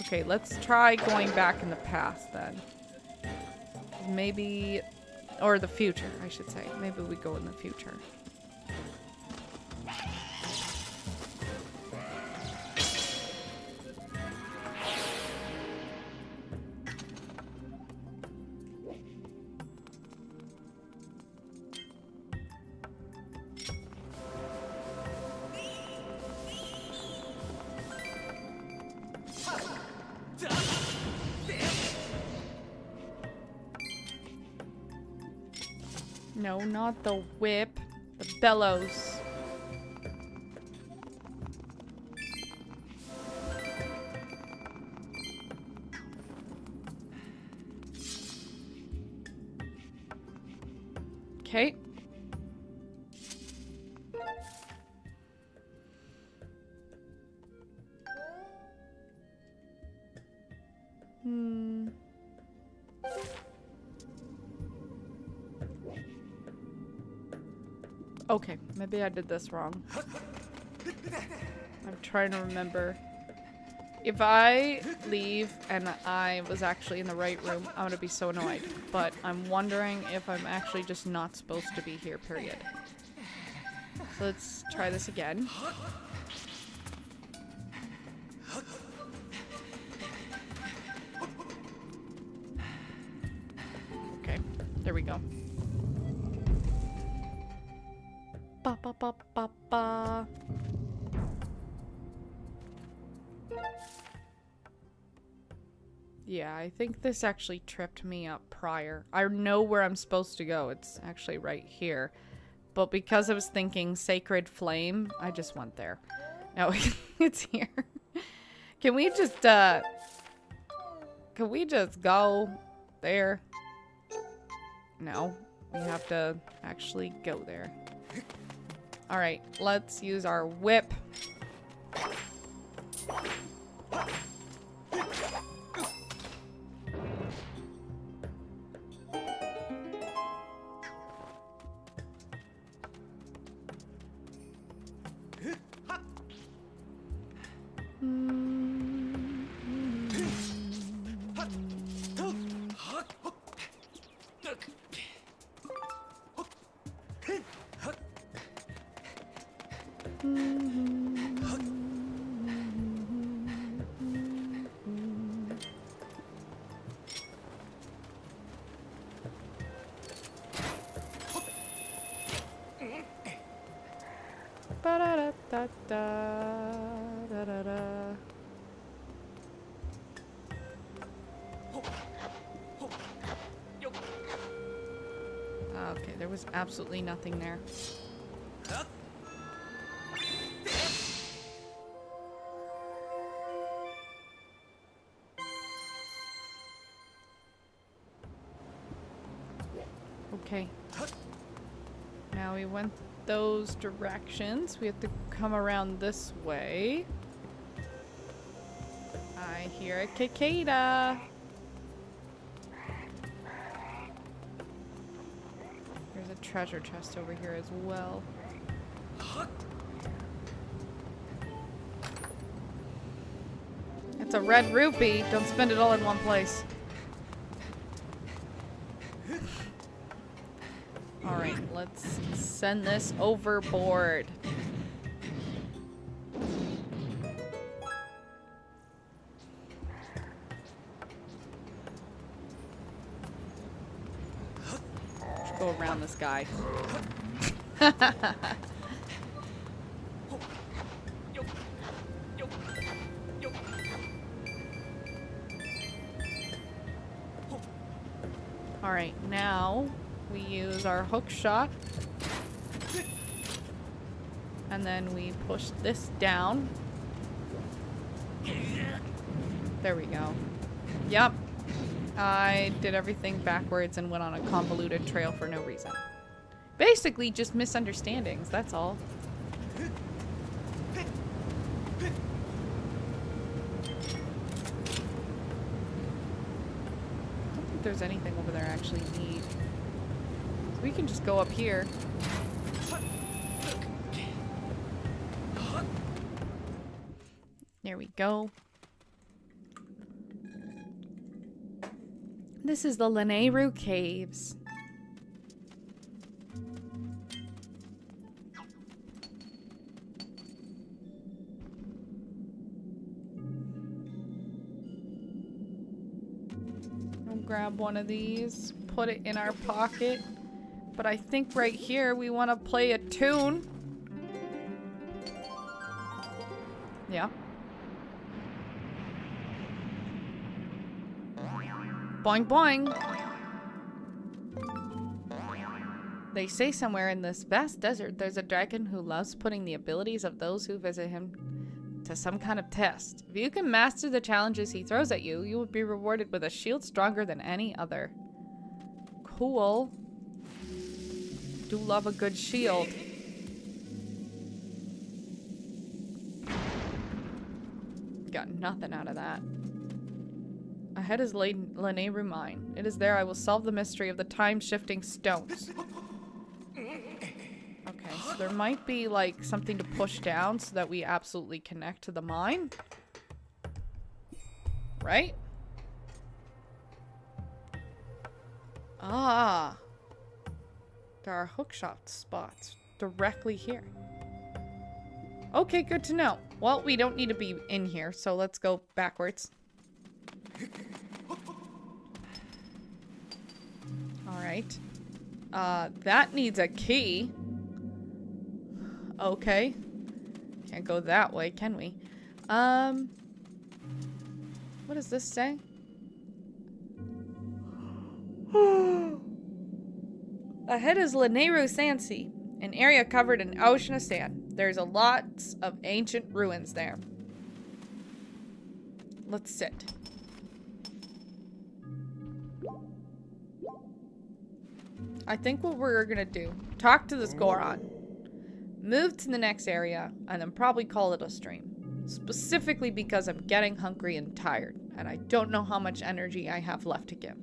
Okay, let's try going back in the past then. Maybe... Or the future, I should say. Maybe we go in the future. No, not the whip. The bellows. Okay. Okay, maybe I did this wrong. I'm trying to remember. If I leave and I was actually in the right room, I'm gonna be so annoyed. But I'm wondering if I'm actually just not supposed to be here, period. So let's try this again. Okay, there we go. Ba ba ba ba ba. Yeah, I think this actually tripped me up prior. I know where I'm supposed to go. It's actually right here. But because I was thinking sacred flame, I just went there. No, it's here. Can we just go there? No, we have to actually go there. Alright, let's use our whip. Okay, there was absolutely nothing there. Okay. Now we went those directions. We have to come around this way. I hear a cicada. There's a treasure chest over here as well. It's a red rupee. Don't spend it all in one place. Alright, let's send this overboard. Let's go around this guy. Alright, now we use our hook shot. And then we push this down. There we go. Yep. I did everything backwards and went on a convoluted trail for no reason. Basically, just misunderstandings, that's all. There's anything over there I actually need. So we can just go up here. There we go. This is the Lanayru Caves. Grab one of these, put it in our pocket. But I think right here we want to play a tune. Yeah. Boing boing. They say somewhere in this vast desert there's a dragon who loves putting the abilities of those who visit him to some kind of test. If you can master the challenges he throws at you, you will be rewarded with a shield stronger than any other. Cool. Do love a good shield. Got nothing out of that. Ahead is Lanayru Mine. It is there I will solve the mystery of the time-shifting stones. Okay, so there might be, like, something to push down so that we absolutely connect to the mine. Right? Ah. There are hookshot spots directly here. Okay, good to know. Well, we don't need to be in here, so let's go backwards. Alright. That needs a key. Okay. Can't go that way, can we? What does this say? Ahead is Lanayru Sansi, an area covered in ocean of sand. There's a lot of ancient ruins there. Let's sit. I think what we're gonna do, talk to this Goron, move to the next area, and then probably call it a stream. Specifically because I'm getting hungry and tired, and I don't know how much energy I have left to give.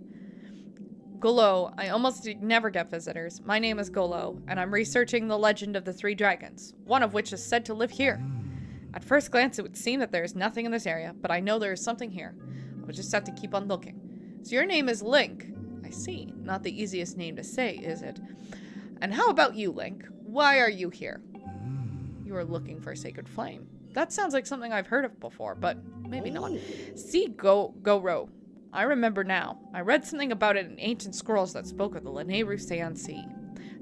Golo, I almost never get visitors. My name is Golo, and I'm researching the legend of the three dragons, one of which is said to live here. At first glance, it would seem that there is nothing in this area, but I know there is something here. I will just have to keep on looking. So your name is Link. I see. Not the easiest name to say, is it? And how about you, Link? Why are you here? You are looking for a sacred flame. That sounds like something I've heard of before, but maybe not. See, Goro. I remember now. I read something about it in ancient scrolls that spoke of the Lanayru Sand Sea.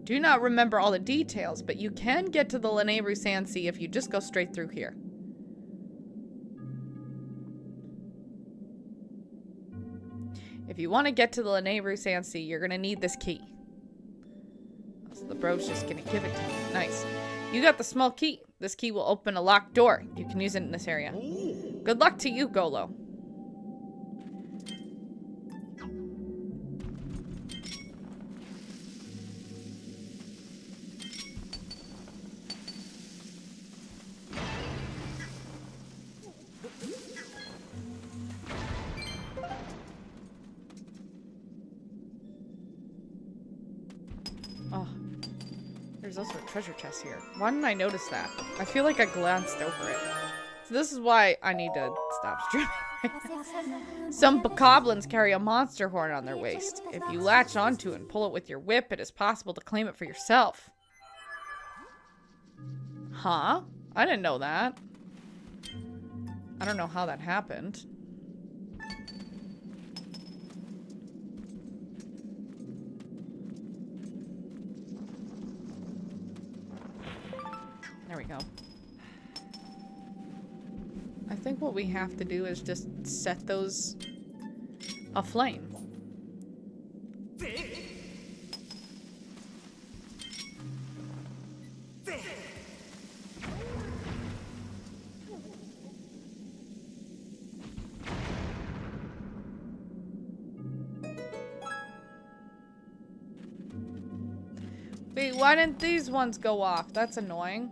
Do not remember all the details, but you can get to the Lanayru Sand Sea if you just go straight through here. If you want to get to the Lanayru Sand Sea, you're going to need this key. So the bro's just going to give it to me. Nice. You got the small key. This key will open a locked door. You can use it in this area. Good luck to you, Golo. Oh. There's also a treasure chest here. Why didn't I notice that? I feel like I glanced over it. So this is why I need to stop streaming. Some bokoblins carry a monster horn on their waist. If you latch onto and pull it with your whip, it is possible to claim it for yourself. Huh? I didn't know that. I don't know how that happened. There we go. I think what we have to do is just set those aflame. Wait, why didn't these ones go off? That's annoying.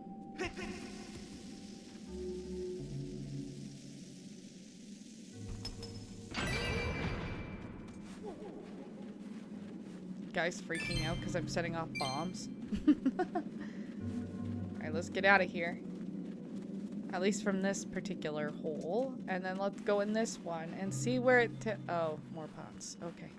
Guy's freaking out because I'm setting off bombs. Alright, let's get out of here. At least from this particular hole. And then let's go in this one and see where it oh, more pots. Okay.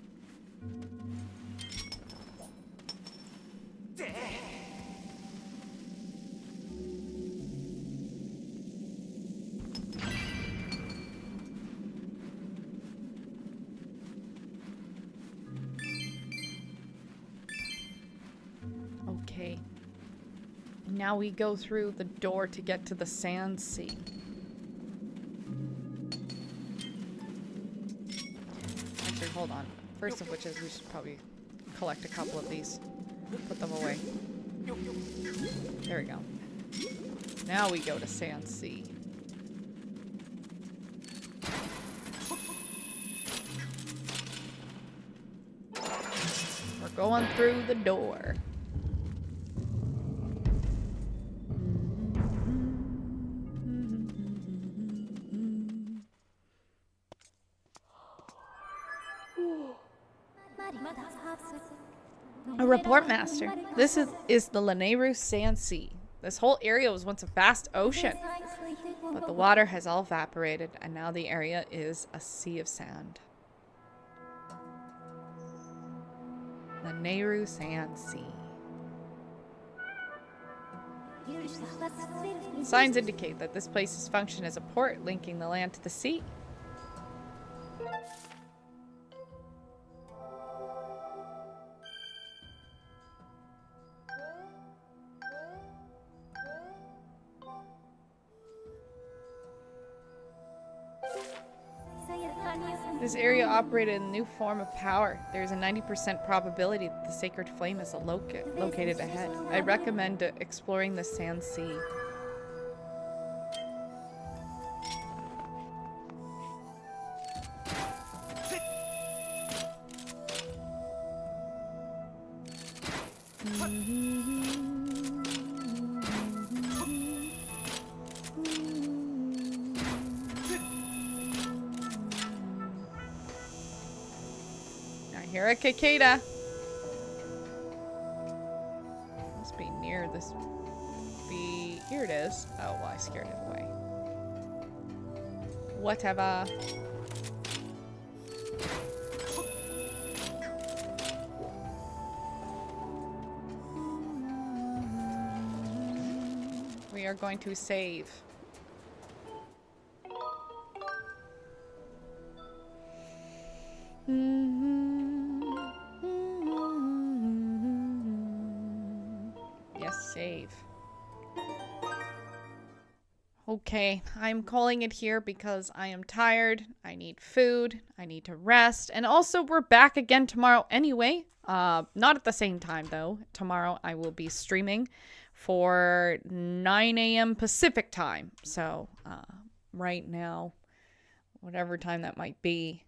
Okay. Now we go through the door to get to the Sand Sea. Actually, hold on. First of which is we should probably collect a couple of these. Put them away. There we go. Now we go to Sand Sea. We're going through the door. A report, Master. This is the Lanayru Sand Sea. This whole area was once a vast ocean, but the water has all evaporated, and now the area is a sea of sand. Lanayru Sand Sea. Signs indicate that this place's function as a port linking the land to the sea. This area operated in a new form of power. There is a 90% probability that the sacred flame is located ahead. I recommend exploring the Sand Sea. Here a cicada. Must be near this. Here it is. Oh, well, I scared it away. Whatever. We are going to save. Save. Okay, I'm calling it here because I am tired. I need food. I need to rest. And also, we're back again tomorrow anyway. Not at the same time, though. Tomorrow, I will be streaming for 9 a.m. Pacific time. So, right now, whatever time that might be.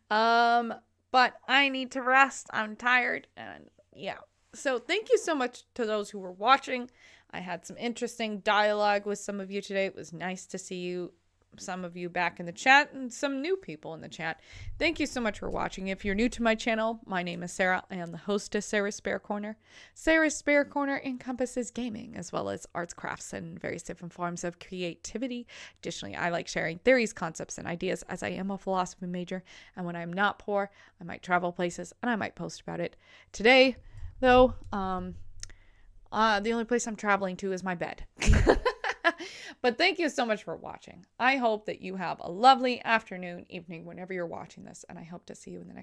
But I need to rest. I'm tired. And yeah. So thank you so much to those who were watching. I had some interesting dialogue with some of you today. It was nice to see you some of you back in the chat and some new people in the chat. Thank you so much for watching. If you're new to my channel, my name is Sarah. I am the host of Sarah's Spare Corner. Sarah's Spare Corner encompasses gaming as well as arts, crafts, and various different forms of creativity. Additionally, I like sharing theories, concepts, and ideas as I am a philosophy major. And when I'm not poor, I might travel places and I might post about it. Today, though, the only place I'm traveling to is my bed. But thank you so much for watching. I hope that you have a lovely afternoon, evening, whenever you're watching this, and I hope to see you in the next